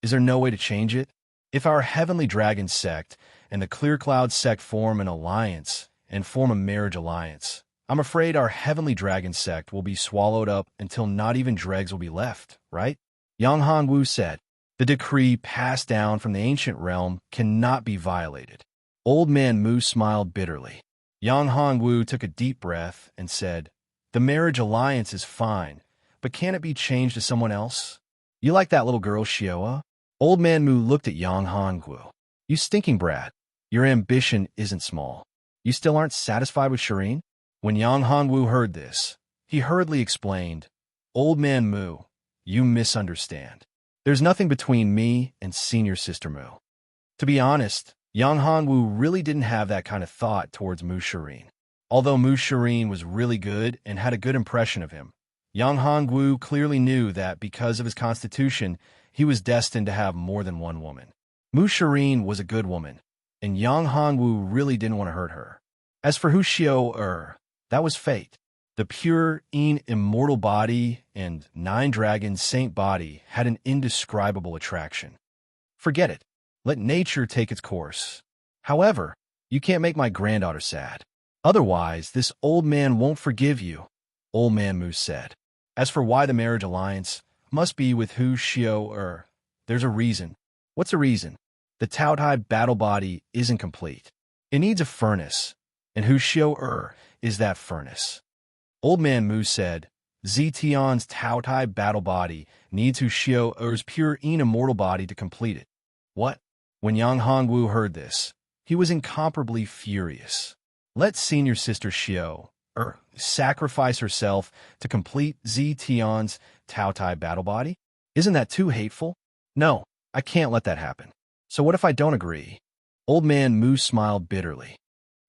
Is there no way to change it? If our Heavenly Dragon sect and the Clear Cloud sect form an alliance and form a marriage alliance, I'm afraid our Heavenly Dragon sect will be swallowed up until not even dregs will be left, right? Yang Hanwu said, the decree passed down from the ancient realm cannot be violated. Old Man Mu smiled bitterly. Yang Hanwu took a deep breath and said, the marriage alliance is fine, but can it be changed to someone else? You like that little girl, Xioa? Old Man Mu looked at Yang Hanwu. You stinking brat. Your ambition isn't small. You still aren't satisfied with Serene? When Yang Hanwu heard this, he hurriedly explained, "Old Man Mu, you misunderstand. There's nothing between me and senior sister Mu." To be honest, young Hanwoo really didn't have that kind of thought towards Mu Shireen. Although Mu Shireen was really good and had a good impression of him, young Hanwoo clearly knew that because of his constitution, he was destined to have more than one woman. Mu Shireen was a good woman, and young Hanwoo really didn't want to hurt her. As for Hu Xiao, that was fate. The pure, immortal body and nine-dragon saint body had an indescribable attraction. Forget it. Let nature take its course. However, you can't make my granddaughter sad. Otherwise, this old man won't forgive you, Old Man Mu said. As for why the marriage alliance must be with Hu Xiao, there's a reason. What's the reason? The Taotai battle body isn't complete. It needs a furnace, and Hu Xiao is that furnace. Old Man Mu said, Zetian's Taotai battle body needs Hu Xiao's pure immortal body to complete it. What? When Yang Hongwu heard this, he was incomparably furious. Let senior sister Xiao sacrifice herself to complete Zetian's Taotai battle body? Isn't that too hateful? No, I can't let that happen. So what if I don't agree? Old Man Mu smiled bitterly.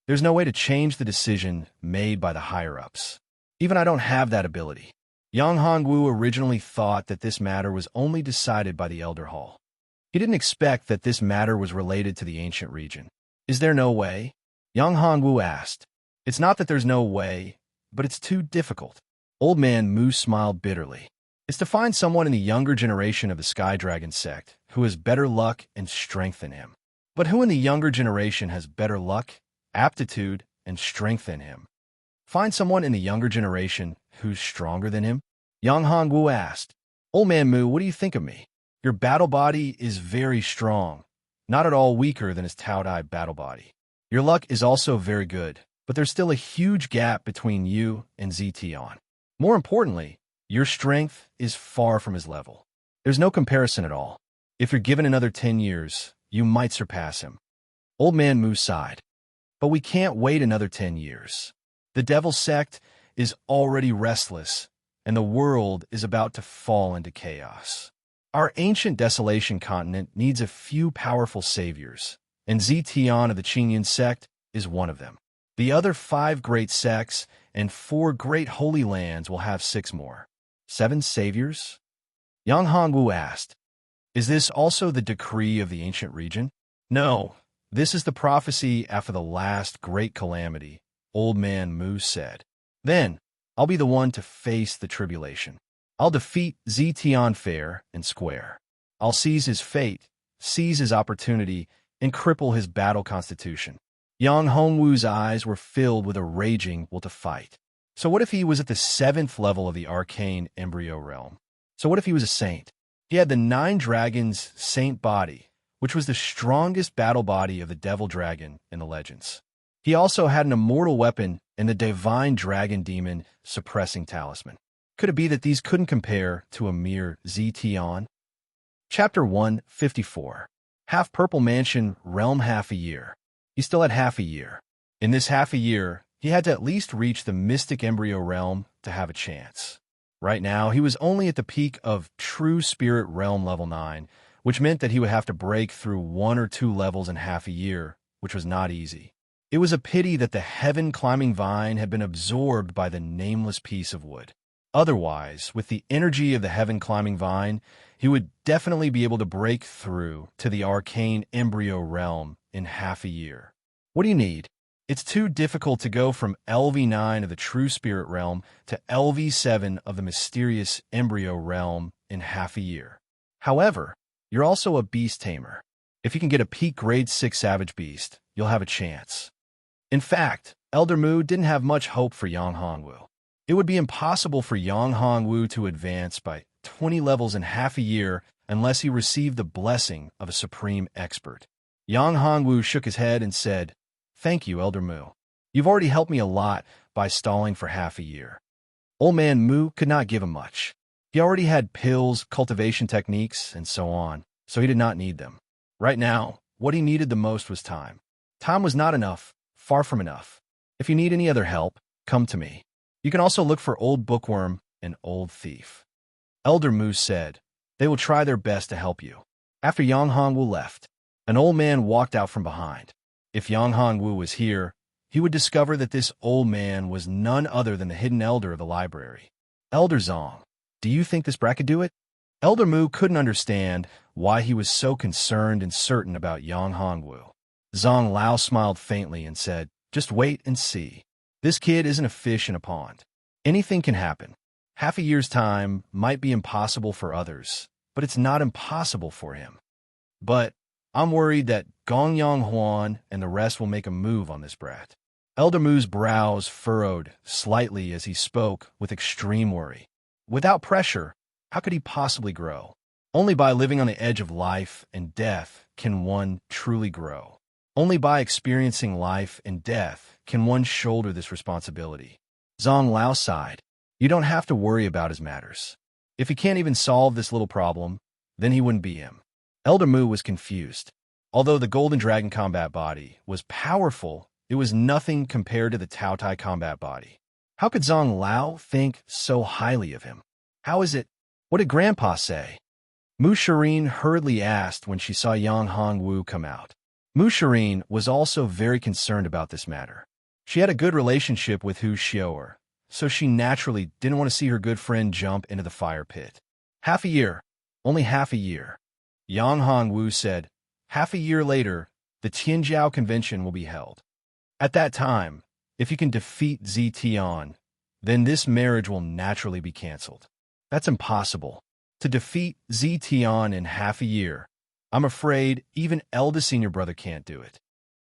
There's no way to change the decision made by the higher-ups. Even I don't have that ability. Yang Hongwu originally thought that this matter was only decided by the Elder Hall. He didn't expect that this matter was related to the ancient region. Is there no way? Yang Hongwu asked. It's not that there's no way, but it's too difficult. Old Man Mu smiled bitterly. It's to find someone in the younger generation of the Sky Dragon sect who has better luck and strength than him. But who in the younger generation has better luck, aptitude, and strength than him? Find someone in the younger generation who's stronger than him? Yang Hongwu asked. Old Man Mu, what do you think of me? Your battle body is very strong, not at all weaker than his Taotai battle body. Your luck is also very good, but there's still a huge gap between you and Zetian. More importantly, your strength is far from his level. There's no comparison at all. If you're given another 10 years, you might surpass him. Old Man Mu sighed. But we can't wait another 10 years. The Devil Sect is already restless, and the world is about to fall into chaos. Our ancient desolation continent needs a few powerful saviors, and Zetian of the Qingyan sect is one of them. The other 5 great sects and 4 great holy lands will have 6 more. 7 saviors? Yang Hongwu asked. Is this also the decree of the ancient region? No, this is the prophecy after the last great calamity, Old Man Mu said. Then, I'll be the one to face the tribulation. I'll defeat Zetian fair and square. I'll seize his fate, seize his opportunity, and cripple his battle constitution. Yang Hongwu's eyes were filled with a raging will to fight. So what if he was at the 7th level of the arcane embryo realm? So what if he was a saint? He had the 9 dragons' saint body, which was the strongest battle body of the devil dragon in the legends. He also had an immortal weapon and the divine dragon demon suppressing talisman. Could it be that these couldn't compare to a mere Zetian? Chapter 154. Half Purple Mansion Realm half a year. He still had half a year. In this half a year, he had to at least reach the mystic embryo realm to have a chance. Right now, he was only at the peak of True Spirit Realm level 9, which meant that he would have to break through 1 or 2 levels in half a year, which was not easy. It was a pity that the heaven-climbing vine had been absorbed by the nameless piece of wood. Otherwise, with the energy of the heaven-climbing vine, he would definitely be able to break through to the arcane embryo realm in half a year. What do you need? It's too difficult to go from LV9 of the True Spirit Realm to LV7 of the mysterious embryo realm in half a year. However, you're also a beast tamer. If you can get a peak grade 6 savage beast, you'll have a chance. In fact, Elder Mu didn't have much hope for Yang Hongwu. It would be impossible for Yang Hongwu to advance by 20 levels in half a year unless he received the blessing of a supreme expert. Yang Hongwu shook his head and said, Thank you, Elder Mu. You've already helped me a lot by stalling for half a year. Old Man Mu could not give him much. He already had pills, cultivation techniques, and so on, so he did not need them. Right now, what he needed the most was time. Time was not enough, far from enough. If you need any other help, come to me. You can also look for old bookworm and old thief. Elder Mu said, they will try their best to help you. After Yang Hongwu left, an old man walked out from behind. If Yang Hongwu was here, he would discover that this old man was none other than the hidden elder of the library. Elder Zong, do you think this brat could do it? Elder Mu couldn't understand why he was so concerned and certain about Yang Hongwu. Zong Lao smiled faintly and said, just wait and see. This kid isn't a fish in a pond. Anything can happen. Half a year's time might be impossible for others, but it's not impossible for him. But I'm worried that Gong Yang Huan and the rest will make a move on this brat. Elder Mu's brows furrowed slightly as he spoke with extreme worry. Without pressure, how could he possibly grow? Only by living on the edge of life and death can one truly grow. Only by experiencing life and death can one shoulder this responsibility. Zong Lao sighed. You don't have to worry about his matters. If he can't even solve this little problem, then he wouldn't be him. Elder Mu was confused. Although the Golden Dragon combat body was powerful, it was nothing compared to the Tao Tai combat body. How could Zong Lao think so highly of him? How is it? What did Grandpa say? Mu Serene hurriedly asked when she saw Yang Hongwu come out. Mu Serene was also very concerned about this matter. She had a good relationship with Hu Xiaoer, so she naturally didn't want to see her good friend jump into the fire pit. Half a year. Only half a year. Yang Hongwu said, half a year later, the Tianjiao convention will be held. At that time, if you can defeat Zi Tian, then this marriage will naturally be cancelled. That's impossible. To defeat Zi Tian in half a year, I'm afraid even eldest senior brother can't do it.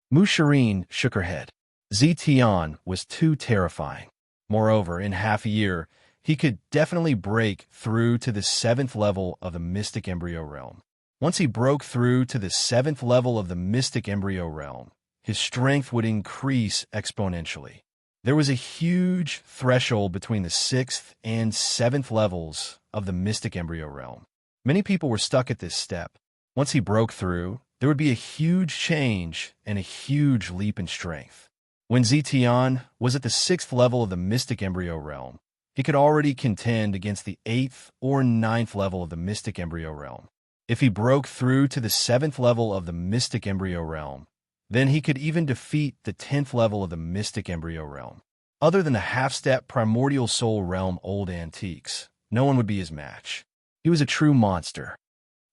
Mu Shireen shook her head. Zi Tian was too terrifying. Moreover, in half a year, he could definitely break through to the 7th level of the Mystic Embryo Realm. Once he broke through to the 7th level of the Mystic Embryo Realm, his strength would increase exponentially. There was a huge threshold between the 6th and 7th levels of the Mystic Embryo Realm. Many people were stuck at this step. Once he broke through, there would be a huge change and a huge leap in strength. When Zetian was at the 6th level of the Mystic Embryo Realm, he could already contend against the 8th or 9th level of the Mystic Embryo Realm. If he broke through to the 7th level of the Mystic Embryo Realm, then he could even defeat the 10th level of the Mystic Embryo Realm. Other than the half-step Primordial Soul Realm Old Antiques, no one would be his match. He was a true monster.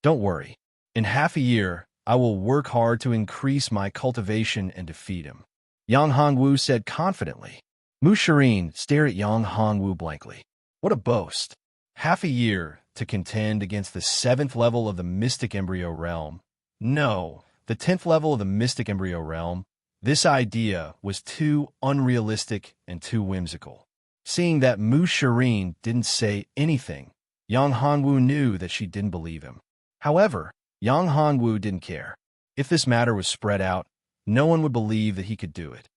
Don't worry. In half a year, I will work hard to increase my cultivation and defeat him. Yang Hongwu said confidently. Mu Shireen stared at Yang Hongwu blankly. What a boast. Half a year to contend against the 7th level of the Mystic Embryo Realm. No, the 10th level of the Mystic Embryo Realm. This idea was too unrealistic and too whimsical. Seeing that Mu Shireen didn't say anything, Yang Hongwu knew that she didn't believe him. However, Yang Hongwu didn't care. If this matter was spread out, no one would believe that he could do it.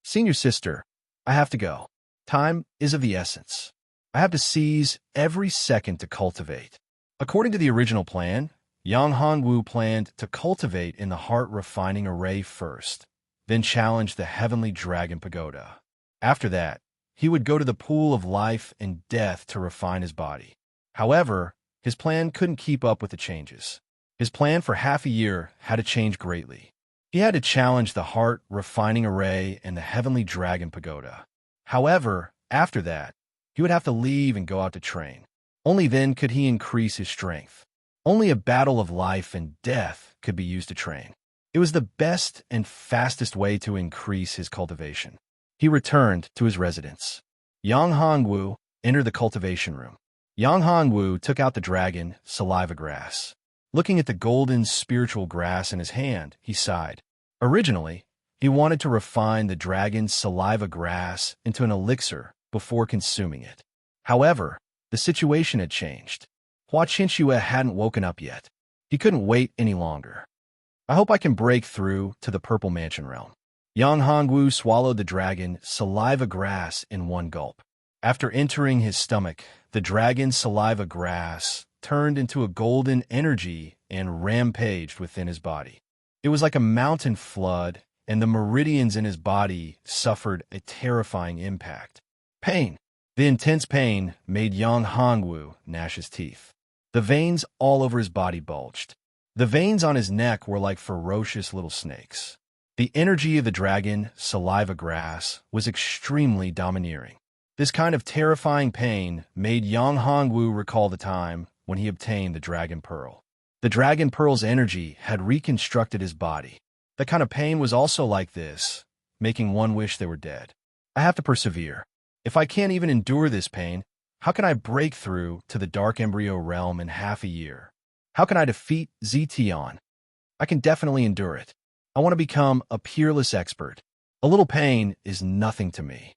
Senior sister, I have to go. Time is of the essence. I have to seize every second to cultivate. According to the original plan, Yang Hongwu planned to cultivate in the heart refining array first, then challenge the heavenly dragon pagoda. After that, he would go to the pool of life and death to refine his body. However, his plan couldn't keep up with the changes. His plan for half a year had to change greatly. He had to challenge the heart refining array and the heavenly dragon pagoda. However, after that, he would have to leave and go out to train. Only then could he increase his strength. Only a battle of life and death could be used to train. It was the best and fastest way to increase his cultivation. He returned to his residence. Yang Hongwu entered the cultivation room. Yang Hongwu took out the dragon saliva grass. Looking at the golden spiritual grass in his hand, he sighed. Originally, he wanted to refine the dragon's saliva grass into an elixir before consuming it. However, the situation had changed. Hua Qinshue hadn't woken up yet. He couldn't wait any longer. I hope I can break through to the Purple Mansion realm. Yang Hongwu swallowed the dragon saliva grass in one gulp. After entering his stomach, the dragon's saliva grass turned into a golden energy and rampaged within his body. It was like a mountain flood, and the meridians in his body suffered a terrifying impact. Pain. The intense pain made Yang Hongwu gnash his teeth. The veins all over his body bulged. The veins on his neck were like ferocious little snakes. The energy of the dragon, saliva grass, was extremely domineering. This kind of terrifying pain made Yang Hongwu recall the time when he obtained the Dragon Pearl. The Dragon Pearl's energy had reconstructed his body. The kind of pain was also like this, making one wish they were dead. I have to persevere. If I can't even endure this pain, how can I break through to the Dark Embryo realm in half a year? How can I defeat Zetian? I can definitely endure it. I want to become a peerless expert. A little pain is nothing to me.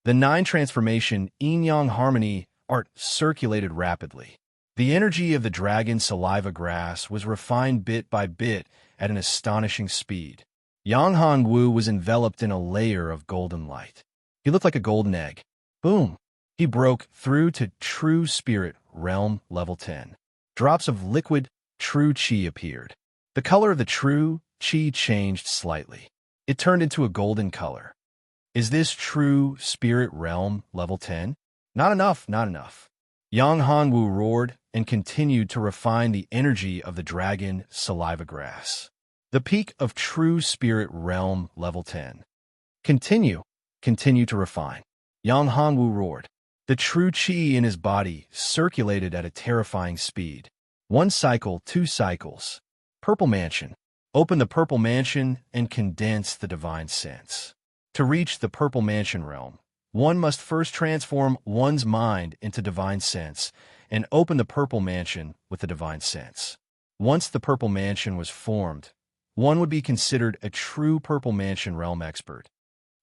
The 9 transformation yin-yang harmony art circulated rapidly. The energy of the dragon saliva grass was refined bit by bit at an astonishing speed. Yang Hongwu was enveloped in a layer of golden light. He looked like a golden egg. Boom! He broke through to True Spirit Realm Level 10. Drops of liquid True Qi appeared. The color of the True Qi changed slightly. It turned into a golden color. Is this True Spirit Realm Level 10? Not enough, not enough. Yang Hongwu roared and continued to refine the energy of the dragon saliva grass. The peak of True Spirit Realm Level 10. Continue to refine. Yang Hongwu roared. The true qi in his body circulated at a terrifying speed. 1 cycle, 2 cycles. Purple Mansion. Open the Purple Mansion and condense the divine sense. To reach the Purple Mansion realm, one must first transform one's mind into divine sense and open the Purple Mansion with the divine sense. Once the Purple Mansion was formed, one would be considered a true Purple Mansion realm expert.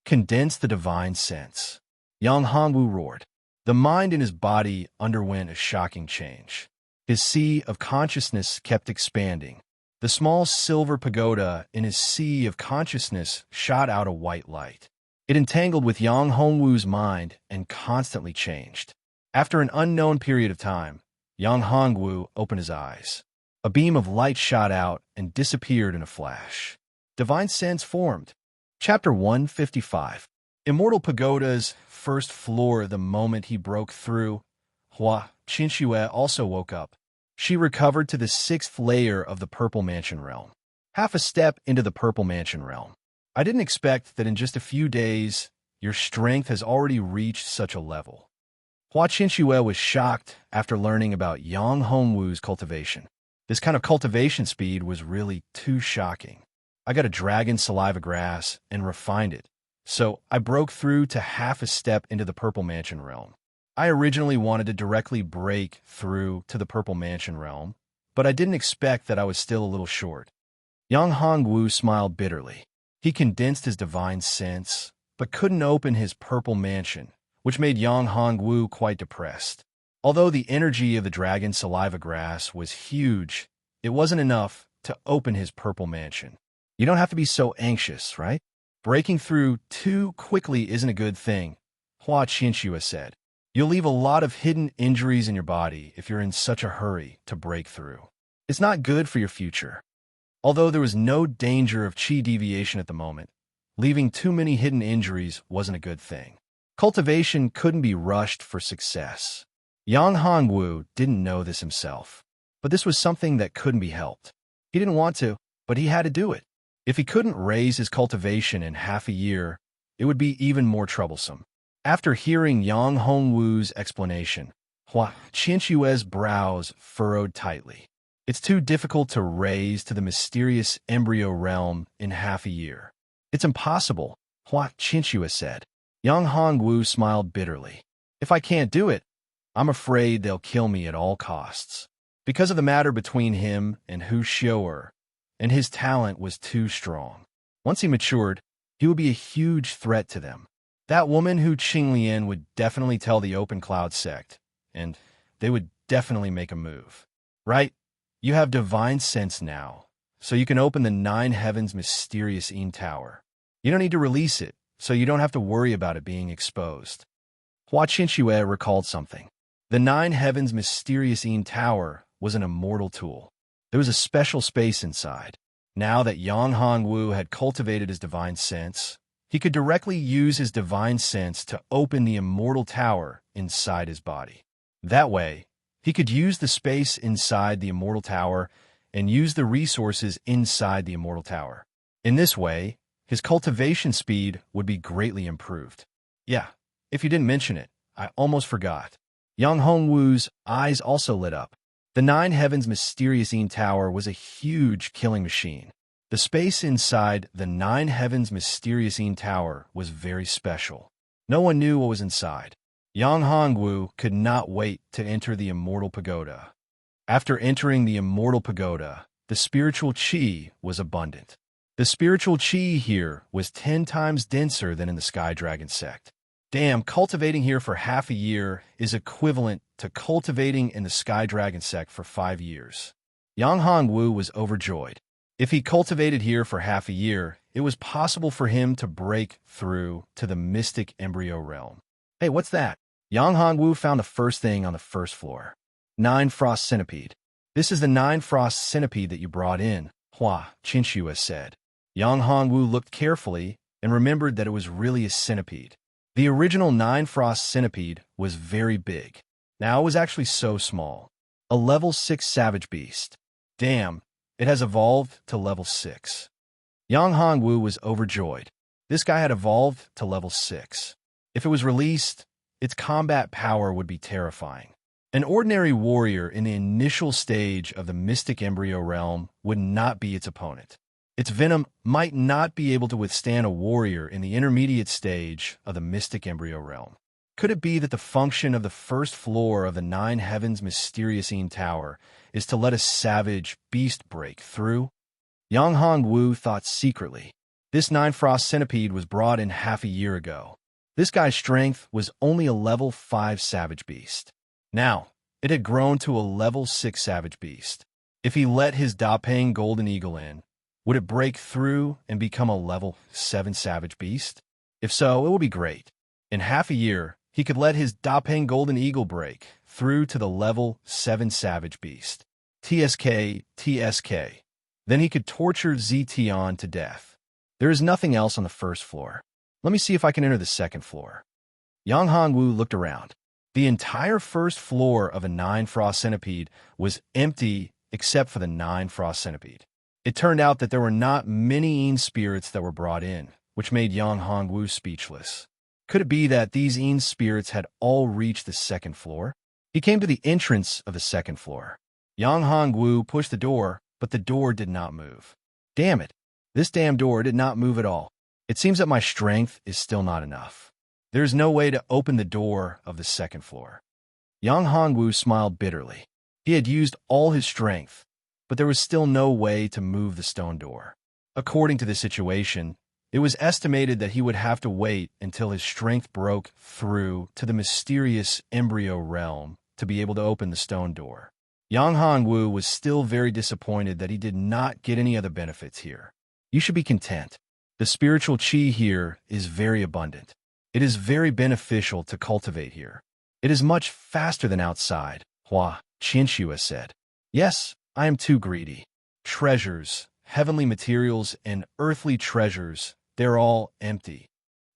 Condense the divine sense. Yang Hongwu roared. The mind in his body underwent a shocking change. His sea of consciousness kept expanding. The small silver pagoda in his sea of consciousness shot out a white light. It entangled with Yang Hongwu's mind and constantly changed. After an unknown period of time, Yang Hongwu opened his eyes. A beam of light shot out and disappeared in a flash. Divine sense formed. Chapter 155. Immortal Pagoda's first floor. The moment he broke through, Hua Qinxue also woke up. She recovered to the 6th layer of the Purple Mansion realm. Half a step into the Purple Mansion realm. I didn't expect that in just a few days, your strength has already reached such a level. Hua Qinxue was shocked after learning about Yang Hongwu's cultivation. This kind of cultivation speed was really too shocking. I got a dragon saliva grass and refined it, so I broke through to half a step into the Purple Mansion realm. I originally wanted to directly break through to the Purple Mansion realm, but I didn't expect that I was still a little short. Yang Hongwu smiled bitterly. He condensed his divine sense, but couldn't open his Purple Mansion, which made Yang Hongwu quite depressed. Although the energy of the dragon saliva grass was huge, it wasn't enough to open his Purple Mansion. You don't have to be so anxious, right? Breaking through too quickly isn't a good thing, Hua Qinxue said. You'll leave a lot of hidden injuries in your body if you're in such a hurry to break through. It's not good for your future. Although there was no danger of qi deviation at the moment, leaving too many hidden injuries wasn't a good thing. Cultivation couldn't be rushed for success. Yang Hongwu didn't know this himself, but this was something that couldn't be helped. He didn't want to, but he had to do it. If he couldn't raise his cultivation in half a year, it would be even more troublesome. After hearing Yang Hongwu's explanation, Hua Qinxue's brows furrowed tightly. It's too difficult to raise to the mysterious embryo realm in half a year. It's impossible, Hua Qinxue said. Yang Hongwu smiled bitterly. If I can't do it, I'm afraid they'll kill me at all costs. Because of the matter between him and Hu Xiu'er, and his talent was too strong. Once he matured, he would be a huge threat to them. That woman Hu Qinglian would definitely tell the Open Cloud sect, and they would definitely make a move. Right? You have divine sense now, so you can open the 9 heavens mysterious Yin Tower. You don't need to release it, so you don't have to worry about it being exposed. Hua Qinxue recalled something. The 9 heavens mysterious Yin Tower was an immortal tool. There was a special space inside. Now that Yang Hongwu had cultivated his divine sense, he could directly use his divine sense to open the immortal tower inside his body. That way, he could use the space inside the immortal tower and use the resources inside the immortal tower. In this way, his cultivation speed would be greatly improved. Yeah, if you didn't mention it, I almost forgot. Yang Hongwu's eyes also lit up. The Nine Heavens Mysterious Tower was a huge killing machine. The space inside the Nine Heavens Mysterious Tower was very special. No one knew what was inside. Yang Hongwu could not wait to enter the Immortal Pagoda. After entering the Immortal Pagoda, the spiritual qi was abundant. The spiritual qi here was 10 times denser than in the Sky Dragon sect. Damn, cultivating here for half a year is equivalent to cultivating in the Sky Dragon sect for 5 years. Yang Hongwu was overjoyed. If he cultivated here for half a year, it was possible for him to break through to the mystic embryo realm. Hey, what's that? Yang Hongwu found the first thing on the first floor. 9 Frost Centipede. This is the 9 Frost Centipede that you brought in, Hua Qinshua said. Yang Hongwu looked carefully and remembered that it was really a centipede. The original 9 Frost Centipede was very big. Now it was actually so small. A level 6 savage beast. Damn, it has evolved to level 6. Yang Hongwu was overjoyed. This guy had evolved to level 6. If it was released, its combat power would be terrifying. An ordinary warrior in the initial stage of the mystic embryo realm would not be its opponent. Its venom might not be able to withstand a warrior in the intermediate stage of the mystic embryo realm. Could it be that the function of the first floor of the Nine Heavens Mysterious Tower is to let a savage beast break through? Yang Hongwu thought secretly. This 9 Frost Centipede was brought in half a year ago. This guy's strength was only a level 5 savage beast. Now, it had grown to a level 6 savage beast. If he let his Dapeng Golden Eagle in, would it break through and become a level 7 savage beast? If so, it would be great. In half a year, he could let his Dapeng Golden Eagle break through to the level 7 savage beast. TSK. Then he could torture Zetian to death. There is nothing else on the first floor. Let me see if I can enter the second floor. Yang Hongwu looked around. The entire first floor of a 9 Frost Centipede was empty except for the 9 Frost Centipede. It turned out that there were not many spirits that were brought in, which made Yang Hongwu speechless. Could it be that these spirits had all reached the second floor? He came to the entrance of the second floor. Yang Hongwu pushed the door, but the door did not move. Damn it! This damn door did not move at all. It seems that my strength is still not enough. There is no way to open the door of the second floor. Yang Hongwu smiled bitterly. He had used all his strength, but there was still no way to move the stone door. According to the situation, it was estimated that he would have to wait until his strength broke through to the mysterious embryo realm to be able to open the stone door. Yang Hongwu was still very disappointed that he did not get any other benefits here. You should be content. The spiritual qi here is very abundant. It is very beneficial to cultivate here. It is much faster than outside, Hua Qinshua said. Yes, I am too greedy. Treasures, heavenly materials, and earthly treasures, they're all empty.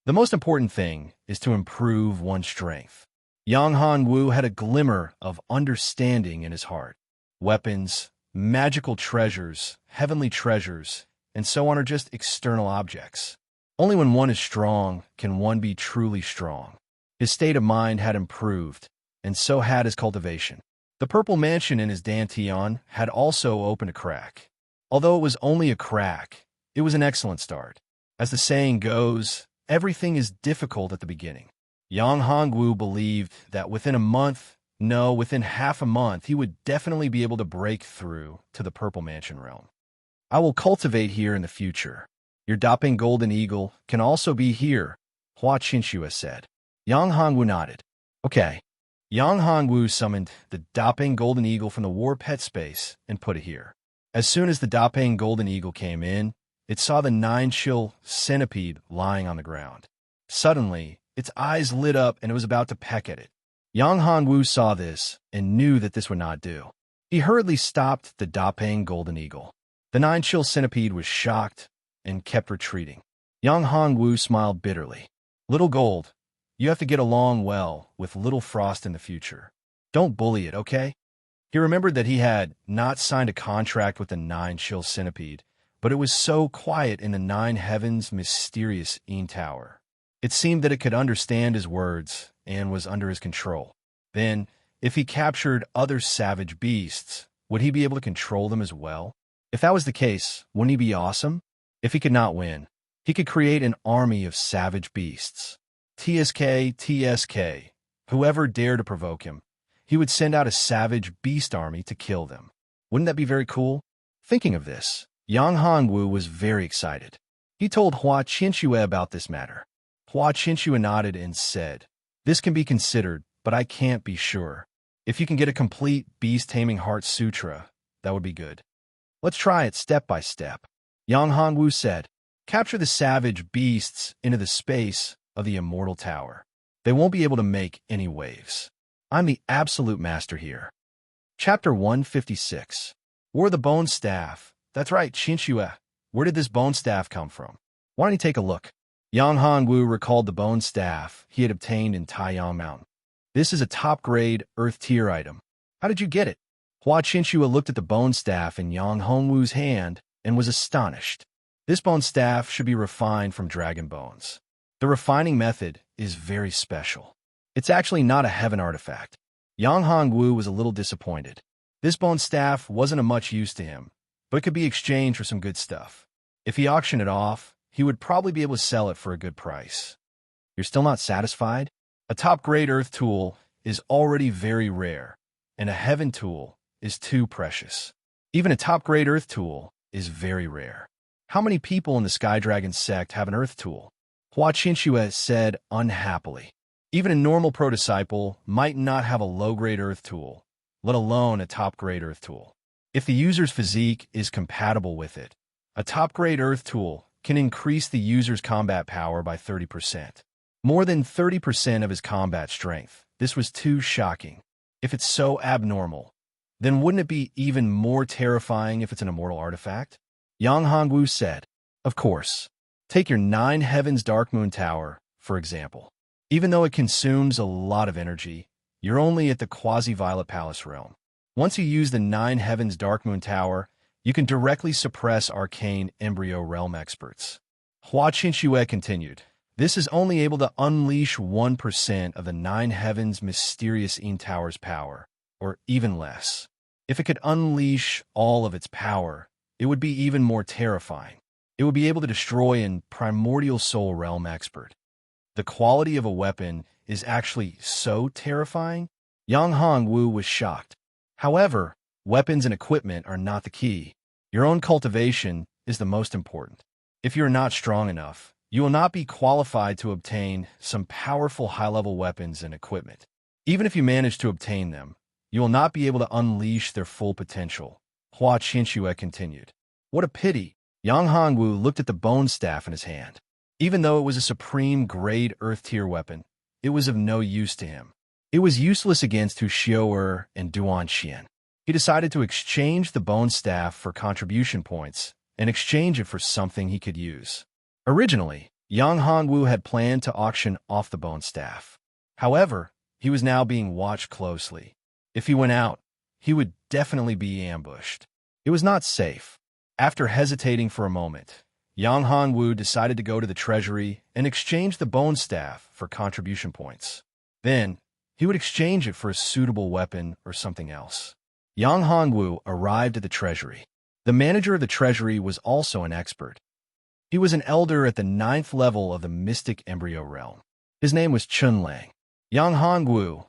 The most important thing is to improve one's strength. Yang Hongwu had a glimmer of understanding in his heart. Weapons, magical treasures, heavenly treasures, and so on are just external objects. Only when one is strong can one be truly strong. His state of mind had improved, and so had his cultivation. The purple mansion in his Dantian had also opened a crack. Although it was only a crack, it was an excellent start. As the saying goes, everything is difficult at the beginning. Yang Hongwu believed that within half a month, he would definitely be able to break through to the purple mansion realm. I will cultivate here in the future. Your Dapeng Golden Eagle can also be here, Hua Qinshua said. Yang Hongwu nodded. Okay. Yang Hongwu summoned the Dapeng Golden Eagle from the war pet space and put it here. As soon as the Dapeng Golden Eagle came in, it saw the 9 chill centipede lying on the ground. Suddenly, its eyes lit up and it was about to peck at it. Yang Hongwu saw this and knew that this would not do. He hurriedly stopped the Dapeng Golden Eagle. The 9 chill centipede was shocked and kept retreating. Yang Hongwu smiled bitterly. Little Gold, you have to get along well with Little Frost in the future. Don't bully it, okay? He remembered that he had not signed a contract with the Nine Chill Centipede, but it was so quiet in the Nine Heavens' mysterious Tower. It seemed that it could understand his words and was under his control. Then, if he captured other savage beasts, would he be able to control them as well? If that was the case, wouldn't he be awesome? If he could not win, he could create an army of savage beasts. TSK, TSK, whoever dared to provoke him, he would send out a savage beast army to kill them. Wouldn't that be very cool? Thinking of this, Yang Hongwu was very excited. He told Hua Qinxue about this matter. Hua Qinxue nodded and said, "This can be considered, but I can't be sure. If you can get a complete beast-taming heart sutra, that would be good. Let's try it step by step." Yang Hongwu said, "Capture the savage beasts into the space of the immortal tower. They won't be able to make any waves. I'm the absolute master here." Chapter 156. Wore the bone staff. That's right, Qinxue. Where did this bone staff come from? Why don't you take a look? Yang Hongwu recalled the bone staff he had obtained in Taiyang Mountain. This is a top-grade Earth tier item. How did you get it? Hua Qinxue looked at the bone staff in Yang Hongwu's hand and was astonished. This bone staff should be refined from dragon bones. The refining method is very special. It's actually not a heaven artifact. Yang Hongwu was a little disappointed. This bone staff wasn't of much use to him, but it could be exchanged for some good stuff. If he auctioned it off, he would probably be able to sell it for a good price. You're still not satisfied? A top-grade Earth tool is already very rare, and a heaven tool is too precious. Even a top-grade Earth tool is very rare. How many people in the Sky Dragon sect have an Earth tool? Hua Qinxue said unhappily. Even a normal pro-disciple might not have a low-grade Earth tool, let alone a top-grade Earth tool. If the user's physique is compatible with it, a top-grade Earth tool can increase the user's combat power by 30%. More than 30% of his combat strength. This was too shocking. If it's so abnormal, then wouldn't it be even more terrifying if it's an immortal artifact? Yang Hongwu said, "Of course. Take your Nine Heavens Dark Moon Tower, for example. Even though it consumes a lot of energy, you're only at the Quasi-Violet Palace realm. Once you use the Nine Heavens Dark Moon Tower, you can directly suppress arcane embryo realm experts." Hua Qinxue continued, "This is only able to unleash 1% of the Nine Heavens Mysterious Tower's power, or even less. If it could unleash all of its power, it would be even more terrifying. It would be able to destroy an primordial soul realm expert. The quality of a weapon is actually so terrifying?" Yang Hongwu was shocked. However, weapons and equipment are not the key. Your own cultivation is the most important. If you're not strong enough, you will not be qualified to obtain some powerful high-level weapons and equipment. Even if you manage to obtain them, you will not be able to unleash their full potential. Hua Qinxue continued. What a pity. Yang Hongwu looked at the bone staff in his hand. Even though it was a supreme-grade Earth-tier weapon, it was of no use to him. It was useless against Hu Xiu'er and Duan Xian. He decided to exchange the bone staff for contribution points and exchange it for something he could use. Originally, Yang Hongwu had planned to auction off the bone staff. However, he was now being watched closely. If he went out, he would definitely be ambushed. It was not safe. After hesitating for a moment, Yang Hongwu decided to go to the treasury and exchange the bone staff for contribution points. Then, he would exchange it for a suitable weapon or something else. Yang Hongwu arrived at the treasury. The manager of the treasury was also an expert. He was an elder at the 9th level of the mystic embryo realm. His name was Chun Lang. Yang Hongwu,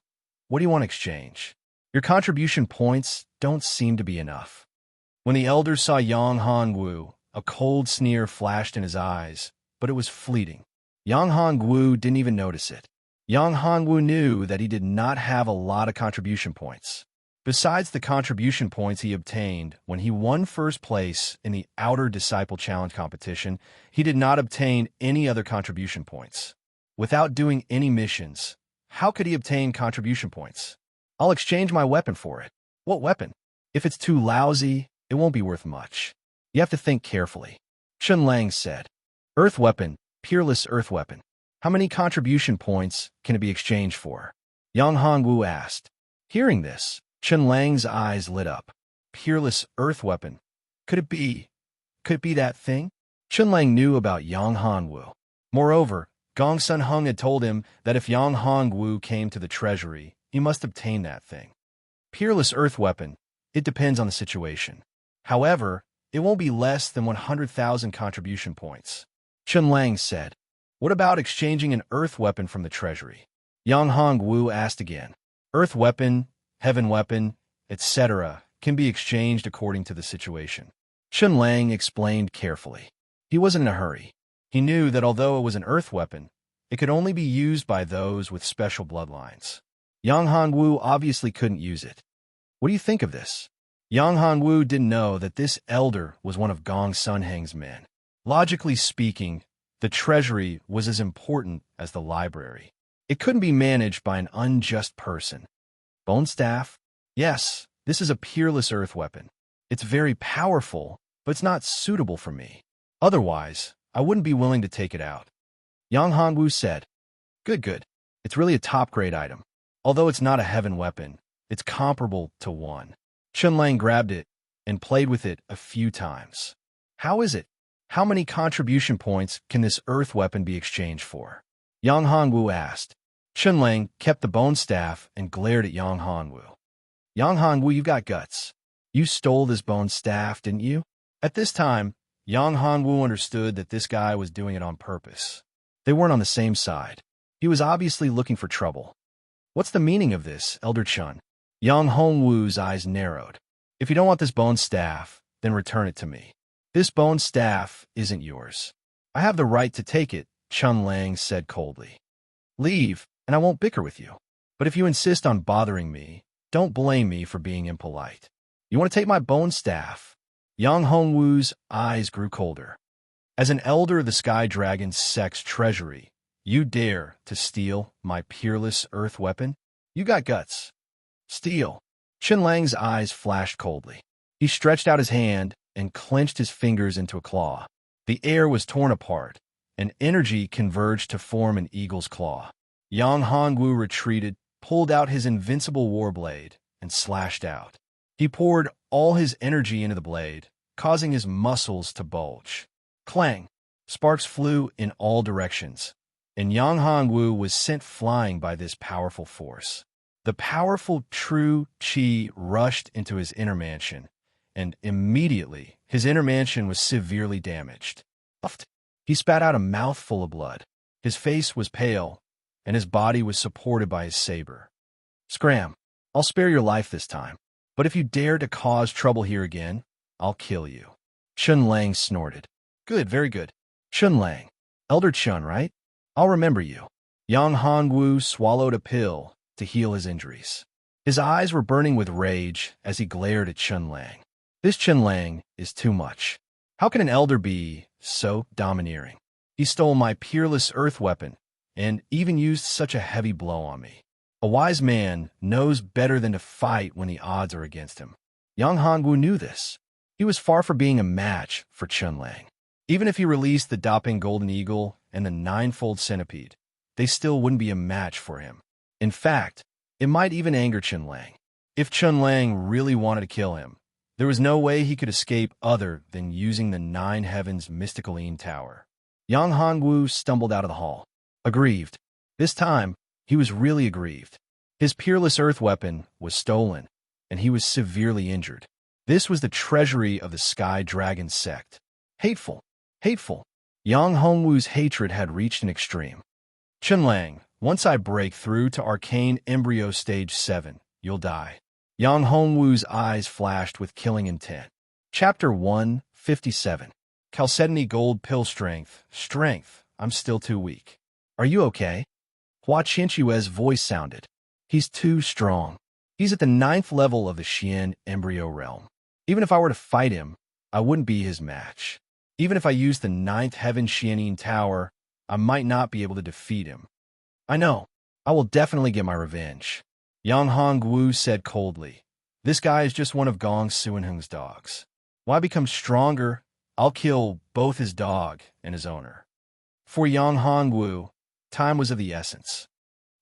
what do you want to exchange? Your contribution points don't seem to be enough. When the elder saw Yang Hongwu, a cold sneer flashed in his eyes, but it was fleeting. Yang Hongwu didn't even notice it. Yang Hongwu knew that he did not have a lot of contribution points. Besides the contribution points he obtained when he won first place in the Outer Disciple Challenge competition, he did not obtain any other contribution points. Without doing any missions, how could he obtain contribution points? I'll exchange my weapon for it. What weapon? If it's too lousy, it won't be worth much. You have to think carefully. Chun Lang said. Earth weapon, Peerless earth weapon. How many contribution points can it be exchanged for? Yang Hongwu asked. Hearing this, Chen Lang's eyes lit up. Peerless earth weapon. Could it be that thing? Chen Lang knew about Yang Hongwu. Moreover, Gong Sun Hung had told him that if Yang Hongwu came to the treasury, he must obtain that thing. Peerless earth weapon. It depends on the situation. However, it won't be less than 100,000 contribution points. Chen Lang said. What about exchanging an earth weapon from the treasury? Yang Hongwu asked again. Earth weapon, heaven weapon, etc. can be exchanged according to the situation. Chen Lang explained carefully. He wasn't in a hurry. He knew that although it was an earth weapon, it could only be used by those with special bloodlines. Yang Hongwu obviously couldn't use it. What do you think of this? Yang Hongwu didn't know that this elder was one of Gong Sun Heng's men. Logically speaking, the treasury was as important as the library. It couldn't be managed by an unjust person. Bone staff? Yes, this is a peerless earth weapon. It's very powerful, but it's not suitable for me. Otherwise, I wouldn't be willing to take it out. Yang Hongwu said. Good. It's really a top-grade item. Although it's not a heaven weapon, it's comparable to one. Chen Lang grabbed it and played with it a few times. How is it? How many contribution points can this earth weapon be exchanged for? Yang Hongwu asked. Chen Lang kept the bone staff and glared at Yang Hongwu. Yang Hongwu, you got guts. You stole this bone staff, didn't you? At this time, Yang Hongwu understood that this guy was doing it on purpose. They weren't on the same side. He was obviously looking for trouble. What's the meaning of this, Elder Chun? Yang Hongwu's eyes narrowed. If you don't want this bone staff, then return it to me. This bone staff isn't yours. I have the right to take it, Chen Lang said coldly. Leave, and I won't bicker with you. But if you insist on bothering me, don't blame me for being impolite. You want to take my bone staff? Yang Hongwu's eyes grew colder. As an elder of the Sky Dragon's sex treasury, you dare to steal my peerless earth weapon? You got guts. Steal. Chen Lang's eyes flashed coldly. He stretched out his hand and clenched his fingers into a claw. The air was torn apart, and energy converged to form an eagle's claw. Yang Hongwu retreated, pulled out his invincible war blade, and slashed out. He poured all his energy into the blade, causing his muscles to bulge. Clang! Sparks flew in all directions, and Yang Hongwu was sent flying by this powerful force. The powerful true qi rushed into his inner mansion, and immediately his inner mansion was severely damaged. He spat out a mouthful of blood. His face was pale, and his body was supported by his saber. Scram! I'll spare your life this time, but if you dare to cause trouble here again, I'll kill you. Chen Lang snorted. Good, very good. Chen Lang. Elder Chun, right? I'll remember you. Yang Hongwu swallowed a pill to heal his injuries. His eyes were burning with rage as he glared at Chen Lang. This Chen Lang is too much. How can an elder be so domineering? He stole my peerless earth weapon and even used such a heavy blow on me. A wise man knows better than to fight when the odds are against him. Yang Hongwu knew this. He was far from being a match for Chen Lang. Even if he released the Doping Golden Eagle and the Ninefold Centipede, they still wouldn't be a match for him. In fact, it might even anger Chen Lang. If Chen Lang really wanted to kill him, there was no way he could escape other than using the Nine Heavens Mysticaline Tower. Yang Hongwu stumbled out of the hall. Aggrieved. This time, he was really aggrieved. His peerless earth weapon was stolen, and he was severely injured. This was the treasury of the Sky Dragon sect. Hateful. Hateful. Yang Hongwu's hatred had reached an extreme. Chen Lang, once I break through to Arcane Embryo Stage 7, you'll die. Yang Hongwu's eyes flashed with killing intent. Chapter 157. Chalcedony Gold Pill Strength. Strength. I'm still too weak. Are you okay? Hua Qianchue's voice sounded. He's too strong. He's at the 9th level of the Xian Embryo Realm. Even if I were to fight him, I wouldn't be his match. Even if I used the 9th Heaven Xianine Tower, I might not be able to defeat him. I know. I will definitely get my revenge. Yang Hongwu said coldly. This guy is just one of Gong Suinheng's dogs. Why become stronger? I'll kill both his dog and his owner. For Yang Hongwu, time was of the essence.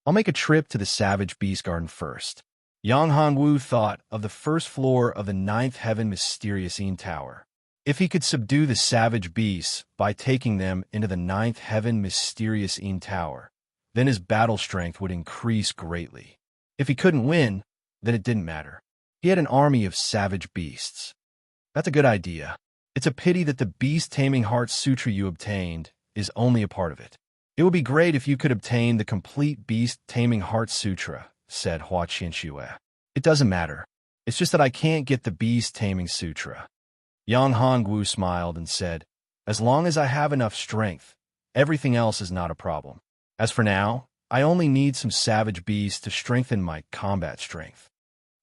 I'll make a trip to the Savage Beast Garden first. Yang Hongwu thought of the first floor of the Ninth Heaven Mysterious Tower. If he could subdue the savage beasts by taking them into the Ninth Heaven Mysterious Tower, then his battle strength would increase greatly. If he couldn't win, then it didn't matter. He had an army of savage beasts. That's a good idea. It's a pity that the Beast-Taming Heart Sutra you obtained is only a part of it. It would be great if you could obtain the complete Beast-Taming Heart Sutra, said Hua Qianxue. It doesn't matter. It's just that I can't get the Beast-Taming Sutra. Yang Hongwu smiled and said, as long as I have enough strength, everything else is not a problem. As for now, I only need some savage beasts to strengthen my combat strength.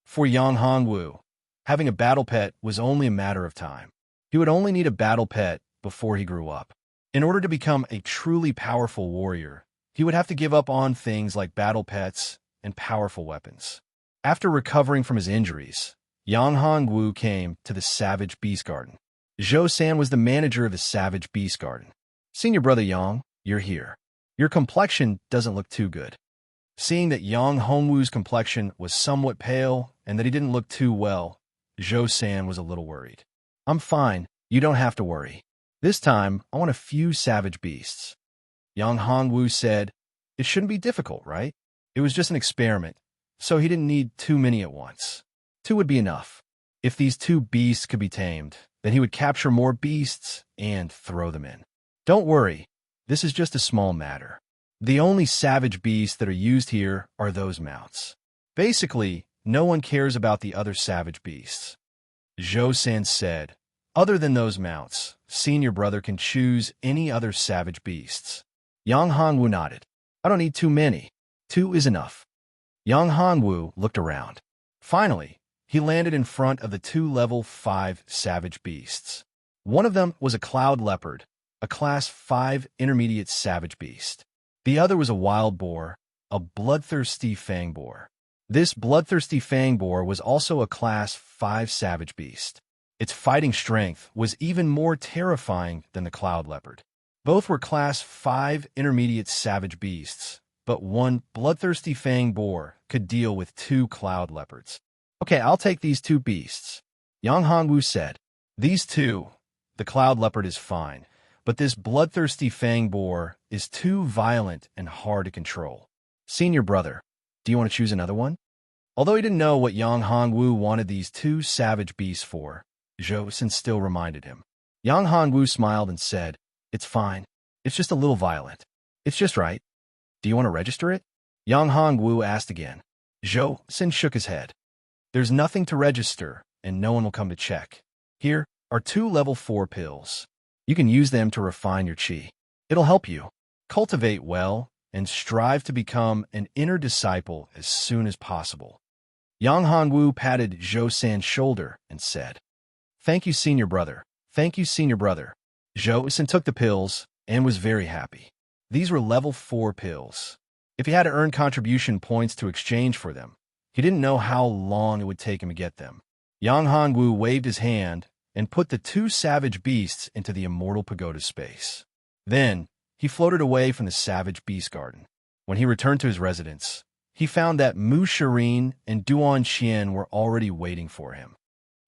For Yang Hongwu, having a battle pet was only a matter of time. He would only need a battle pet before he grew up. In order to become a truly powerful warrior, he would have to give up on things like battle pets and powerful weapons. After recovering from his injuries, Yang Hongwu came to the Savage Beast Garden. Zhou-san was the manager of the Savage Beast Garden. Senior brother Yang, you're here. Your complexion doesn't look too good. Seeing that Yang Hongwu's complexion was somewhat pale and that he didn't look too well, Zhou-san was a little worried. I'm fine. You don't have to worry. This time, I want a few savage beasts. Yang Hongwu said, it shouldn't be difficult, right? It was just an experiment, so he didn't need too many at once. 2 would be enough. If these 2 beasts could be tamed, then he would capture more beasts and throw them in. Don't worry, this is just a small matter. The only savage beasts that are used here are those mounts. Basically, no one cares about the other savage beasts. Zhou-san said, other than those mounts, senior brother can choose any other savage beasts. Yang Hongwu nodded. I don't need too many. 2 is enough. Yang Hongwu looked around. Finally, he landed in front of the 2 level 5 savage beasts. One of them was a cloud leopard, a class 5 intermediate savage beast. The other was a wild boar, a bloodthirsty fang boar. This bloodthirsty fang boar was also a class 5 savage beast. Its fighting strength was even more terrifying than the cloud leopard. Both were class 5 intermediate savage beasts, but one bloodthirsty fang boar could deal with 2 cloud leopards. Okay, I'll take these 2 beasts. Yang Hongwu said, these 2, the cloud leopard is fine, but this bloodthirsty fang boar is too violent and hard to control. Senior brother, do you want to choose another one? Although he didn't know what Yang Hongwu wanted these 2 savage beasts for, Zhou-san still reminded him. Yang Hongwu smiled and said, it's fine. It's just a little violent. It's just right. Do you want to register it? Yang Hongwu asked again. Zhou-san shook his head. There's nothing to register, and no one will come to check. Here are 2 level 4 pills. You can use them to refine your qi. It'll help you. Cultivate well, and strive to become an inner disciple as soon as possible. Yang Hongwu patted Zhou-san's shoulder and said, thank you, senior brother. Thank you, senior brother. Zhou-san took the pills and was very happy. These were level 4 pills. If he had to earn contribution points to exchange for them, he didn't know how long it would take him to get them. Yang Hongwu waved his hand and put the 2 savage beasts into the immortal pagoda space. Then, he floated away from the Savage Beast Garden. When he returned to his residence, he found that Mu Serene and Duan Xian were already waiting for him.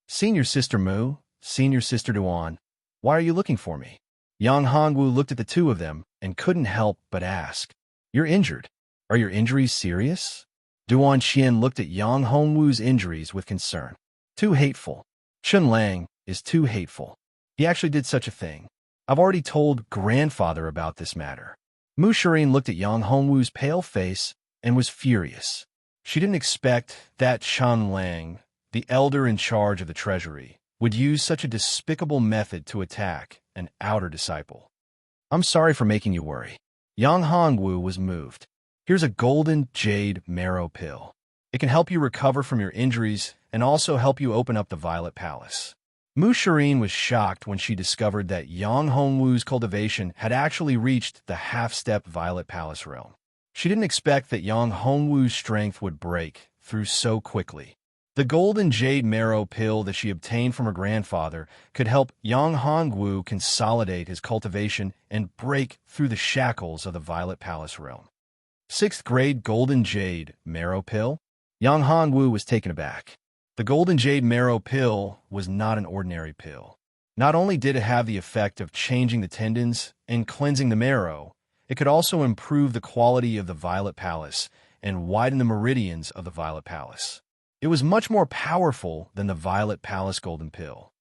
Senior Sister Mu, Senior Sister Duan, why are you looking for me? Yang Hongwu looked at the 2 of them and couldn't help but ask, you're injured. Are your injuries serious? Duan Xian looked at Yang Hongwu's injuries with concern. Too hateful. Chun Lang is too hateful. He actually did such a thing. I've already told grandfather about this matter. Mu Serene looked at Yang Hongwu's pale face and was furious. She didn't expect that Chun Lang, the elder in charge of the treasury, would use such a despicable method to attack an outer disciple. I'm sorry for making you worry. Yang Hongwu was moved. Here's a golden jade marrow pill. It can help you recover from your injuries and also help you open up the Violet Palace. Mu Serene was shocked when she discovered that Yang Hongwu's cultivation had actually reached the half-step Violet Palace realm. She didn't expect that Yang Hongwu's strength would break through so quickly. The golden jade marrow pill that she obtained from her grandfather could help Yang Hongwu consolidate his cultivation and break through the shackles of the Violet Palace realm. Sixth grade golden jade marrow pill? Yang Hongwu was taken aback. The golden jade marrow pill was not an ordinary pill. Not only did it have the effect of changing the tendons and cleansing the marrow, it could also improve the quality of the Violet Palace and widen the meridians of the Violet Palace. It was much more powerful than the Violet Palace golden pill.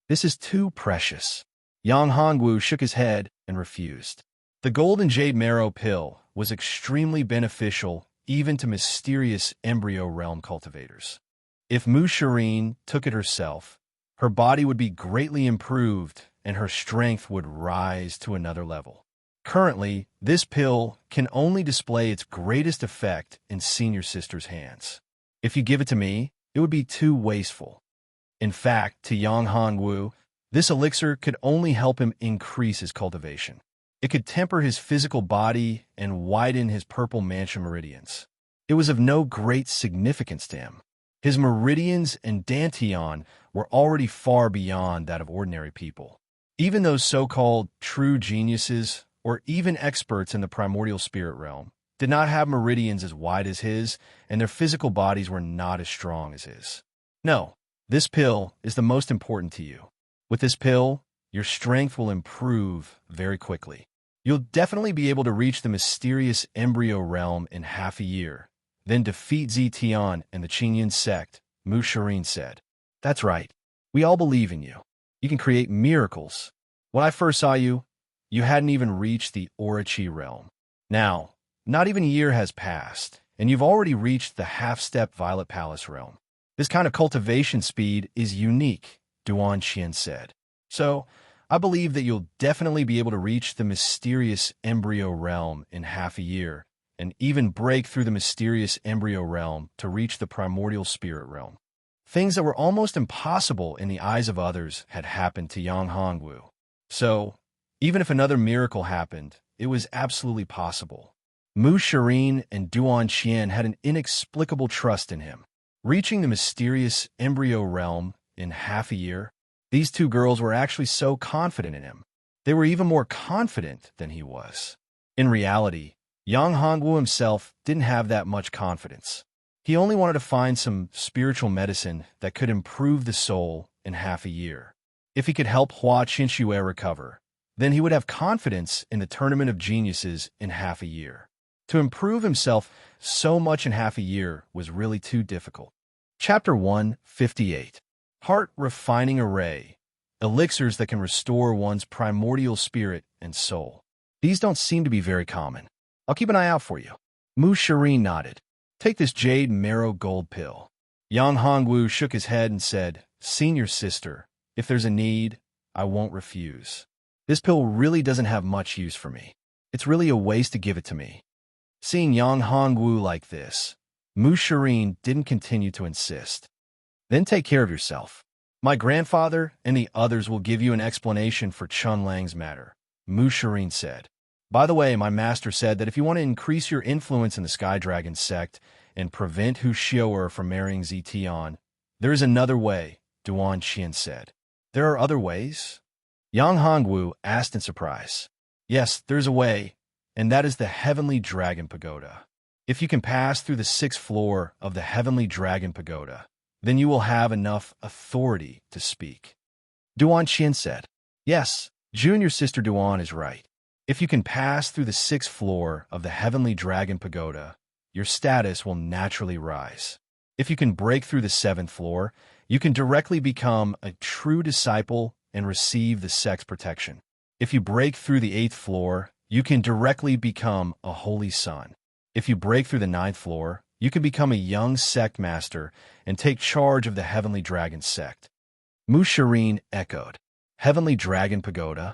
This is too precious. Yang Hongwu shook his head and refused. The golden jade marrow pill was extremely beneficial even to mysterious embryo realm cultivators. If Serene took it herself, her body would be greatly improved and her strength would rise to another level. Currently, this pill can only display its greatest effect in senior sister's hands. If you give it to me, it would be too wasteful. In fact, to Yang Hongwu, this elixir could only help him increase his cultivation. It could temper his physical body and widen his purple mansion meridians. It was of no great significance to him. His meridians and dantian were already far beyond that of ordinary people. Even those so-called true geniuses, or even experts in the primordial spirit realm, did not have meridians as wide as his, and their physical bodies were not as strong as his. No, this pill is the most important to you. With this pill, your strength will improve very quickly. You'll definitely be able to reach the mysterious embryo realm in half a year, then defeat Zetian and the Qingyan sect, Serene said. That's right. We all believe in you. You can create miracles. When I first saw you, you hadn't even reached the Orochi realm. Now, not even a year has passed, and you've already reached the half-step Violet Palace realm. This kind of cultivation speed is unique, Duan Qian said. So, I believe that you'll definitely be able to reach the mysterious embryo realm in half a year, and even break through the mysterious embryo realm to reach the primordial spirit realm. Things that were almost impossible in the eyes of others had happened to Yang Hongwu. So, even if another miracle happened, it was absolutely possible. Serene and Duan Qian had an inexplicable trust in him. Reaching the mysterious embryo realm in half a year, these two girls were actually so confident in him. They were even more confident than he was. In reality, Yang Hongwu himself didn't have that much confidence. He only wanted to find some spiritual medicine that could improve the soul in half a year. If he could help Hua Qinxue recover, then he would have confidence in the Tournament of Geniuses in half a year. To improve himself so much in half a year was really too difficult. Chapter 158. Heart Refining Array. Elixirs that can restore one's primordial spirit and soul. These don't seem to be very common. I'll keep an eye out for you. Serene nodded. Take this jade marrow gold pill. Yang Hongwu shook his head and said, Senior sister, if there's a need, I won't refuse. This pill really doesn't have much use for me. It's really a waste to give it to me. Seeing Yang Hongwu like this, Serene didn't continue to insist. Then take care of yourself. My grandfather and the others will give you an explanation for Chun Lang's matter, Serene said. By the way, my master said that if you want to increase your influence in the Sky Dragon sect and prevent Hu Xiu'er from marrying Zetian, there is another way, Duan Qian said. There are other ways? Yang Hongwu asked in surprise. Yes, there's a way, and that is the Heavenly Dragon Pagoda. If you can pass through the 6th floor of the Heavenly Dragon Pagoda, then you will have enough authority to speak. Duan Qian said. Yes, junior sister Duan is right. If you can pass through the 6th floor of the Heavenly Dragon Pagoda, your status will naturally rise. If you can break through the 7th floor, you can directly become a true disciple and receive the sect's protection. If you break through the 8th floor, you can directly become a holy son. If you break through the 9th floor, you can become a young sect master and take charge of the Heavenly Dragon sect. Serene echoed. Heavenly Dragon Pagoda?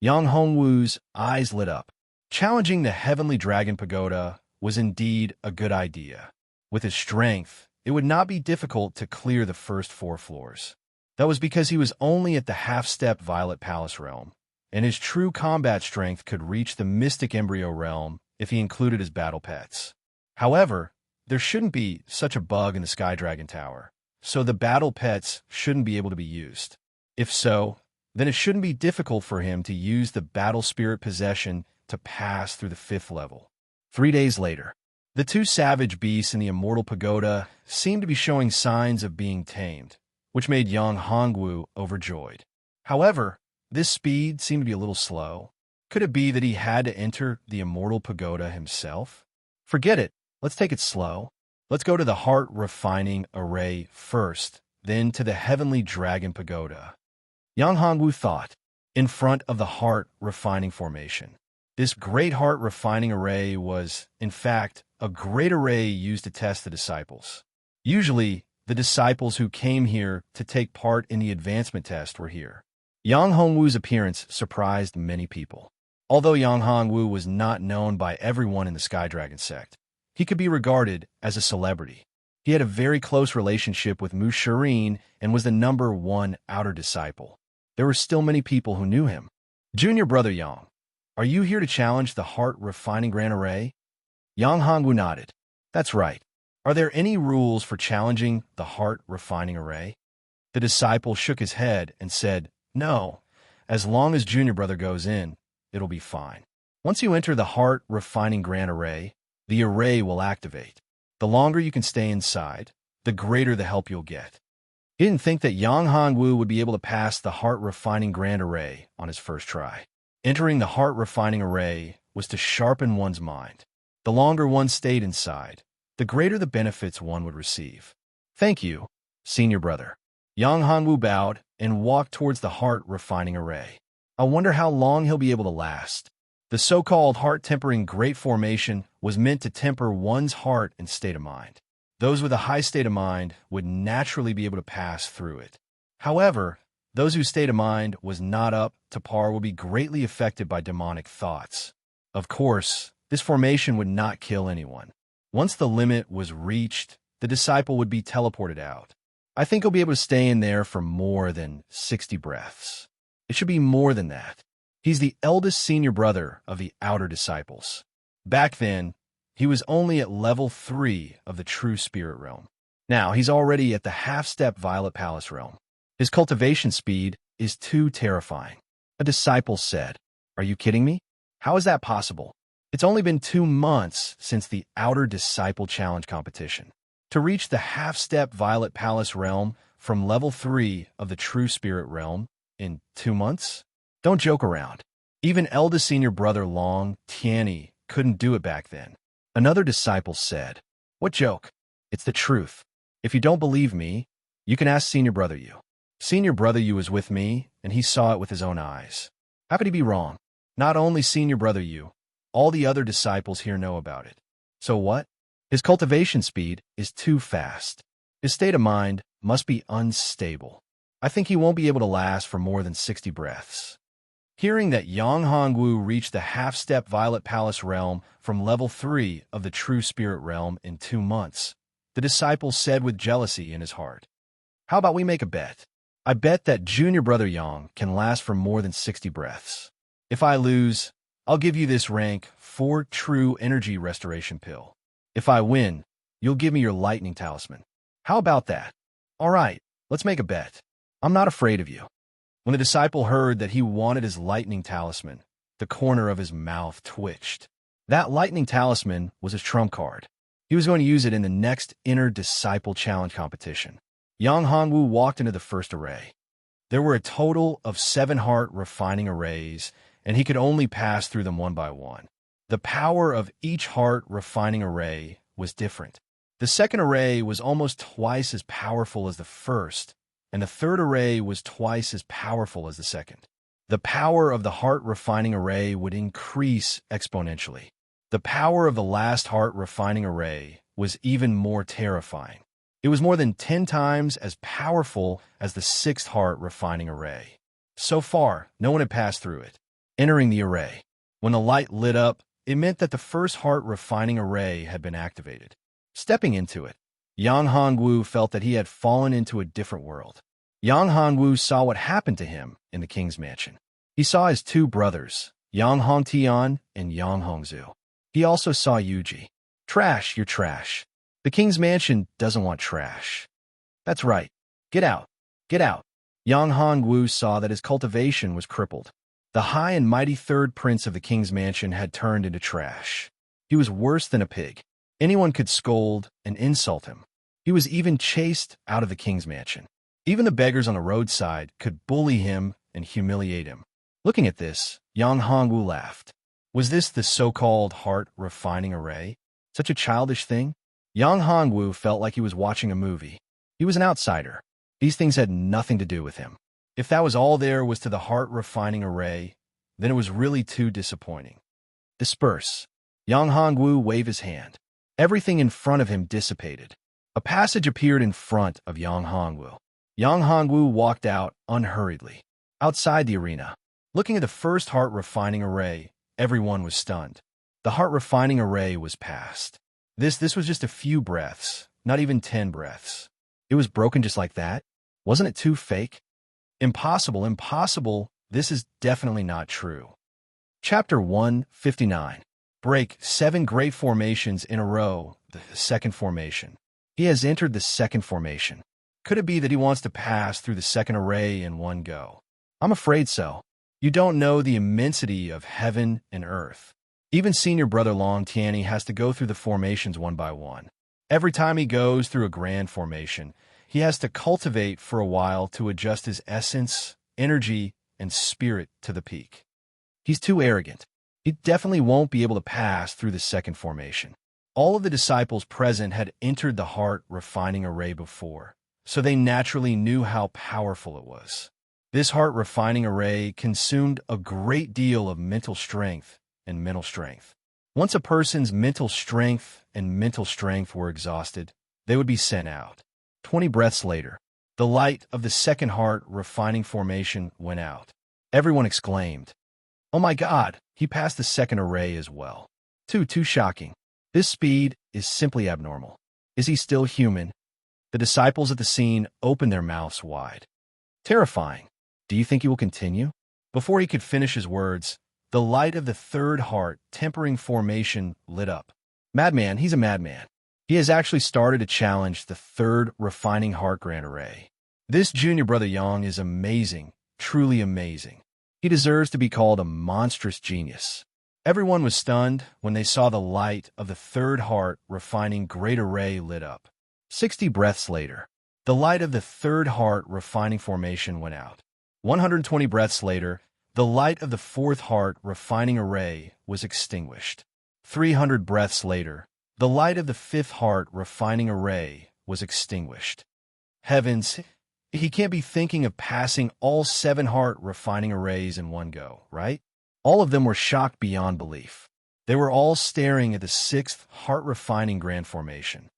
Yang Hongwu's eyes lit up. Challenging the Heavenly Dragon Pagoda was indeed a good idea. With his strength, it would not be difficult to clear the first 4 floors. That was because he was only at the half-step Violet Palace realm, and his true combat strength could reach the mystic embryo realm if he included his battle pets. However, there shouldn't be such a bug in the Sky Dragon Tower, so the battle pets shouldn't be able to be used. If so, then it shouldn't be difficult for him to use the battle spirit possession to pass through the 5th level. 3 days later, the 2 savage beasts in the immortal pagoda seemed to be showing signs of being tamed, which made young Hongwu overjoyed. However, this speed seemed to be a little slow. Could it be that he had to enter the immortal pagoda himself? Forget it. Let's take it slow. Let's go to the heart refining array first, then to the heavenly dragon pagoda. Yang Hongwu thought, in front of the heart refining formation. This great heart refining array was, in fact, a great array used to test the disciples. Usually, the disciples who came here to take part in the advancement test were here. Yang Hongwu's appearance surprised many people. Although Yang Hongwu was not known by everyone in the Sky Dragon sect, he could be regarded as a celebrity. He had a very close relationship with Serene and was the #1 outer disciple. There were still many people who knew him. Junior brother Yang, are you here to challenge the heart refining grand array? Yang Hongwu nodded. That's right. Are there any rules for challenging the heart refining array? The disciple shook his head and said, no, as long as junior brother goes in, it'll be fine. Once you enter the heart refining grand array, the array will activate. The longer you can stay inside, the greater the help you'll get. He didn't think that Yang Hongwu would be able to pass the heart refining grand array on his first try. Entering the heart refining array was to sharpen one's mind. The longer one stayed inside, the greater the benefits one would receive. Thank you, senior brother. Yang Hongwu bowed and walked towards the heart refining array. I wonder how long he'll be able to last. The so-called heart-tempering great formation was meant to temper one's heart and state of mind. Those with a high state of mind would naturally be able to pass through it. However, those whose state of mind was not up to par will be greatly affected by demonic thoughts. Of course, this formation would not kill anyone. Once the limit was reached, the disciple would be teleported out. I think he'll be able to stay in there for more than 60 breaths. It should be more than that. He's the eldest senior brother of the outer disciples. Back then, he was only at level 3 of the true spirit realm. Now, he's already at the half-step Violet Palace realm. His cultivation speed is too terrifying. A disciple said, are you kidding me? How is that possible? It's only been 2 months since the outer disciple challenge competition. To reach the half-step Violet Palace realm from level 3 of the true spirit realm in 2 months? Don't joke around. Even eldest senior brother Long Tianyi couldn't do it back then. Another disciple said, what joke? It's the truth. If you don't believe me, you can ask senior brother Yu. Senior brother Yu was with me, and he saw it with his own eyes. How could he be wrong? Not only senior brother Yu, all the other disciples here know about it. So what? His cultivation speed is too fast. His state of mind must be unstable. I think he won't be able to last for more than 60 breaths. Hearing that Yang Hongwu reached the half-step Violet Palace realm from level 3 of the true spirit realm in 2 months, the disciple said with jealousy in his heart, how about we make a bet? I bet that junior brother Yang can last for more than 60 breaths. If I lose, I'll give you this rank 4 true energy restoration pill. If I win, you'll give me your lightning talisman. How about that? All right, let's make a bet. I'm not afraid of you. When the disciple heard that he wanted his lightning talisman, the corner of his mouth twitched. That lightning talisman was his trump card. He was going to use it in the next inner disciple challenge competition. Yang Hongwu walked into the first array. There were a total of 7 heart refining arrays, and he could only pass through them one by one. The power of each heart refining array was different. The second array was almost twice as powerful as the first, and the third array was twice as powerful as the second. The power of the heart refining array would increase exponentially. The power of the last heart refining array was even more terrifying. It was more than 10 times as powerful as the 6th heart refining array. So far, no one had passed through it. Entering the array. When the light lit up, it meant that the first heart refining array had been activated. Stepping into it, Yang Hongwu felt that he had fallen into a different world. Yang Hongwu saw what happened to him in the king's mansion. He saw his 2 brothers, Yang Hongtian and Yang Hongzhu. He also saw Yuji. Trash, you're trash. The king's mansion doesn't want trash. That's right. Get out. Get out. Yang Hongwu saw that his cultivation was crippled. The high and mighty third prince of the king's mansion had turned into trash. He was worse than a pig. Anyone could scold and insult him. He was even chased out of the king's mansion. Even the beggars on the roadside could bully him and humiliate him. Looking at this, Yang Hongwu laughed. Was this the so-called heart-refining array? Such a childish thing? Yang Hongwu felt like he was watching a movie. He was an outsider. These things had nothing to do with him. If that was all there was to the heart-refining array, then it was really too disappointing. Disperse. Yang Hongwu waved his hand. Everything in front of him dissipated. A passage appeared in front of Yang Hongwu. Yang Hongwu walked out unhurriedly. Outside the arena, looking at the first heart-refining array, everyone was stunned. The heart-refining array was past. This was just a few breaths, not even 10 breaths. It was broken just like that? Wasn't it too fake? Impossible, impossible. This is definitely not true. Chapter 159. Break 7 great formations in a row, the second formation. He has entered the second formation. Could it be that he wants to pass through the second array in one go? I'm afraid so. You don't know the immensity of heaven and earth. Even senior brother Long Tianyi has to go through the formations one by one. Every time he goes through a grand formation, he has to cultivate for a while to adjust his essence, energy, and spirit to the peak. He's too arrogant. He definitely won't be able to pass through the second formation. All of the disciples present had entered the heart-refining array before, so they naturally knew how powerful it was. This heart-refining array consumed a great deal of mental strength and mental strength. Once a person's mental strength and mental strength were exhausted, they would be sent out. 20 breaths later, the light of the second heart-refining formation went out. Everyone exclaimed, "Oh my God, he passed the second array as well." Too shocking. This speed is simply abnormal. Is he still human? The disciples at the scene opened their mouths wide. Terrifying. Do you think he will continue? Before he could finish his words, the light of the third heart-tempering formation lit up. Madman, he's a madman. He has actually started to challenge the third refining heart grand array. This junior brother Yang is amazing, truly amazing. He deserves to be called a monstrous genius. Everyone was stunned when they saw the light of the third heart-refining great array lit up. 60 breaths later, the light of the third heart-refining formation went out. 120 breaths later, the light of the fourth heart-refining array was extinguished. 300 breaths later, the light of the fifth heart-refining array was extinguished. Heavens, he can't be thinking of passing all 7 heart-refining arrays in one go, right? All of them were shocked beyond belief. They were all staring at the 6th heart-refining grand formation.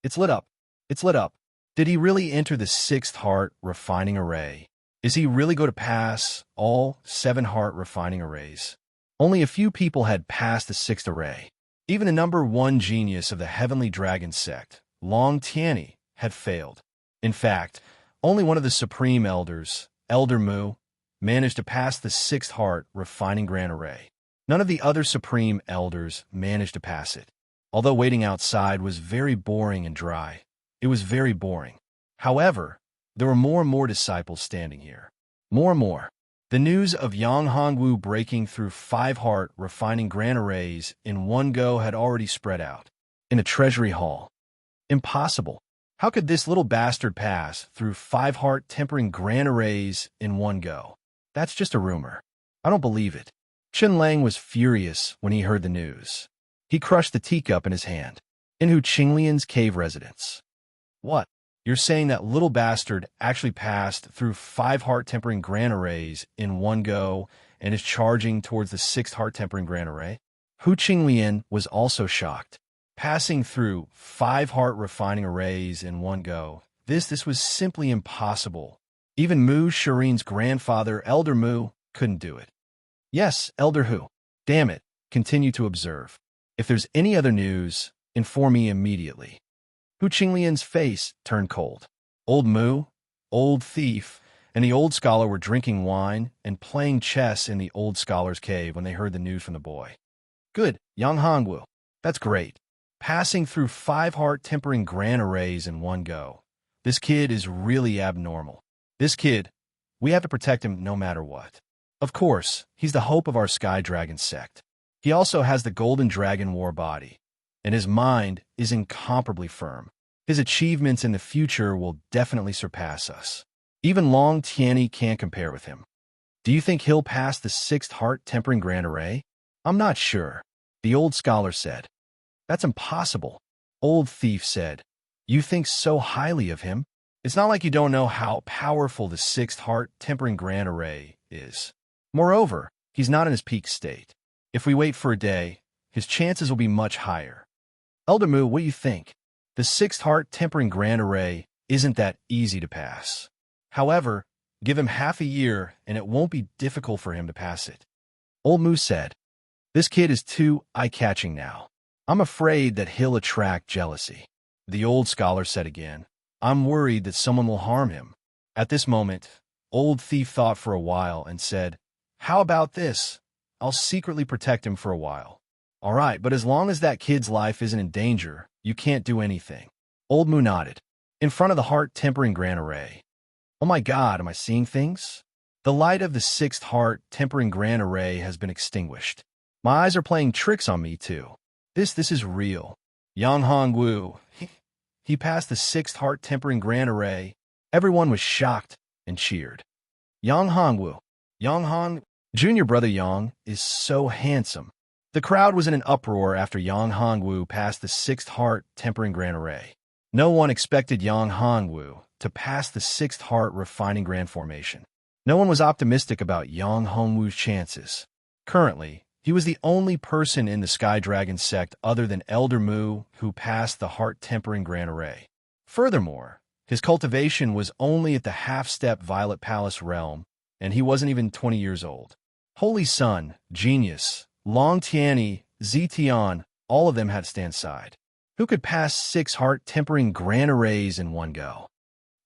It's lit up. It's lit up. Did he really enter the 6th heart-refining array? Is he really going to pass all 7 heart-refining arrays? Only a few people had passed the 6th array. Even the number 1 genius of the Heavenly Dragon sect, Long Tianyi, had failed. In fact, only one of the Supreme Elders, Elder Mu, managed to pass the 6th heart-refining grand array. None of the other Supreme Elders managed to pass it. Although waiting outside was very boring and dry, it was very boring. However, there were more and more disciples standing here. More and more. The news of Yang Hongwu breaking through 5 heart-refining grand arrays in one go had already spread out. In a treasury hall. Impossible. How could this little bastard pass through 5 heart-tempering grand arrays in one go? That's just a rumor. I don't believe it. Chen Lang was furious when he heard the news. He crushed the teacup in his hand. In Hu Qinglian's cave residence. What? You're saying that little bastard actually passed through 5 heart-tempering grand arrays in one go and is charging towards the 6th heart-tempering grand array? Hu Qinglian was also shocked. Passing through 5 heart-refining arrays in one go, this was simply impossible. Even Mu Shirin's grandfather, Elder Mu, couldn't do it. Yes, Elder Hu. Damn it, continue to observe. If there's any other news, inform me immediately. Hu Qinglian's face turned cold. Old Mu, old thief, and the old scholar were drinking wine and playing chess in the old scholar's cave when they heard the news from the boy. Good, Yang Hongwu. That's great. Passing through 5 heart-tempering grand arrays in one go. This kid is really abnormal. This kid, we have to protect him no matter what. Of course, he's the hope of our Sky Dragon sect. He also has the Golden Dragon War body, and his mind is incomparably firm. His achievements in the future will definitely surpass us. Even Long Tianyi can't compare with him. Do you think he'll pass the 6th Heart Tempering Grand Array? I'm not sure, the old scholar said. That's impossible, Old Thief said. You think so highly of him? It's not like you don't know how powerful the 6th Heart Tempering Grand Array is. Moreover, he's not in his peak state. If we wait for a day, his chances will be much higher. Elder Mu, what do you think? The 6th Heart Tempering Grand Array isn't that easy to pass. However, give him half a year and it won't be difficult for him to pass it. Old Mu said, this kid is too eye-catching now. I'm afraid that he'll attract jealousy. The old scholar said again, I'm worried that someone will harm him. At this moment, Old Thief thought for a while and said, how about this? I'll secretly protect him for a while. All right, but as long as that kid's life isn't in danger, you can't do anything. Old Mu nodded. In front of the Heart Tempering Grand Array. Oh my God, am I seeing things? The light of the 6th Heart Tempering Grand Array has been extinguished. My eyes are playing tricks on me too. This is real. Yang Hongwu, he passed the 6th Heart Tempering Grand Array. Everyone was shocked and cheered. Yang Hongwu, Junior brother Yang is so handsome. The crowd was in an uproar after Yang Hongwu passed the 6th Heart Tempering Grand Array. No one expected Yang Hongwu to pass the 6th Heart Refining Grand Formation. No one was optimistic about Yang Hongwu's chances. Currently, he was the only person in the Sky Dragon sect other than Elder Mu who passed the Heart Tempering Grand Array. Furthermore, his cultivation was only at the half-step Violet Palace realm, and he wasn't even 20 years old. Holy Sun, Genius, Long Tianyi, Zetian, all of them had to stand aside. Who could pass 6 Heart Tempering Grand Arrays in one go?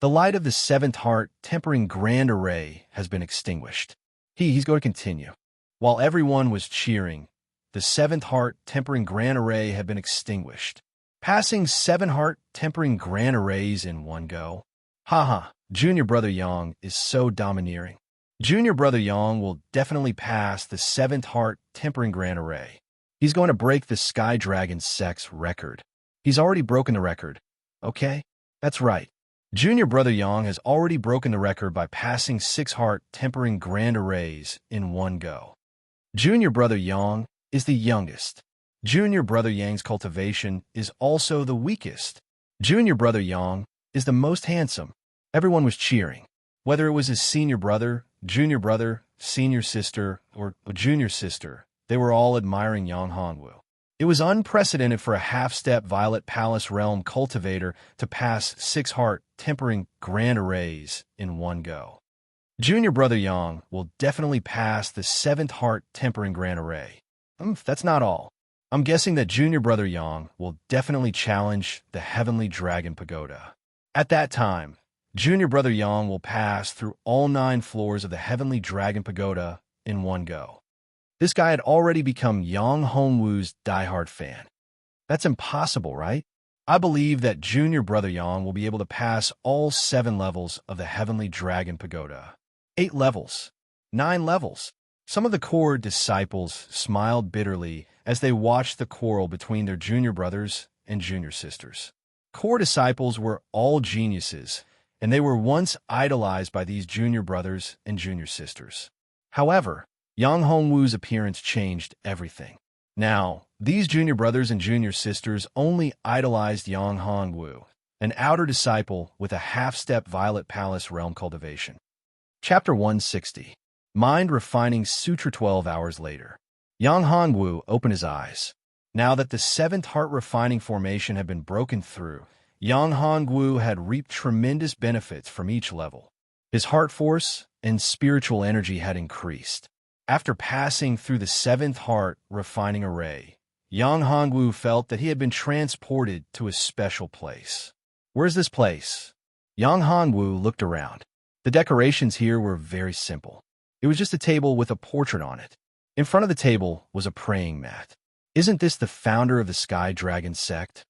The light of the 7th Heart Tempering Grand Array has been extinguished. He's going to continue. While everyone was cheering, the 7th Heart Tempering Grand Array had been extinguished. Passing 7 Heart Tempering Grand Arrays in one go? Haha, Junior Brother Yang is so domineering. Junior Brother Yang will definitely pass the 7th Heart Tempering Grand Array. He's going to break the Sky Dragon sect's record. He's already broken the record. Okay? That's right. Junior Brother Yang has already broken the record by passing 6 Heart Tempering Grand Arrays in one go. Junior Brother Yang is the youngest. Junior Brother Yang's cultivation is also the weakest. Junior Brother Yang is the most handsome. Everyone was cheering. Whether it was his senior brother, junior brother, senior sister, or junior sister, they were all admiring Yang Hongwu. It was unprecedented for a half-step Violet Palace realm cultivator to pass 6 Heart Tempering Grand Arrays in one go. Junior Brother Yang will definitely pass the 7th Heart Tempering Grand Array. That's not all. I'm guessing that Junior Brother Yang will definitely challenge the Heavenly Dragon Pagoda. At that time, Junior Brother Yang will pass through all 9 floors of the Heavenly Dragon Pagoda in one go. This guy had already become Yang Hongwu's diehard fan. That's impossible, right? I believe that Junior Brother Yang will be able to pass all 7 levels of the Heavenly Dragon Pagoda. 8 levels. 9 levels. Some of the core disciples smiled bitterly as they watched the quarrel between their junior brothers and junior sisters. Core disciples were all geniuses, and they were once idolized by these junior brothers and junior sisters. However, Yang Hongwu's appearance changed everything. Now, these junior brothers and junior sisters only idolized Yang Hongwu, an outer disciple with a half-step Violet Palace realm cultivation. Chapter 160. Mind Refining Sutra 12 hours later. Yang Hongwu opened his eyes. Now that the 7th Heart Refining Formation had been broken through, Yang Hongwu had reaped tremendous benefits from each level. His heart force and spiritual energy had increased. After passing through the 7th Heart Refining Array, Yang Hongwu felt that he had been transported to a special place. Where's this place? Yang Hongwu looked around. The decorations here were very simple. It was just a table with a portrait on it. In front of the table was a praying mat. Isn't this the founder of the Sky Dragon sect?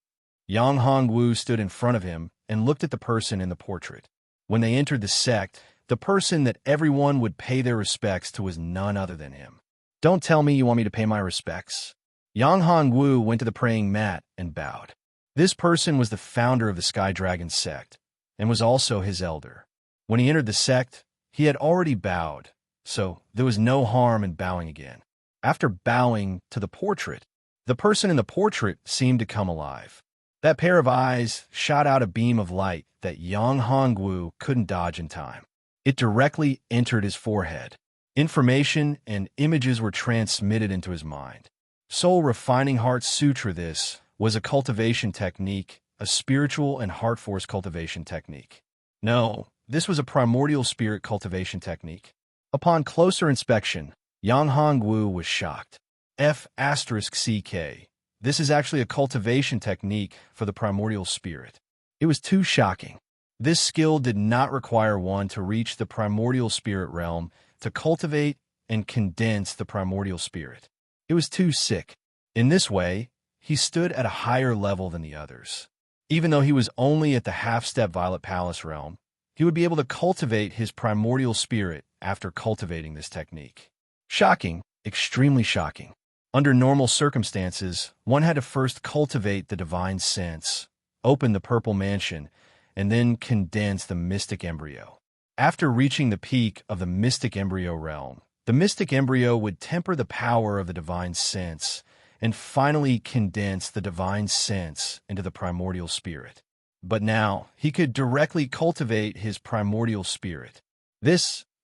Yang Hongwu stood in front of him and looked at the person in the portrait. When they entered the sect, the person that everyone would pay their respects to was none other than him. Don't tell me you want me to pay my respects. Yang Hongwu went to the praying mat and bowed. This person was the founder of the Sky Dragon sect and was also his elder. When he entered the sect, he had already bowed, so there was no harm in bowing again. After bowing to the portrait, the person in the portrait seemed to come alive. That pair of eyes shot out a beam of light that Yang Hongwu couldn't dodge in time. It directly entered his forehead. Information and images were transmitted into his mind. Soul Refining Heart Sutra. This was a cultivation technique, a spiritual and heart force cultivation technique. No, this was a primordial spirit cultivation technique. Upon closer inspection, Yang Hongwu was shocked. F***CK. This is actually a cultivation technique for the primordial spirit. It was too shocking. This skill did not require one to reach the primordial spirit realm to cultivate and condense the primordial spirit. It was too sick. In this way, he stood at a higher level than the others. Even though he was only at the half-step Violet Palace realm, he would be able to cultivate his primordial spirit after cultivating this technique. Shocking, extremely shocking. Under normal circumstances, one had to first cultivate the divine sense, open the purple mansion, and then condense the mystic embryo. After reaching the peak of the mystic embryo realm, the mystic embryo would temper the power of the divine sense and finally condense the divine sense into the primordial spirit. But now, he could directly cultivate his primordial spirit.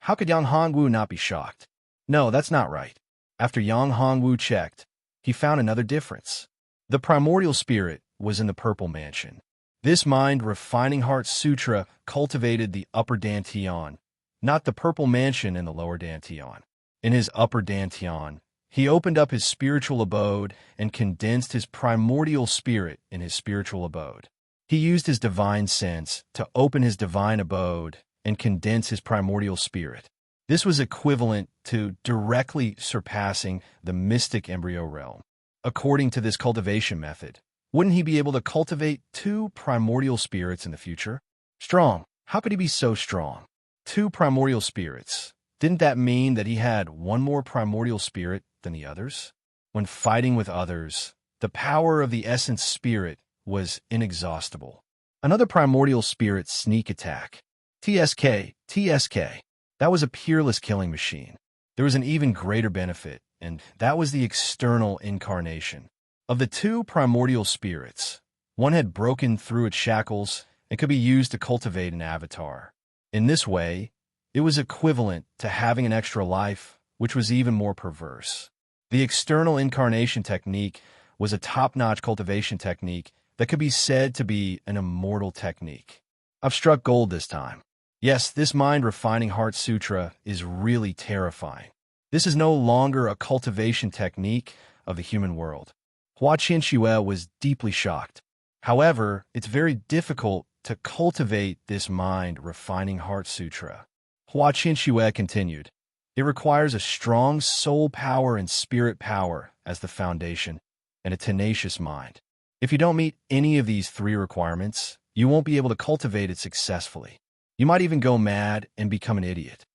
How could Yang Hongwu not be shocked? No, that's not right. After Yang Hongwu checked, he found another difference. The primordial spirit was in the purple mansion. This Mind Refining Heart Sutra cultivated the upper dantian, not the purple mansion in the lower dantian. In his upper dantian, he opened up his spiritual abode and condensed his primordial spirit in his spiritual abode. He used his divine sense to open his divine abode and condense his primordial spirit. This was equivalent to directly surpassing the mystic embryo realm. According to this cultivation method, wouldn't he be able to cultivate 2 primordial spirits in the future? Strong. How could he be so strong? 2 primordial spirits. Didn't that mean that he had one more primordial spirit than the others? When fighting with others, the power of the essence spirit was inexhaustible. Another primordial spirit sneak attack. TSK. That was a peerless killing machine. There was an even greater benefit, and that was the external incarnation. Of the 2 primordial spirits, one had broken through its shackles and could be used to cultivate an avatar. In this way, it was equivalent to having an extra life, which was even more perverse. The external incarnation technique was a top-notch cultivation technique that could be said to be an immortal technique. I've struck gold this time. Yes, this Mind Refining Heart Sutra is really terrifying. This is no longer a cultivation technique of the human world. Hua Qianxue was deeply shocked. However, it's very difficult to cultivate this Mind Refining Heart Sutra. Hua Qianxue continued, it requires a strong soul power and spirit power as the foundation, and a tenacious mind. If you don't meet any of these 3 requirements, you won't be able to cultivate it successfully. You might even go mad and become an idiot.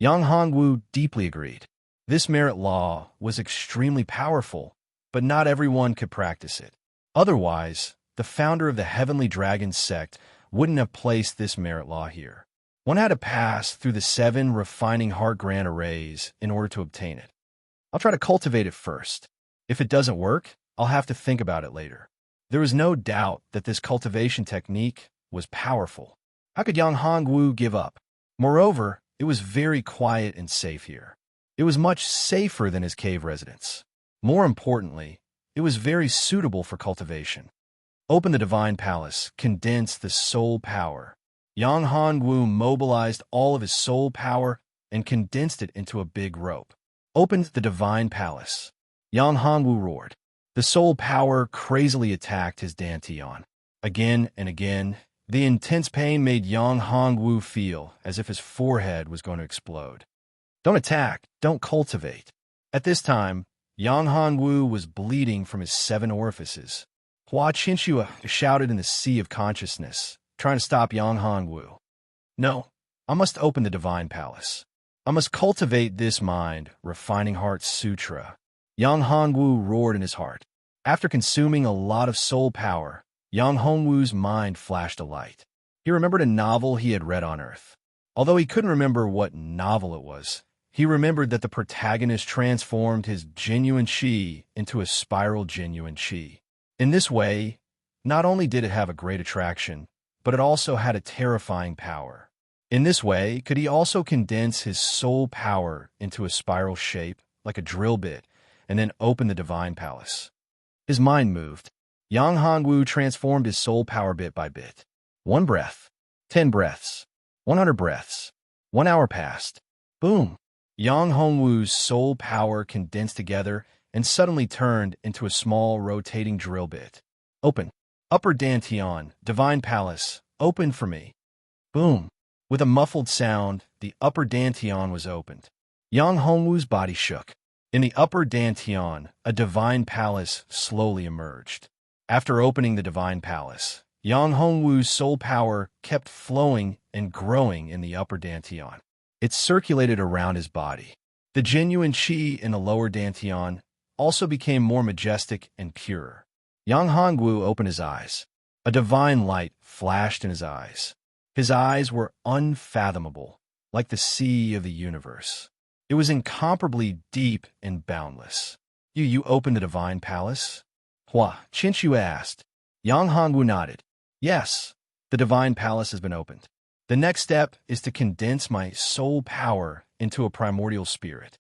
Yang Hongwu deeply agreed. This merit law was extremely powerful, but not everyone could practice it. Otherwise, the founder of the Heavenly Dragon sect wouldn't have placed this merit law here. One had to pass through the 7 refining heart grand arrays in order to obtain it. I'll try to cultivate it first. If it doesn't work, I'll have to think about it later. There was no doubt that this cultivation technique was powerful. How could Yang Hongwu give up? Moreover, it was very quiet and safe here. It was much safer than his cave residence. More importantly, it was very suitable for cultivation. Open the Divine Palace, condense the soul power. Yang Hongwu mobilized all of his soul power and condensed it into a big rope. Opened the Divine Palace. Yang Hongwu roared. The soul power crazily attacked his dantian. Again and again, the intense pain made Yang Hongwu feel as if his forehead was going to explode. Don't attack, don't cultivate. At this time, Yang Hongwu was bleeding from his 7 orifices. Hua Qinshua shouted in the sea of consciousness, trying to stop Yang Hongwu. No, I must open the divine palace. I must cultivate this mind, refining heart sutra. Yang Hongwu roared in his heart. After consuming a lot of soul power, Yang Hongwu's mind flashed a light. He remembered a novel he had read on Earth. Although he couldn't remember what novel it was, he remembered that the protagonist transformed his genuine qi into a spiral genuine qi. In this way, not only did it have a great attraction, but it also had a terrifying power. In this way, could he also condense his soul power into a spiral shape, like a drill bit, and then open the divine palace? His mind moved. Yang Hongwu transformed his soul power bit by bit. 1 breath, 10 breaths, 100 breaths. 1 hour passed. Boom! Yang Hongwu's soul power condensed together and suddenly turned into a small rotating drill bit. Open. Upper Dantian, divine palace, open for me. Boom! With a muffled sound, the upper Dantian was opened. Yang Hongwu's body shook. In the upper Dantian, a divine palace slowly emerged. After opening the divine palace, Yang Hongwu's soul power kept flowing and growing in the upper Dantian. It circulated around his body. The genuine qi in the lower Dantian also became more majestic and pure. Yang Hongwu opened his eyes. A divine light flashed in his eyes. His eyes were unfathomable, like the sea of the universe. It was incomparably deep and boundless. You opened the divine palace? Hua Qinshu asked. Yang Hongwu nodded. Yes, the divine palace has been opened. The next step is to condense my soul power into a primordial spirit.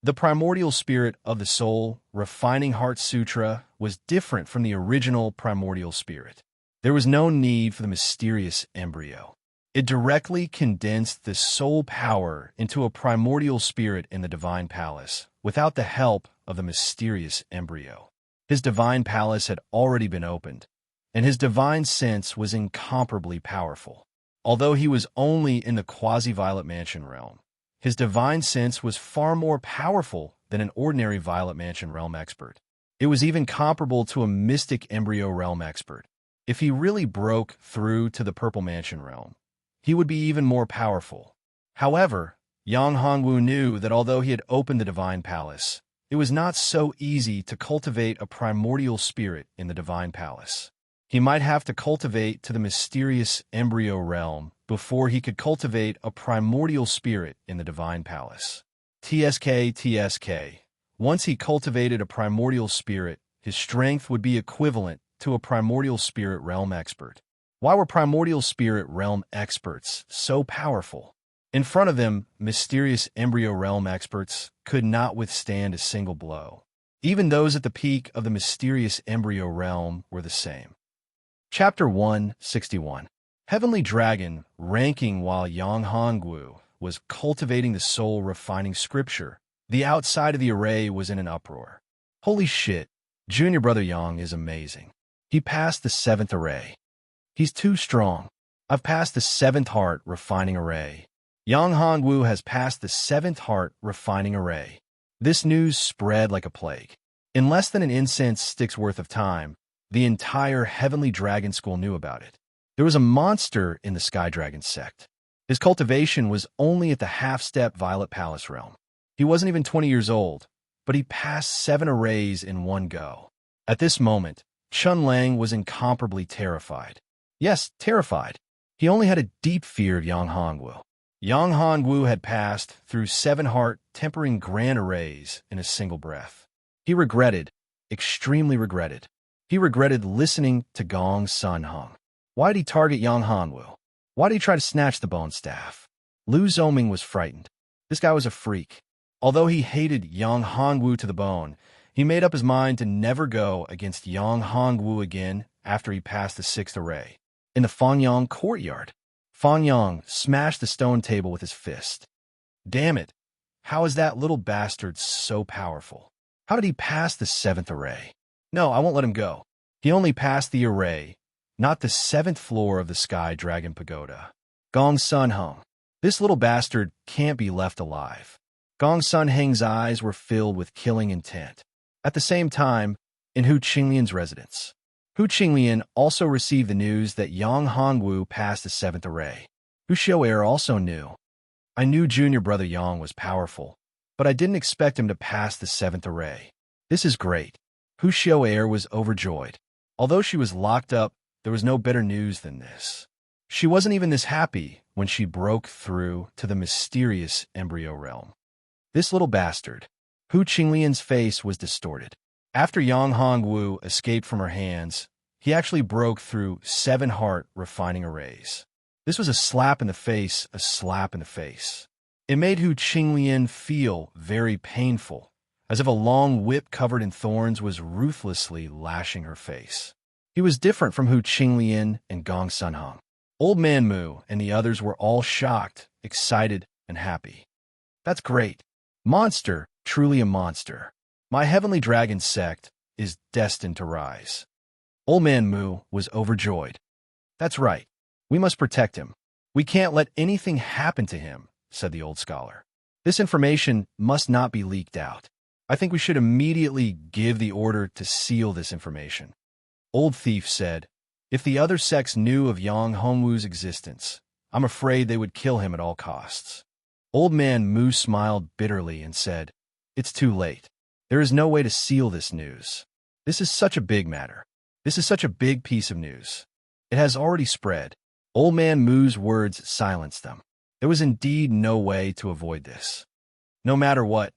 The primordial spirit of the soul, refining heart sutra, was different from the original primordial spirit. There was no need for the mysterious embryo. It directly condensed the soul power into a primordial spirit in the divine palace, without the help of the mysterious embryo. His divine palace had already been opened, and his divine sense was incomparably powerful. Although he was only in the quasi-violet mansion realm, his divine sense was far more powerful than an ordinary violet mansion realm expert. It was even comparable to a mystic embryo realm expert. If he really broke through to the purple mansion realm, he would be even more powerful. However, Yang Hongwu knew that although he had opened the divine palace, it was not so easy to cultivate a primordial spirit in the divine palace. He might have to cultivate to the mysterious embryo realm before he could cultivate a primordial spirit in the divine palace. TSK. Once he cultivated a primordial spirit, his strength would be equivalent to a primordial spirit realm expert. Why were primordial spirit realm experts so powerful? In front of them, mysterious embryo realm experts could not withstand a single blow. Even those at the peak of the mysterious embryo realm were the same. Chapter 161. Heavenly Dragon, ranking while Yang Hongwu was cultivating the soul-refining scripture. The outside of the array was in an uproar. Holy shit, Junior Brother Yang is amazing. He passed the 7th array. He's too strong. I've passed the 7th heart refining array. Yang Hongwu has passed the 7th heart refining array. This news spread like a plague. In less than an incense stick's worth of time, the entire Heavenly Dragon School knew about it. There was a monster in the Sky Dragon sect. His cultivation was only at the half-step Violet Palace realm. He wasn't even 20 years old, but he passed 7 arrays in one go. At this moment, Chun Lang was incomparably terrified. Yes, terrified. He only had a deep fear of Yang Hongwu. Yang Hongwu had passed through 7 heart tempering grand arrays in a single breath. He regretted, extremely regretted. He regretted listening to Gong Sun Hung. Why did he target Yang Hongwu? Why did he try to snatch the bone staff? Lu Zoming was frightened. This guy was a freak. Although he hated Yang Hongwu to the bone, he made up his mind to never go against Yang Hongwu again after he passed the 6th array. In the Fangyang courtyard, Fangyang smashed the stone table with his fist. Damn it! How is that little bastard so powerful? How did he pass the 7th array? No, I won't let him go. He only passed the array, not the 7th floor of the Sky Dragon Pagoda. Gong Sun Hung. This little bastard can't be left alive. Gong Sun Heng's eyes were filled with killing intent. At the same time, in Hu Qinglian's residence, Hu Qinglian also received the news that Yang Hongwu passed the 7th array. Hu Xiao'er also knew. I knew junior brother Yang was powerful, but I didn't expect him to pass the 7th array. This is great. Hu Xiao'er was overjoyed. Although she was locked up, there was no better news than this. She wasn't even this happy when she broke through to the mysterious embryo realm. This little bastard. Hu Qinglian's face was distorted. After Yang Hongwu escaped from her hands, he actually broke through 7 heart refining arrays. This was a slap in the face, a slap in the face. It made Hu Qinglian feel very painful, as if a long whip covered in thorns was ruthlessly lashing her face. He was different from Hu Qinglian and Gong Sunhong. Old Man Mu and the others were all shocked, excited, and happy. That's great. Monster, truly a monster. My heavenly dragon sect is destined to rise. Old Man Mu was overjoyed. That's right. We must protect him. We can't let anything happen to him, said the old scholar. This information must not be leaked out. I think we should immediately give the order to seal this information. Old Thief said, if the other sects knew of Yang Hongwu's existence, I'm afraid they would kill him at all costs. Old Man Mu smiled bitterly and said, it's too late. There is no way to seal this news. This is such a big matter. This is such a big piece of news. It has already spread. Old Man Mu's words silenced them. There was indeed no way to avoid this. No matter what,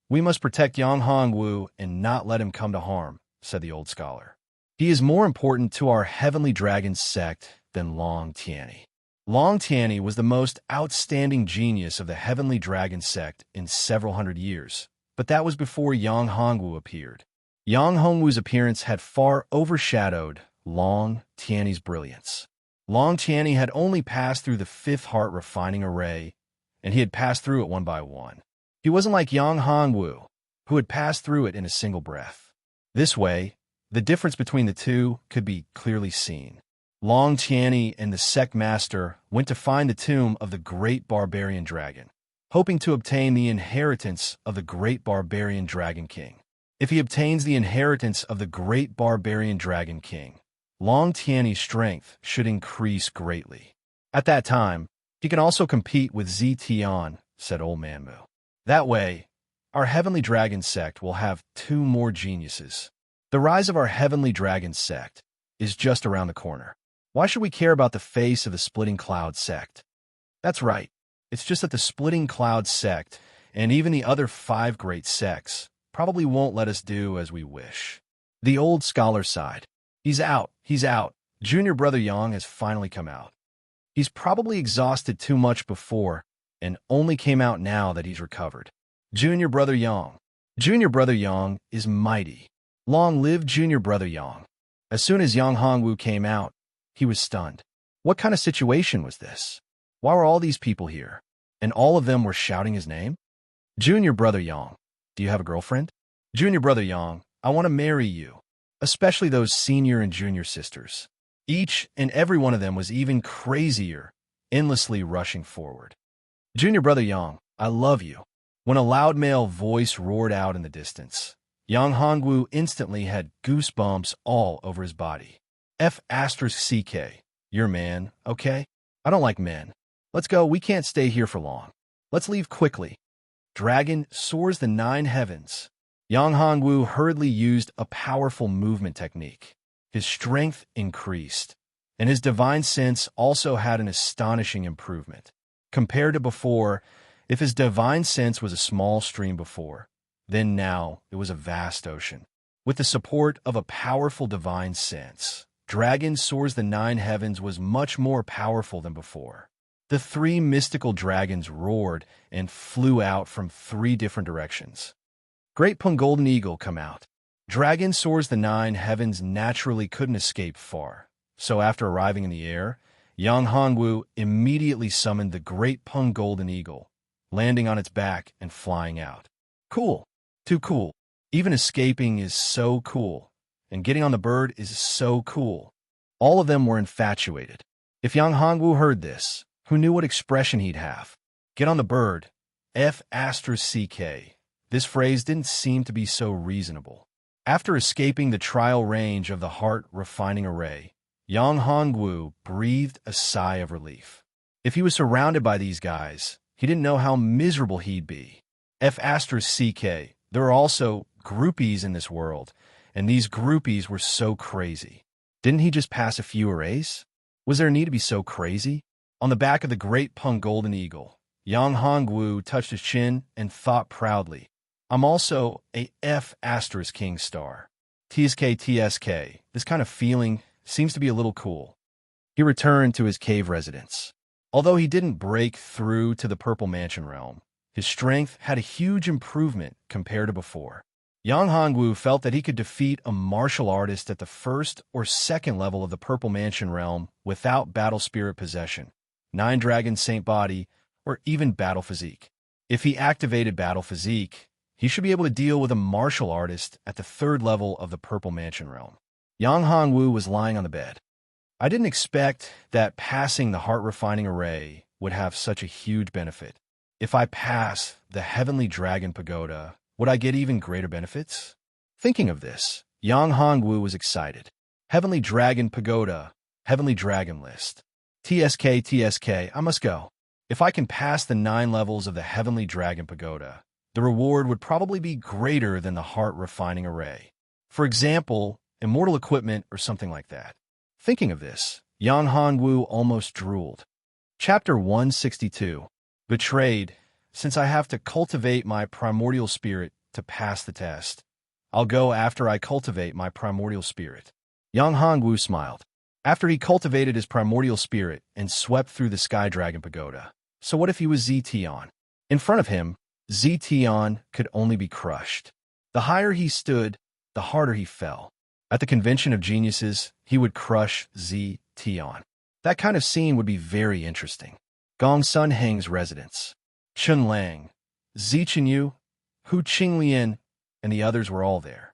we must protect Yang Hongwu and not let him come to harm, said the old scholar. He is more important to our heavenly dragon sect than Long Tianyi. Long Tianyi was the most outstanding genius of the heavenly dragon sect in several hundred years, but that was before Yang Hongwu appeared. Yang Hongwu's appearance had far overshadowed Long Tianyi's brilliance. Long Tianyi had only passed through the 5th heart refining array, and he had passed through it one by one. He wasn't like Yang Hongwu, who had passed through it in a single breath. This way, the difference between the two could be clearly seen. Long Tianyi and the sect master went to find the tomb of the great barbarian dragon, hoping to obtain the inheritance of the great barbarian dragon king. If he obtains the inheritance of the great barbarian dragon king, Long Tianyi's strength should increase greatly. At that time, he can also compete with Zi Tian, said Old Man Mu. That way, our heavenly dragon sect will have 2 more geniuses. The rise of our heavenly dragon sect is just around the corner. Why should we care about the face of the Splitting Cloud sect? That's right. It's just that the Splitting Cloud sect, and even the other 5 great sects, probably won't let us do as we wish. The old scholar sighed. He's out. He's out. Junior brother Yang has finally come out. He's probably exhausted too much before and only came out now that he's recovered. Junior brother Yang. Junior brother Yang is mighty. Long live junior brother Yang. As soon as Yang Hongwu came out, he was stunned. What kind of situation was this? Why were all these people here? And all of them were shouting his name? Junior brother Yang, do you have a girlfriend? Junior brother Yang, I want to marry you. Especially those senior and junior sisters. Each and every one of them was even crazier, endlessly rushing forward. Junior brother Yang, I love you. When a loud male voice roared out in the distance, Yang Hongwu instantly had goosebumps all over his body. F***CK, you're man, okay? I don't like men. Let's go, we can't stay here for long. Let's leave quickly. Dragon soars the 9 heavens. Yang Hongwu hurriedly used a powerful movement technique. His strength increased, and his divine sense also had an astonishing improvement. Compared to before, if his divine sense was a small stream before, then now it was a vast ocean. With the support of a powerful divine sense, Dragon Soars the 9 Heavens was much more powerful than before. The 3 mystical dragons roared and flew out from 3 different directions. Great Pung Golden Eagle come out. Dragon Soars the 9 Heavens naturally couldn't escape far, so after arriving in the air, Yang Hongwu immediately summoned the Great Pung Golden Eagle, landing on its back and flying out. Cool. Too cool. Even escaping is so cool, and getting on the bird is so cool. All of them were infatuated. If Yang Hongwu heard this, who knew what expression he'd have? Get on the bird. F***CK. This phrase didn't seem to be so reasonable. After escaping the trial range of the heart-refining array, Yang Hongwu breathed a sigh of relief. If he was surrounded by these guys, he didn't know how miserable he'd be. F***CK, there are also groupies in this world, and these groupies were so crazy. Didn't he just pass a few arrays? Was there a need to be so crazy? On the back of the great Pung Golden Eagle, Yang Hongwu touched his chin and thought proudly, I'm also a F***King star. TSK, this kind of feeling seems to be a little cool. He returned to his cave residence. Although he didn't break through to the Purple Mansion realm, his strength had a huge improvement compared to before. Yang Hongwu felt that he could defeat a martial artist at the first or second level of the Purple Mansion realm without battle spirit possession, 9 Dragon Saint body, or even battle physique. If he activated battle physique, he should be able to deal with a martial artist at the 3rd level of the Purple Mansion realm. Yang Hongwu was lying on the bed. I didn't expect that passing the heart-refining array would have such a huge benefit. If I pass the Heavenly Dragon Pagoda, would I get even greater benefits? Thinking of this, Yang Hongwu was excited. Heavenly Dragon Pagoda, Heavenly Dragon List. TSK, I must go. If I can pass the 9 levels of the Heavenly Dragon Pagoda, the reward would probably be greater than the heart-refining array. For example, immortal equipment or something like that. Thinking of this, Yang Hongwu almost drooled. Chapter 162. Betrayed. Since I have to cultivate my primordial spirit to pass the test, I'll go after I cultivate my primordial spirit. Yang Hongwu smiled. After he cultivated his primordial spirit and swept through the Sky Dragon Pagoda. So what if he was Ztion? In front of him, Ztion could only be crushed. The higher he stood, the harder he fell. At the Convention of Geniuses, he would crush Ztion. That kind of scene would be very interesting. Gong Sun Heng's residence. Chun Lang, Zichen Yu, Hu Qinglian, and the others were all there.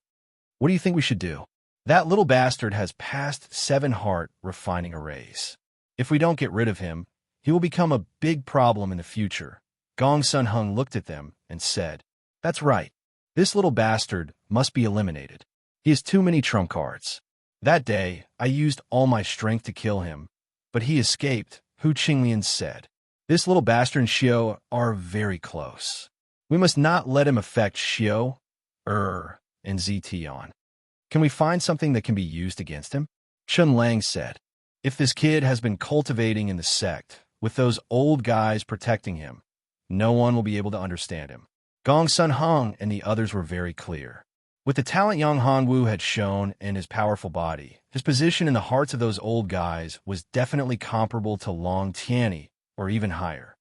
What do you think we should do? That little bastard has passed 7 heart-refining arrays. If we don't get rid of him, he will become a big problem in the future. Gong Sun Heng looked at them and said, That's right. This little bastard must be eliminated. He has too many trump cards. That day, I used all my strength to kill him, but he escaped, Hu Qinglian said. This little bastard and Xiao are very close. We must not let him affect Xiao, and Ztion. Can we find something that can be used against him? Chun Lang said. If this kid has been cultivating in the sect, with those old guys protecting him, no one will be able to understand him. Gong Sun Heng and the others were very clear. With the talent Yang Hongwu had shown in his powerful body, his position in the hearts of those old guys was definitely comparable to Long Tianyi, or even higher.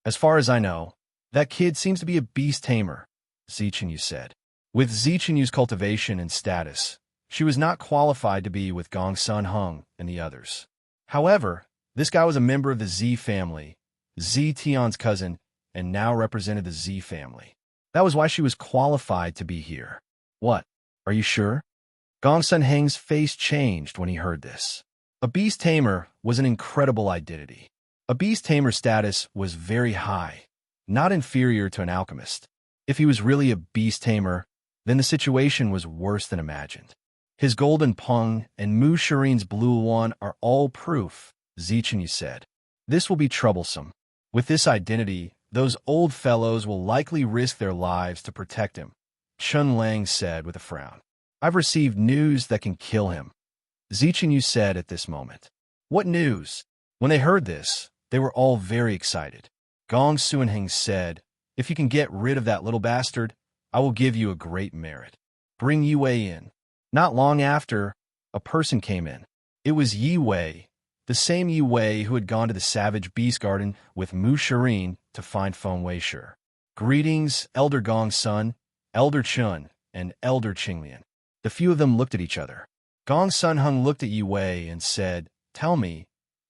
As far as I know, that kid seems to be a beast tamer, Zichen Yu said. With Zichen Yu's cultivation and status, she was not qualified to be with Gong Sun Heng and the others. However, this guy was a member of the Z family, Ztion's cousin, and now represented the Z family. That was why she was qualified to be here. What? Are you sure? Gong Sun Heng's face changed when he heard this. A beast tamer was an incredible identity. A beast tamer status was very high, not inferior to an alchemist. If he was really a beast tamer, then the situation was worse than imagined. His golden Pung and Mu Shireen's blue one are all proof, Zichen Yu said. This will be troublesome. With this identity, those old fellows will likely risk their lives to protect him, Chun Lang said with a frown. I've received news that can kill him, Zichen Yu said at this moment. What news? When they heard this, they were all very excited. Gong Sun Heng said, If you can get rid of that little bastard, I will give you a great merit. Bring Yi Wei in. Not long after, a person came in. It was Yi Wei, the same Yi Wei who had gone to the Savage Beast Garden with Mu Shireen to find Feng Weisher. Greetings, Elder Gong Sun, Elder Chun, and Elder Qinglian. The few of them looked at each other. Gong Sun Heng looked at Yi Wei and said, Tell me,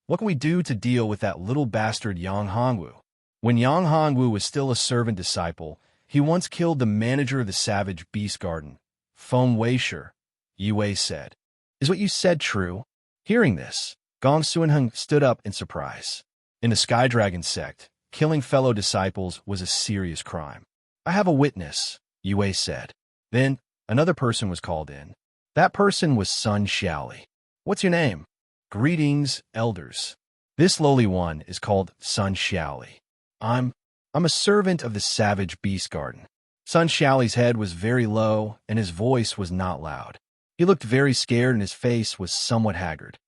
what can we do to deal with that little bastard Yang Hongwu? When Yang Hongwu was still a servant disciple, he once killed the manager of the Savage Beast Garden, Feng Weisher, Yi Wei said. Is what you said true? Hearing this, Gong Sun Heng stood up in surprise. In the Sky Dragon sect, killing fellow disciples was a serious crime. I have a witness, Yi Wei said. Then, Another person was called in. That person was Sun Xiaoli. What's your name? Greetings, elders. This lowly one is called Sun Xiaoli. I'm a servant of the savage beast garden. Sun Xiaoli's head was very low, and his voice was not loud. He looked very scared, and his face was somewhat haggard.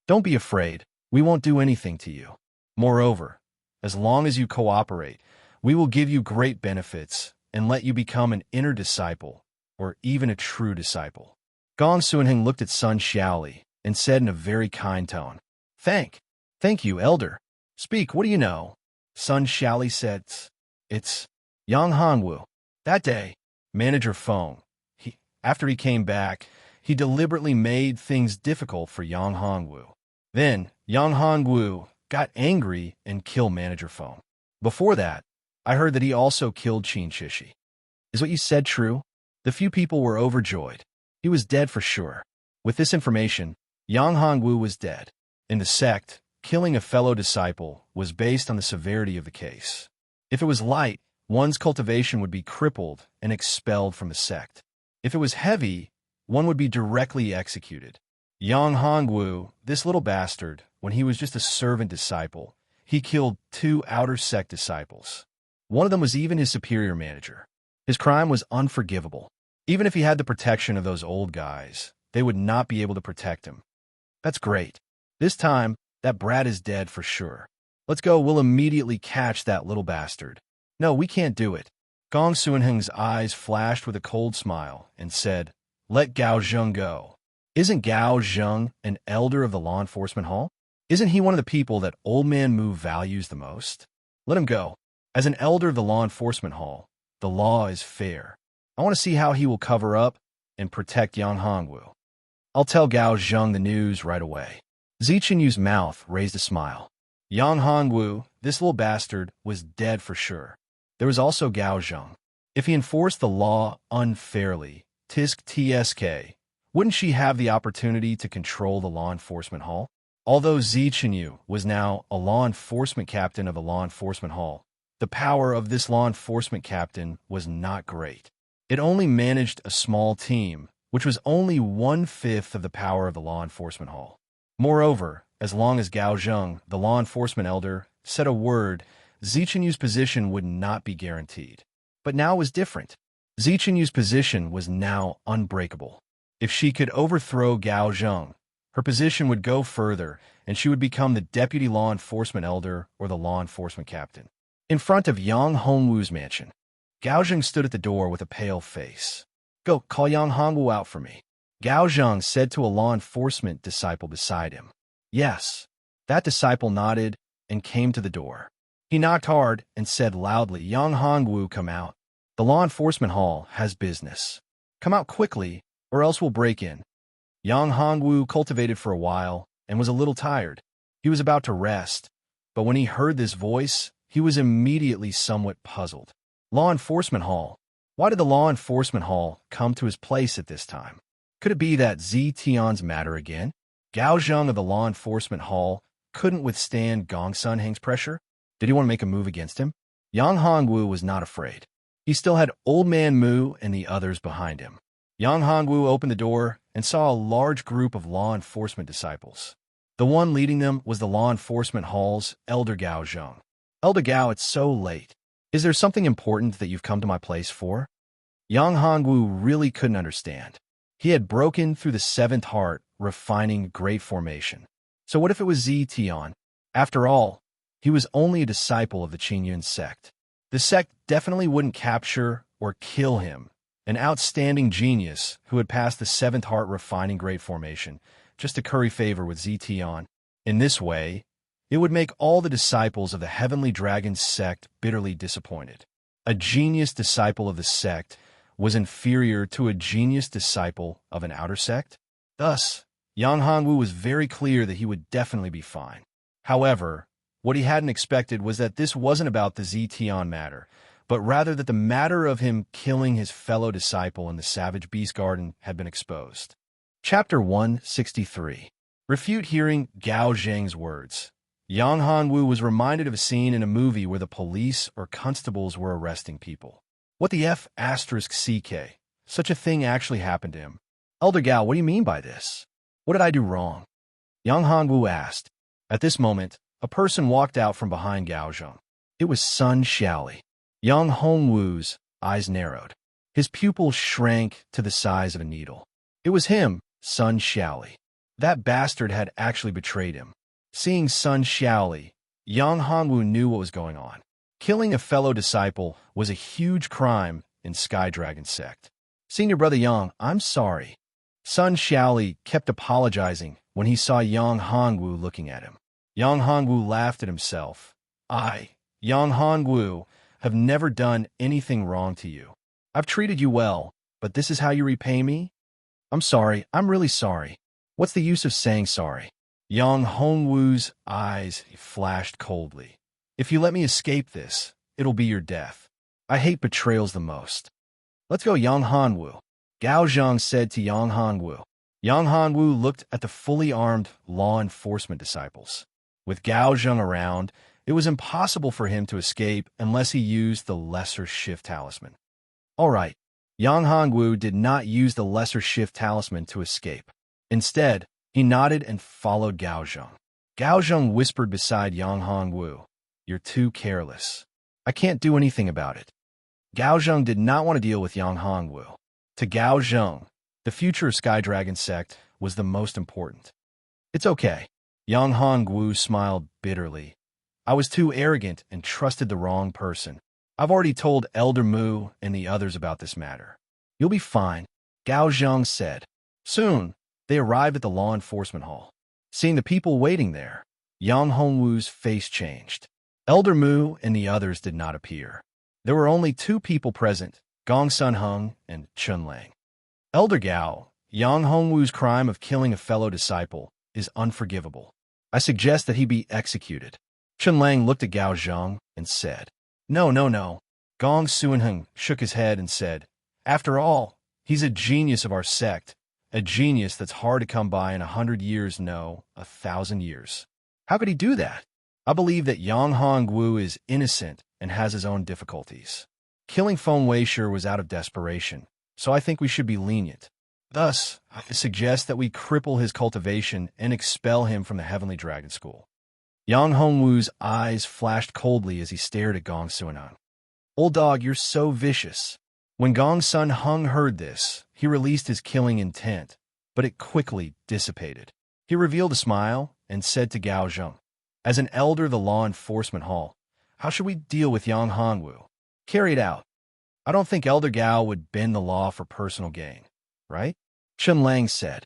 Don't be afraid. We won't do anything to you. Moreover, as long as you cooperate, we will give you great benefits and let you become an inner disciple, or even a true disciple. Gong Suanheng looked at Sun Xiaoli and said in a very kind tone, Thank you, elder. Speak, what do you know? Sun Xiaoli said, It's Yang Hongwu. That day, Manager Feng, after he came back, he deliberately made things difficult for Yang Hongwu. Then, Yang Hongwu got angry and killed Manager Feng. Before that, I heard that he also killed Qin Shishi. Is what you said true? The few people were overjoyed. He was dead for sure. With this information, Yang Hongwu was dead. In the sect, killing a fellow disciple was based on the severity of the case. If it was light, one's cultivation would be crippled and expelled from the sect. If it was heavy, one would be directly executed. Yang Hongwu, this little bastard, when he was just a servant disciple, he killed 2 outer sect disciples. One of them was even his superior manager. His crime was unforgivable. Even if he had the protection of those old guys, they would not be able to protect him. That's great. This time, that brat is dead for sure. Let's go, we'll immediately catch that little bastard. No, we can't do it. Gong Suanheng's eyes flashed with a cold smile and said, Let Gao Zheng go. Isn't Gao Zheng an elder of the law enforcement hall? Isn't he one of the people that Old Man Mu values the most? Let him go. As an elder of the law enforcement hall, the law is fair. I want to see how he will cover up and protect Yang Hongwu. I'll tell Gao Zheng the news right away. Zichenyu's mouth raised a smile. Yang Hongwu, this little bastard, was dead for sure. There was also Gao Zheng. If he enforced the law unfairly, tisk tsk, wouldn't she have the opportunity to control the law enforcement hall? Although Zichenyu was now a law enforcement captain of a law enforcement hall, the power of this law enforcement captain was not great. It only managed a small team, which was only 1/5 of the power of the law enforcement hall. Moreover, as long as Gao Zheng, the law enforcement elder, said a word, Zichenyu's position would not be guaranteed. But now it was different. Zichenyu's position was now unbreakable. If she could overthrow Gao Zheng, her position would go further, and she would become the deputy law enforcement elder or the law enforcement captain. In front of Yang Hongwu's mansion, Gao Zheng stood at the door with a pale face. Go, call Yang Hongwu out for me. Gao Zheng said to a law enforcement disciple beside him. Yes. That disciple nodded and came to the door. He knocked hard and said loudly, Yang Hongwu, come out. The law enforcement hall has business. Come out quickly, or else we'll break in. Yang Hongwu cultivated for a while and was a little tired. He was about to rest, but when he heard this voice, he was immediately somewhat puzzled. Law enforcement hall. Why did the law enforcement hall come to his place at this time? Could it be that Zi Tian's matter again? Gao Zheng of the law enforcement hall couldn't withstand Gong Suanheng's pressure? Did he want to make a move against him? Yang Hongwu was not afraid. He still had Old Man Mu and the others behind him. Yang Hongwu opened the door and saw a large group of law enforcement disciples. The one leading them was the law enforcement hall's Elder Gao Zheng. Elder Gao, it's so late. Is there something important that you've come to my place for? Yang Hongwu really couldn't understand. He had broken through the 7th heart, refining great formation. So what if it was Zi Tian? After all, he was only a disciple of the Qingyun sect. The sect definitely wouldn't capture or kill him, an outstanding genius who had passed the 7th heart refining great formation, just to curry favor with Zi Tian. In this way, it would make all the disciples of the Heavenly Dragon sect bitterly disappointed. A genius disciple of the sect was inferior to a genius disciple of an outer sect? Thus, Yang Hongwu was very clear that he would definitely be fine. However, what he hadn't expected was that this wasn't about the Zi Tian matter, but rather that the matter of him killing his fellow disciple in the Savage Beast Garden had been exposed. Chapter 163. Refute hearing Gao Zheng's words. Yang Hongwu was reminded of a scene in a movie where the police or constables were arresting people. What the F***ck? such a thing actually happened to him. Elder Gao, what do you mean by this? What did I do wrong? Yang Hongwu asked. At this moment, a person walked out from behind Gao Zheng. It was Sun Xiaoli. Yang Hongwu's eyes narrowed. His pupils shrank to the size of a needle. It was him, Sun Xiaoli. That bastard had actually betrayed him. Seeing Sun Xiaoli, Yang Hongwu knew what was going on. Killing a fellow disciple was a huge crime in Sky Dragon sect. Senior Brother Yang, I'm sorry. Sun Xiaoli kept apologizing when he saw Yang Hongwu looking at him. Yang Hongwu laughed at himself. I, Yang Hongwu, have never done anything wrong to you. I've treated you well, but this is how you repay me? I'm sorry, I'm really sorry. What's the use of saying sorry? Yang Hongwu's eyes flashed coldly. If you let me escape this, it'll be your death. I hate betrayals the most. Let's go, Yang Hongwu. Gao Zheng said to Yang Hongwu. Yang Hongwu looked at the fully armed law enforcement disciples. With Gao Zheng around, it was impossible for him to escape unless he used the Lesser Shift Talisman. All right, Yang Hongwu did not use the Lesser Shift Talisman to escape. Instead, he nodded and followed Gao Zheng. Gao Zheng whispered beside Yang Hongwu, "You're too careless. I can't do anything about it." Gao Zheng did not want to deal with Yang Hongwu. To Gao Zheng, the future of Sky Dragon sect was the most important. It's okay. Yang Hongwu smiled bitterly. I was too arrogant and trusted the wrong person. I've already told Elder Mu and the others about this matter. You'll be fine, Gao Zheng said. Soon, they arrived at the law enforcement hall. Seeing the people waiting there, Yang Hongwu's face changed. Elder Mu and the others did not appear. There were only two people present, Gong Sun Hung and Chun Lang. Elder Gao, Yang Hongwu's crime of killing a fellow disciple is unforgivable. I suggest that he be executed. Chun Lang looked at Gao Zheng and said, No. Gong Suanheng shook his head and said, After all, he's a genius of our sect, a genius that's hard to come by in 100 years, no, 1,000 years. How could he do that? I believe that Yang Hongwu is innocent and has his own difficulties. Killing Feng Weisher was out of desperation, so I think we should be lenient. Thus, I suggest that we cripple his cultivation and expel him from the Heavenly Dragon School. Yang Hongwu's eyes flashed coldly as he stared at Gong Suanheng. Old dog, you're so vicious. When Gong Sun Hung heard this, he released his killing intent, but it quickly dissipated. He revealed a smile and said to Gao Zheng, As an elder of the law enforcement hall, how should we deal with Yang Hongwu? Carry it out. I don't think Elder Gao would bend the law for personal gain, right? Chun Lang said.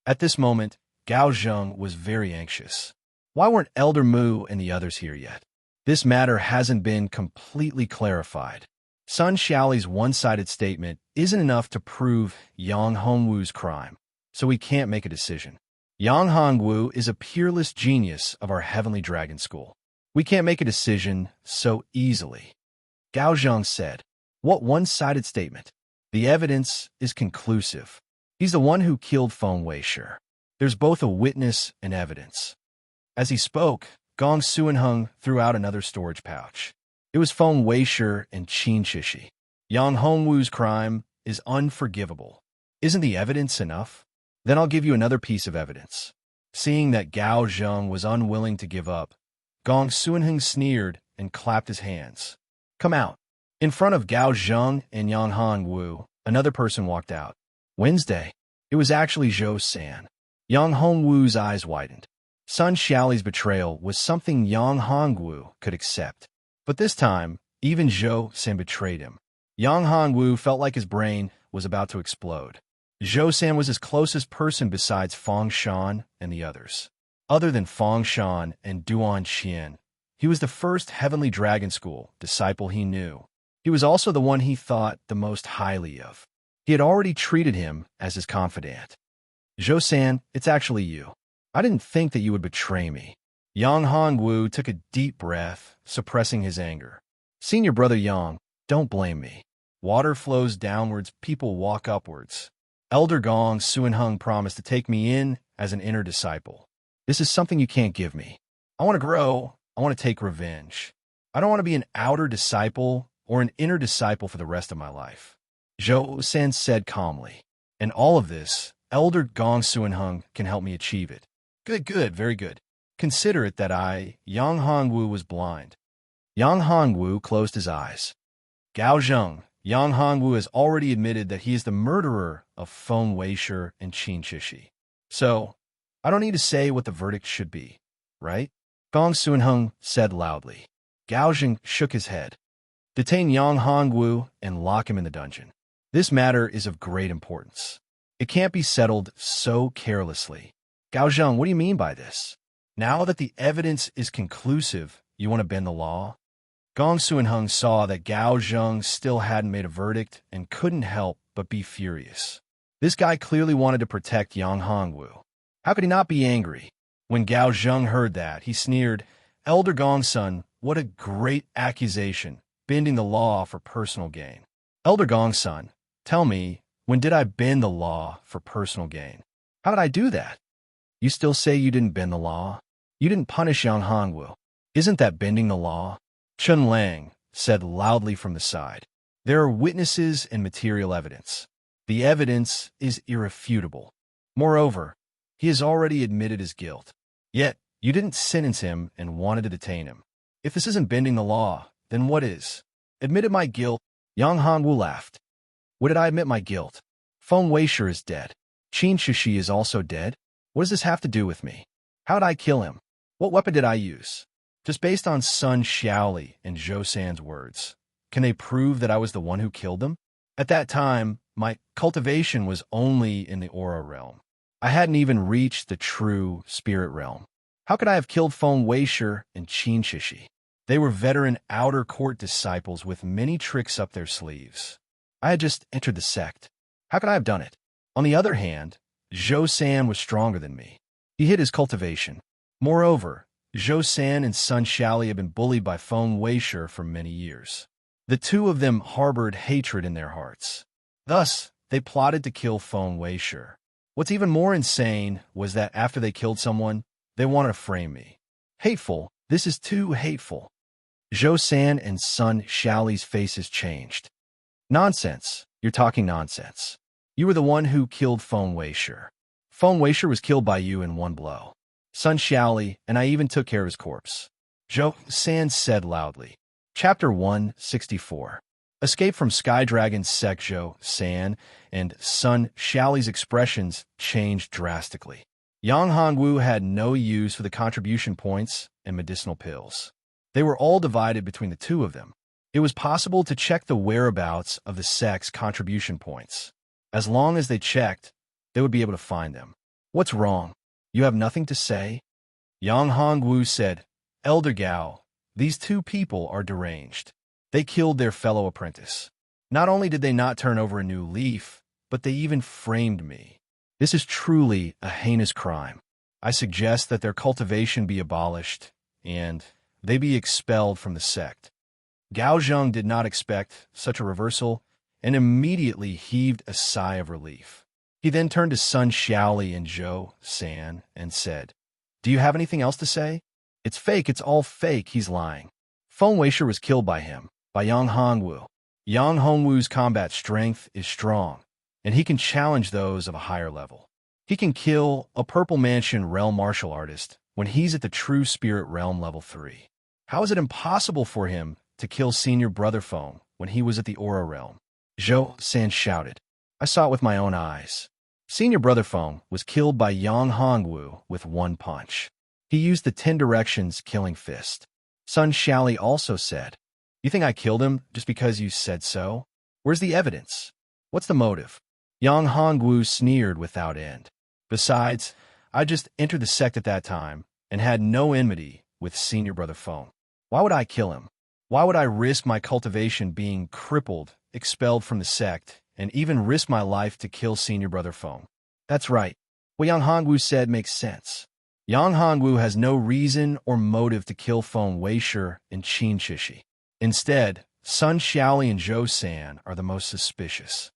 At this moment, Gao Zheng was very anxious. Why weren't Elder Mu and the others here yet? This matter hasn't been completely clarified. Sun Xiaoli's one-sided statement isn't enough to prove Yang Hongwu's crime, so we can't make a decision. Yang Hongwu is a peerless genius of our Heavenly Dragon School. We can't make a decision so easily. Gao Zheng said, What one-sided statement? The evidence is conclusive. He's the one who killed Feng Weisher. There's both a witness and evidence. As he spoke, Gong Suanheng threw out another storage pouch. It was Feng Weisher and Qin Shishi. Yang Hongwu's crime is unforgivable. Isn't the evidence enough? Then I'll give you another piece of evidence. Seeing that Gao Zheng was unwilling to give up, Gong Suanheng sneered and clapped his hands. Come out. In front of Gao Zheng and Yang Hongwu, another person walked out. Wednesday. It was actually Zhou San. Yang Hongwu's eyes widened. Sun Xiaoli's betrayal was something Yang Hongwu could accept. But this time, even Zhou San betrayed him. Yang Hongwu felt like his brain was about to explode. Zhou San was his closest person besides Fang Shan and the others. Other than Fang Shan and Duan Qian, he was the first Heavenly Dragon School disciple he knew. He was also the one he thought the most highly of. He had already treated him as his confidant. Zhou San, it's actually you. I didn't think that you would betray me. Yang Hongwu took a deep breath, suppressing his anger. Senior Brother Yang, don't blame me. Water flows downwards, people walk upwards. Elder Gong Suanheng promised to take me in as an inner disciple. This is something you can't give me. I want to grow. I want to take revenge. I don't want to be an outer disciple or an inner disciple for the rest of my life. Zhou San said calmly. "And all of this, Elder Gong Suanheng can help me achieve it." "Good, good, very good. Consider it that Yang Hongwu, was blind." Yang Hongwu closed his eyes. "Gao Zheng, Yang Hongwu has already admitted that he is the murderer of Feng Weisher and Qin Shishi. So, I don't need to say what the verdict should be, right?" Gong Suanheng said loudly. Gao Zheng shook his head. "Detain Yang Hongwu and lock him in the dungeon. This matter is of great importance. It can't be settled so carelessly." "Gao Zheng, what do you mean by this? Now that the evidence is conclusive, you want to bend the law?" Gong Suanheng saw that Gao Zheng still hadn't made a verdict and couldn't help but be furious. This guy clearly wanted to protect Yang Hongwu. How could he not be angry? When Gao Zheng heard that, he sneered, "Elder Gongsun, what a great accusation, bending the law for personal gain." "Elder Gongsun, tell me, when did I bend the law for personal gain? How did I do that?" "You still say you didn't bend the law? You didn't punish Yang Hongwu. Isn't that bending the law?" Chun Lang said loudly from the side. "There are witnesses and material evidence. The evidence is irrefutable. Moreover, he has already admitted his guilt. Yet, you didn't sentence him and wanted to detain him. If this isn't bending the law, then what is?" "Admitted my guilt?" Yang Hongwu laughed. "What did I admit my guilt? Feng Weisher is dead. Qin Shishi is also dead. What does this have to do with me? How did I kill him? What weapon did I use? Just based on Sun Xiaoli and Zhou San's words, can they prove that I was the one who killed them? At that time, my cultivation was only in the aura realm. I hadn't even reached the true spirit realm. How could I have killed Feng Weisher and Qin Shishi? They were veteran outer court disciples with many tricks up their sleeves. I had just entered the sect. How could I have done it? On the other hand, Zhou San was stronger than me. He hid his cultivation. Moreover, Zhou San and Sun Xiaoli had been bullied by Feng Weisher for many years. The two of them harbored hatred in their hearts. Thus, they plotted to kill Feng Weisher. What's even more insane was that after they killed someone, they wanted to frame me. Hateful. This is too hateful. Zhou San and Sun Xiaoli's faces changed. "Nonsense. You're talking nonsense. You were the one who killed Feng Weisher. Feng Weisher was killed by you in one blow. Sun Xiaoli, and I even took care of his corpse." Zhou San said loudly. Chapter 164. Escape from Sky Dragon's sect. Zhou San and Sun Xiaoli's expressions changed drastically. Yang Hongwu had no use for the contribution points and medicinal pills. They were all divided between the two of them. It was possible to check the whereabouts of the sect's contribution points. As long as they checked, they would be able to find them. "What's wrong? You have nothing to say?" Yang Hongwu said, "Elder Gao, these two people are deranged. They killed their fellow apprentice. Not only did they not turn over a new leaf, but they even framed me. This is truly a heinous crime. I suggest that their cultivation be abolished, and they be expelled from the sect." Gao Zheng did not expect such a reversal, and immediately heaved a sigh of relief. He then turned to Sun Xiaoli and Zhou San and said, "Do you have anything else to say?" "It's fake, it's all fake, he's lying. Feng Weisher was killed by him, by Yang Hongwu. Yang Hongwu's combat strength is strong, and he can challenge those of a higher level. He can kill a Purple Mansion realm martial artist when he's at the true spirit realm level 3. How is it impossible for him to kill senior brother Feng when he was at the aura realm?" Zhou San shouted. "I saw it with my own eyes. Senior brother Feng was killed by Yang Hongwu with one punch. He used the 10 directions killing fist." Sun Xiaoli also said, "You think I killed him just because you said so? Where's the evidence? What's the motive?" Yang Hongwu sneered without end. "Besides, I just entered the sect at that time and had no enmity with senior brother Feng. Why would I kill him? Why would I risk my cultivation being crippled, expelled from the sect, and even risk my life to kill senior brother Feng?" "That's right. What Yang Hongwu said makes sense. Yang Hongwu has no reason or motive to kill Feng Weisher and Qin Shishi. Instead, Sun Xiaoli and Zhou San are the most suspicious."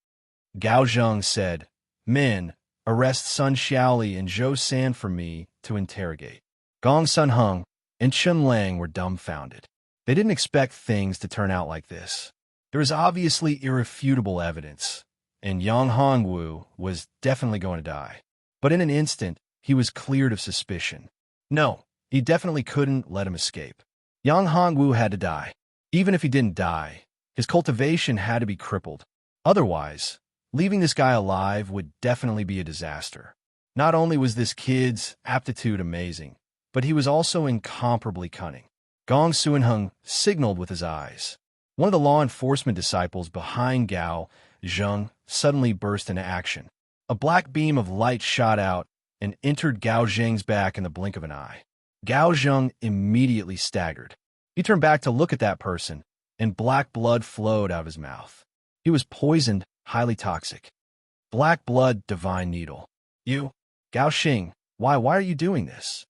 Gao Zheng said, "Men, arrest Sun Xiaoli and Zhou San for me to interrogate." Gong Sunheng and Chun Lang were dumbfounded. They didn't expect things to turn out like this. There was obviously irrefutable evidence, and Yang Hongwu was definitely going to die. But in an instant, he was cleared of suspicion. No, he definitely couldn't let him escape. Yang Hongwu had to die. Even if he didn't die, his cultivation had to be crippled. Otherwise, leaving this guy alive would definitely be a disaster. Not only was this kid's aptitude amazing, but he was also incomparably cunning. Gong Suanheng signaled with his eyes. One of the law enforcement disciples behind Gao Zheng suddenly burst into action. A black beam of light shot out and entered Gao Zheng's back in the blink of an eye. Gao Zheng immediately staggered. He turned back to look at that person, and black blood flowed out of his mouth. He was poisoned, highly toxic. Black blood, divine needle. You? Gao Xing, why are you doing this?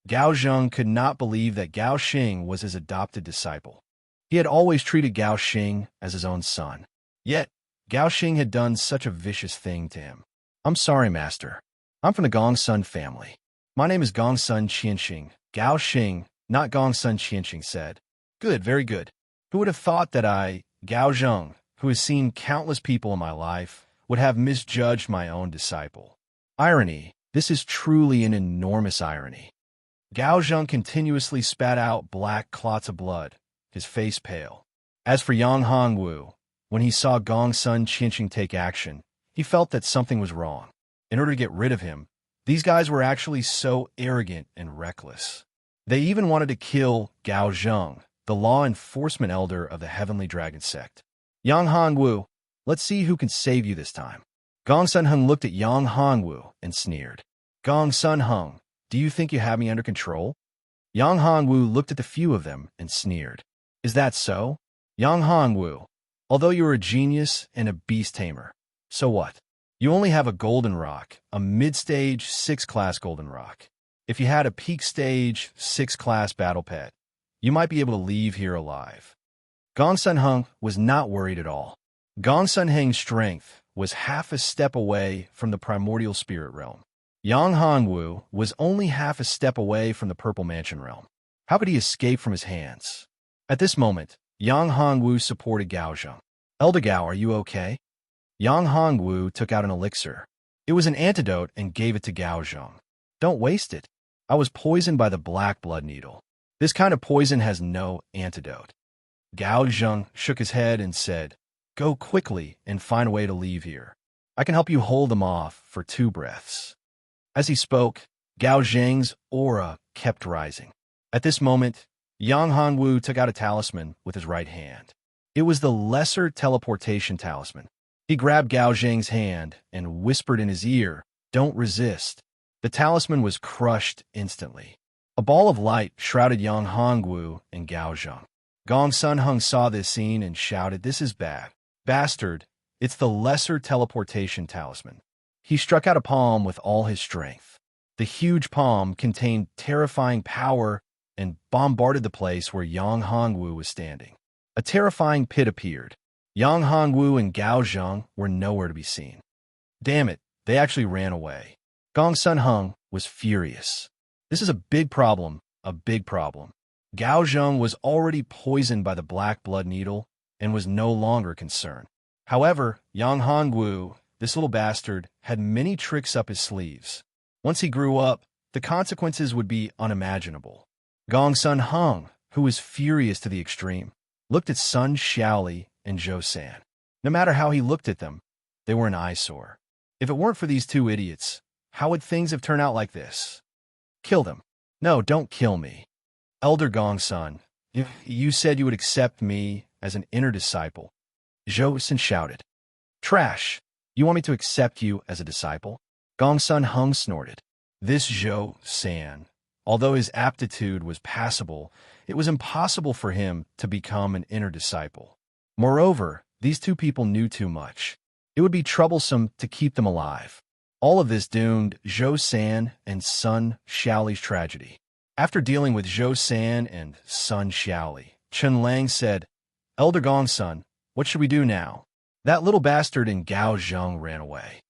Gao Zheng could not believe that Gao Xing was his adopted disciple. He had always treated Gao Xing as his own son. Yet, Gao Xing had done such a vicious thing to him. I'm sorry, master. I'm from the Gongsun family. My name is Gongsun Qianxing. Gao Xing, not Gongsun Qianxing, said. Good, very good. Who would have thought that I, Gao Zheng, who has seen countless people in my life, would have misjudged my own disciple? Irony. This is truly an enormous irony. Gao Zheng continuously spat out black clots of blood, his face pale. As for Yang Hongwu, when he saw Gongsun Qianxing take action, he felt that something was wrong. In order to get rid of him, these guys were actually so arrogant and reckless. They even wanted to kill Gao Zheng, the law enforcement elder of the Heavenly Dragon sect. Yang Hongwu, let's see who can save you this time. Gong Sunheng looked at Yang Hongwu and sneered. Gong Sunheng, do you think you have me under control? Yang Hongwu looked at the few of them and sneered. Is that so? Yang Hongwu, although you're a genius and a beast tamer, so what? You only have a golden rock, a mid-stage 6-class golden rock. If you had a peak stage 6-class battle pet, you might be able to leave here alive. Gong Sunheng was not worried at all. Gong Sunheng's strength was half a step away from the primordial spirit realm. Yang Hongwu was only half a step away from the purple mansion realm. How could he escape from his hands? At this moment, Yang Hongwu supported Gao Zheng. Elder Gao, are you okay? Yang Hongwu took out an elixir. It was an antidote and gave it to Gao Zheng. Don't waste it. I was poisoned by the black blood needle. This kind of poison has no antidote. Gao Zheng shook his head and said, Go quickly and find a way to leave here. I can help you hold them off for 2 breaths. As he spoke, Gao Zheng's aura kept rising. At this moment, Yang Hongwu took out a talisman with his right hand. It was the lesser teleportation talisman. He grabbed Gao Zheng's hand and whispered in his ear, Don't resist. The talisman was crushed instantly. A ball of light shrouded Yang Hongwu and Gao Zheng. Gong Sunheng saw this scene and shouted, This is bad. Bastard, it's the lesser teleportation talisman. He struck out a palm with all his strength. The huge palm contained terrifying power and bombarded the place where Yang Hongwu was standing. A terrifying pit appeared. Yang Hongwu and Gao Zheng were nowhere to be seen. Damn it, they actually ran away. Gong Sunheng was furious. This is a big problem, a big problem. Gao Zheng was already poisoned by the black blood needle and was no longer concerned. However, Yang Hongwu, this little bastard, had many tricks up his sleeves. Once he grew up, the consequences would be unimaginable. Gong Sunheng, who was furious to the extreme, looked at Sun Xiaoli and Zhou San. No matter how he looked at them, they were an eyesore. If it weren't for these 2 idiots, how would things have turned out like this? Kill them. No, don't kill me. Elder Gongsun, if you said you would accept me as an inner disciple. Zhou San shouted. Trash. You want me to accept you as a disciple? Gongsun Hung snorted. This Zhou San, although his aptitude was passable, it was impossible for him to become an inner disciple. Moreover, these 2 people knew too much. It would be troublesome to keep them alive. All of this doomed Zhou San and Sun Xiaoli's tragedy. After dealing with Zhou San and Sun Xiaoli, Chen Lang said, Elder Gongsun, what should we do now? That little bastard in Gao Zheng ran away.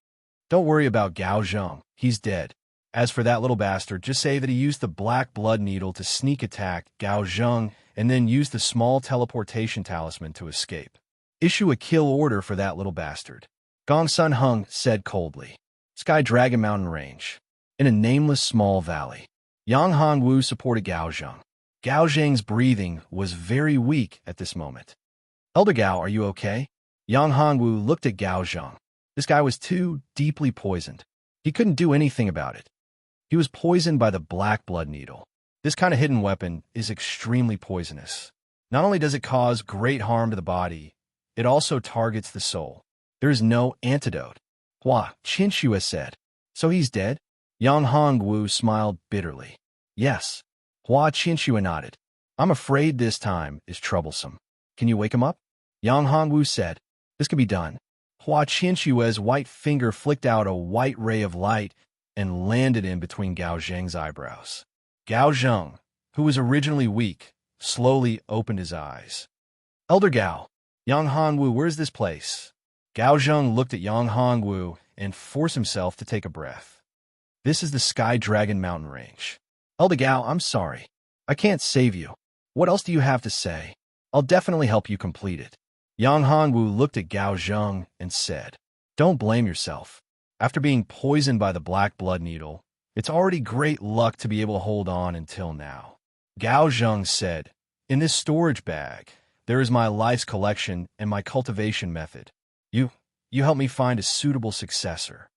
Don't worry about Gao Zheng, he's dead. As for that little bastard, just say that he used the black blood needle to sneak attack Gao Zheng and then used the small teleportation talisman to escape. Issue a kill order for that little bastard. Gong Sun Hung said coldly. Sky Dragon Mountain Range. In a nameless small valley. Yang Hongwu supported Gao Zheng. Gao Zheng's breathing was very weak at this moment. Elder Gao, are you okay? Yang Hongwu looked at Gao Zheng. This guy was too deeply poisoned. He couldn't do anything about it. He was poisoned by the black blood needle. This kind of hidden weapon is extremely poisonous. Not only does it cause great harm to the body, it also targets the soul. There is no antidote. Hua Qinxue said. So he's dead? Yang Hongwu smiled bitterly. Yes. Hua Qinxue nodded. I'm afraid this time is troublesome. Can you wake him up? Yang Hongwu said. This can be done. Hua Qinshue's white finger flicked out a white ray of light and landed in between Gao Zheng's eyebrows. Gao Zheng, who was originally weak, slowly opened his eyes. Elder Gao, Yang Hongwu, where's this place? Gao Zheng looked at Yang Hongwu and forced himself to take a breath. This is the Sky Dragon Mountain Range. Elder Gao, I'm sorry. I can't save you. What else do you have to say? I'll definitely help you complete it. Yang Hongwu looked at Gao Zheng and said, Don't blame yourself. After being poisoned by the black blood needle, it's already great luck to be able to hold on until now. Gao Zheng said, In this storage bag, there is my life's collection and my cultivation method. You help me find a suitable successor.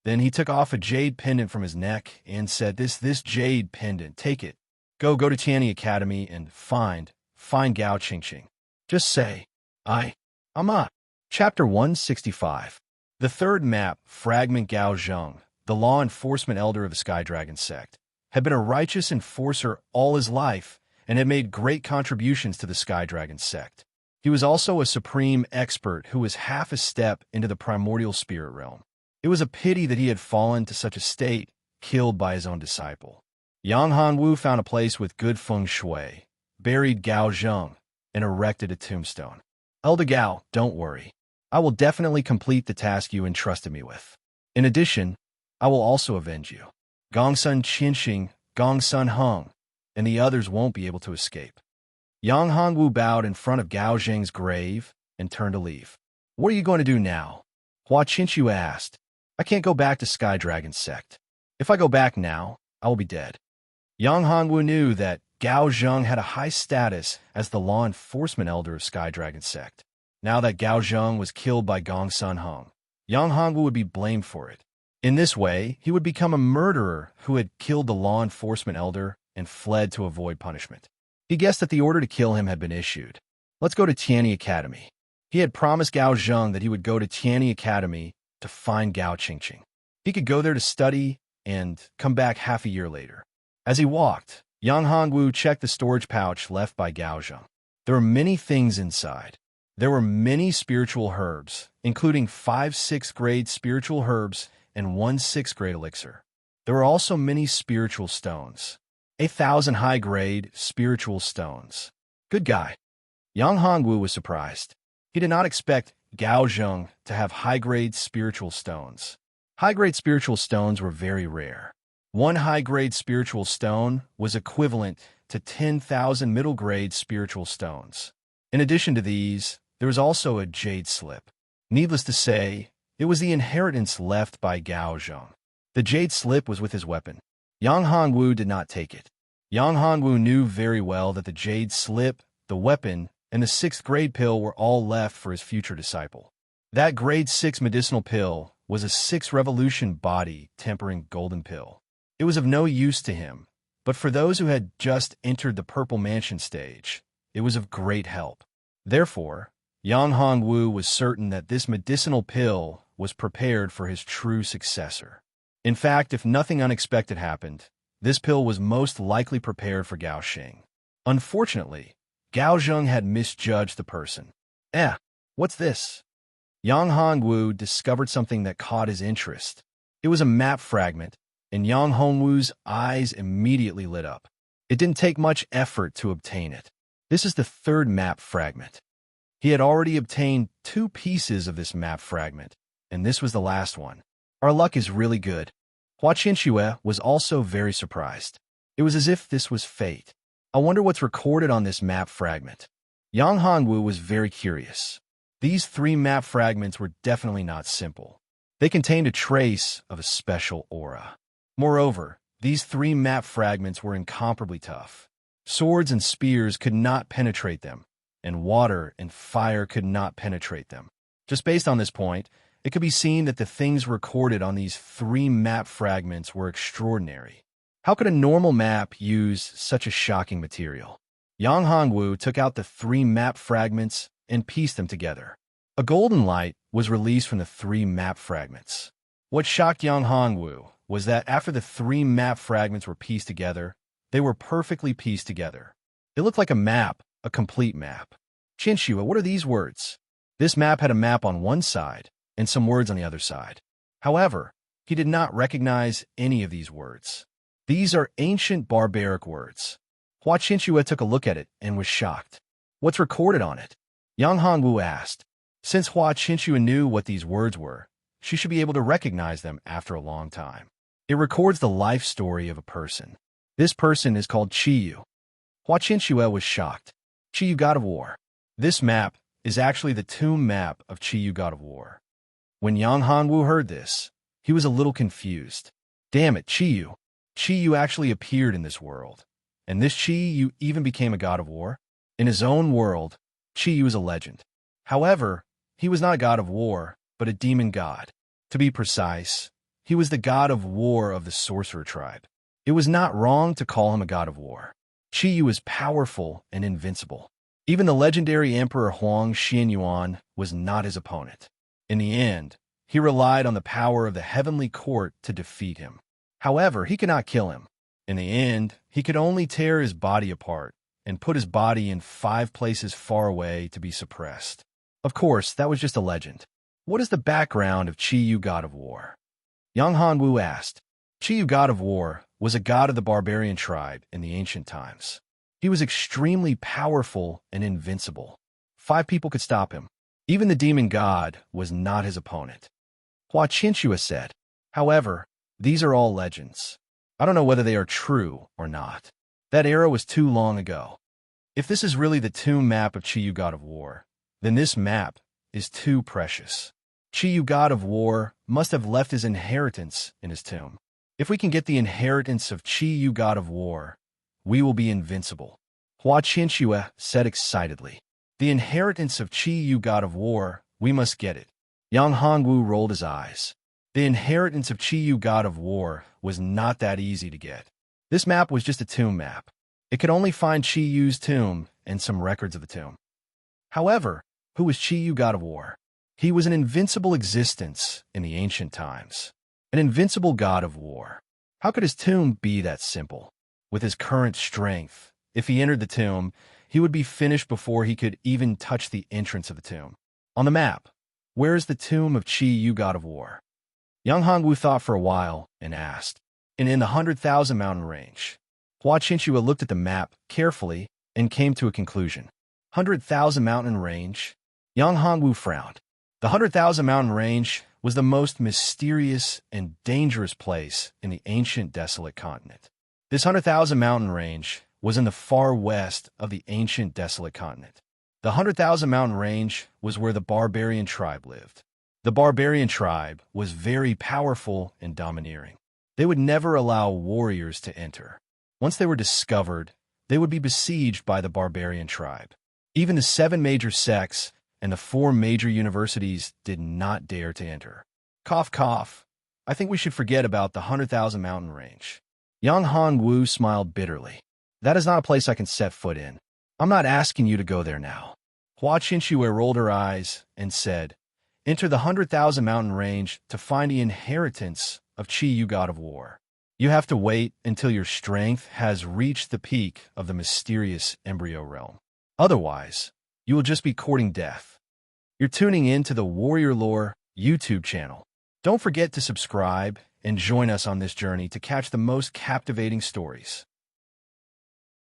Then he took off a jade pendant from his neck and said, This jade pendant, take it. Go to Tianyi Academy and find Gao Qingqing. Just say, I'm up. Chapter 165. The third map, Fragment Gao Zheng, the law enforcement elder of the Sky Dragon sect, had been a righteous enforcer all his life and had made great contributions to the Sky Dragon sect. He was also a supreme expert who was half a step into the primordial spirit realm. It was a pity that he had fallen to such a state, killed by his own disciple. Yang Hongwu found a place with good feng shui, buried Gao Zheng, and erected a tombstone. Elder Gao, don't worry. I will definitely complete the task you entrusted me with. In addition, I will also avenge you. Gong Sun Qinxing, Gong Sun Hung, and the others won't be able to escape. Yang Hongwu bowed in front of Gao Zheng's grave and turned to leave. What are you going to do now? Hua Qinxue asked. I can't go back to Sky Dragon sect. If I go back now, I will be dead. Yang Hongwu knew that Gao Zheng had a high status as the law enforcement elder of Sky Dragon sect. Now that Gao Zheng was killed by Gong Sun Hung, Yang Hongwu would be blamed for it. In this way, he would become a murderer who had killed the law enforcement elder and fled to avoid punishment. He guessed that the order to kill him had been issued. Let's go to Tianyi Academy. He had promised Gao Zheng that he would go to Tianyi Academy to find Gao Qingqing. He could go there to study and come back half a year later. As he walked, Yang Hongwu checked the storage pouch left by Gao Zheng. There were many things inside. There were many spiritual herbs, including 5 6th grade spiritual herbs and 1 6th grade elixir. There were also many spiritual stones. 1,000 high-grade spiritual stones. Good guy. Yang Hongwu was surprised. He did not expect Gao Zheng to have high-grade spiritual stones. High-grade spiritual stones were very rare. 1 high-grade spiritual stone was equivalent to 10,000 middle-grade spiritual stones. In addition to these, there was also a jade slip. Needless to say, it was the inheritance left by Gao Zheng. The jade slip was with his weapon. Yang Hongwu did not take it. Yang Hongwu knew very well that the jade slip, the weapon, and the 6th grade pill were all left for his future disciple. That grade 6 medicinal pill was a 6 revolution body tempering golden pill. It was of no use to him, but for those who had just entered the Purple Mansion stage, it was of great help. Therefore, Yang Hongwu was certain that this medicinal pill was prepared for his true successor. In fact, if nothing unexpected happened, this pill was most likely prepared for Gao Xing. Unfortunately, Gao Zheng had misjudged the person. What's this? Yang Hongwu discovered something that caught his interest. It was a map fragment, and Yang Hongwu's eyes immediately lit up. It didn't take much effort to obtain it. This is the 3rd map fragment. He had already obtained 2 pieces of this map fragment, and this was the last one. Our luck is really good. Hua Qinxue was also very surprised. It was as if this was fate. I wonder what's recorded on this map fragment. Yang Hongwu was very curious. These 3 map fragments were definitely not simple. They contained a trace of a special aura. Moreover, these 3 map fragments were incomparably tough. Swords and spears could not penetrate them, and water and fire could not penetrate them. Just based on this point, it could be seen that the things recorded on these 3 map fragments were extraordinary. How could a normal map use such a shocking material? Yang Hongwu took out the 3 map fragments and pieced them together. A golden light was released from the 3 map fragments. What shocked Yang Hongwu was that after the 3 map fragments were pieced together, they were perfectly pieced together. It looked like a map, a complete map. Qinshua, what are these words? This map had a map on one side and some words on the other side. However, he did not recognize any of these words. These are ancient barbaric words. Hua Qinshua took a look at it and was shocked. What's recorded on it? Yang Hongwu asked. Since Hua Qinshua knew what these words were, she should be able to recognize them after a long time. It records the life story of a person. This person is called Qiyu. Hua Qinshua was shocked. Qiyu, God of War. This map is actually the tomb map of Qiyu, God of War. When Yang Hongwu heard this, he was a little confused. Damn it, Qiyu. Qiyu actually appeared in this world. And this Qiyu even became a God of War? In his own world, Qiyu is a legend. However, he was not a god of war, but a demon god. To be precise, he was the god of war of the sorcerer tribe. It was not wrong to call him a god of war. Qiyu is powerful and invincible. Even the legendary Emperor Huang Xianyuan was not his opponent. In the end, he relied on the power of the heavenly court to defeat him. However, he could not kill him. In the end, he could only tear his body apart and put his body in 5 places far away to be suppressed. Of course, that was just a legend. What is the background of Qiyu, God of War? Yang Hongwu asked. Qiyu, God of War, was a god of the barbarian tribe in the ancient times. He was extremely powerful and invincible. 5 people could stop him. Even the demon god was not his opponent. Hua Qinshua said. However, these are all legends. I don't know whether they are true or not. That era was too long ago. If this is really the tomb map of Qiyu, God of War, then this map is too precious. Qiyu, God of War, must have left his inheritance in his tomb. If we can get the inheritance of Qiyu, God of War, we will be invincible. Hua Qinshua said excitedly. The inheritance of Qiyu, God of War, we must get it. Yang Hongwu rolled his eyes. The inheritance of Qiyu, God of War, was not that easy to get. This map was just a tomb map. It could only find Qiyu's tomb and some records of the tomb. However, who was Qiyu, God of War? He was an invincible existence in the ancient times. An invincible god of war. How could his tomb be that simple? With his current strength, if he entered the tomb, he would be finished before he could even touch the entrance of the tomb. On the map, where is the tomb of Qiyu, God of War? Yang Hongwu thought for a while and asked. In the 100,000 mountain range. Hua Qinshua looked at the map carefully and came to a conclusion. 100,000 mountain range? Yang Hongwu frowned. The 100,000 mountain range was the most mysterious and dangerous place in the ancient desolate continent. This 100,000 mountain range was in the far west of the ancient desolate continent. The 100,000 mountain range was where the barbarian tribe lived. The barbarian tribe was very powerful and domineering. They would never allow warriors to enter. Once they were discovered, they would be besieged by the barbarian tribe. Even the 7 major sects and the 4 major universities did not dare to enter. Cough, cough. I think we should forget about the 100,000 mountain range. Yang Hongwu smiled bitterly. That is not a place I can set foot in. I'm not asking you to go there now. Hua Qinshua rolled her eyes and said, enter the 100,000 mountain range to find the inheritance of Qiyu, God of War. You have to wait until your strength has reached the peak of the mysterious embryo realm. Otherwise, you will just be courting death. You're tuning in to the Warrior Lore YouTube channel. Don't forget to subscribe and join us on this journey to catch the most captivating stories.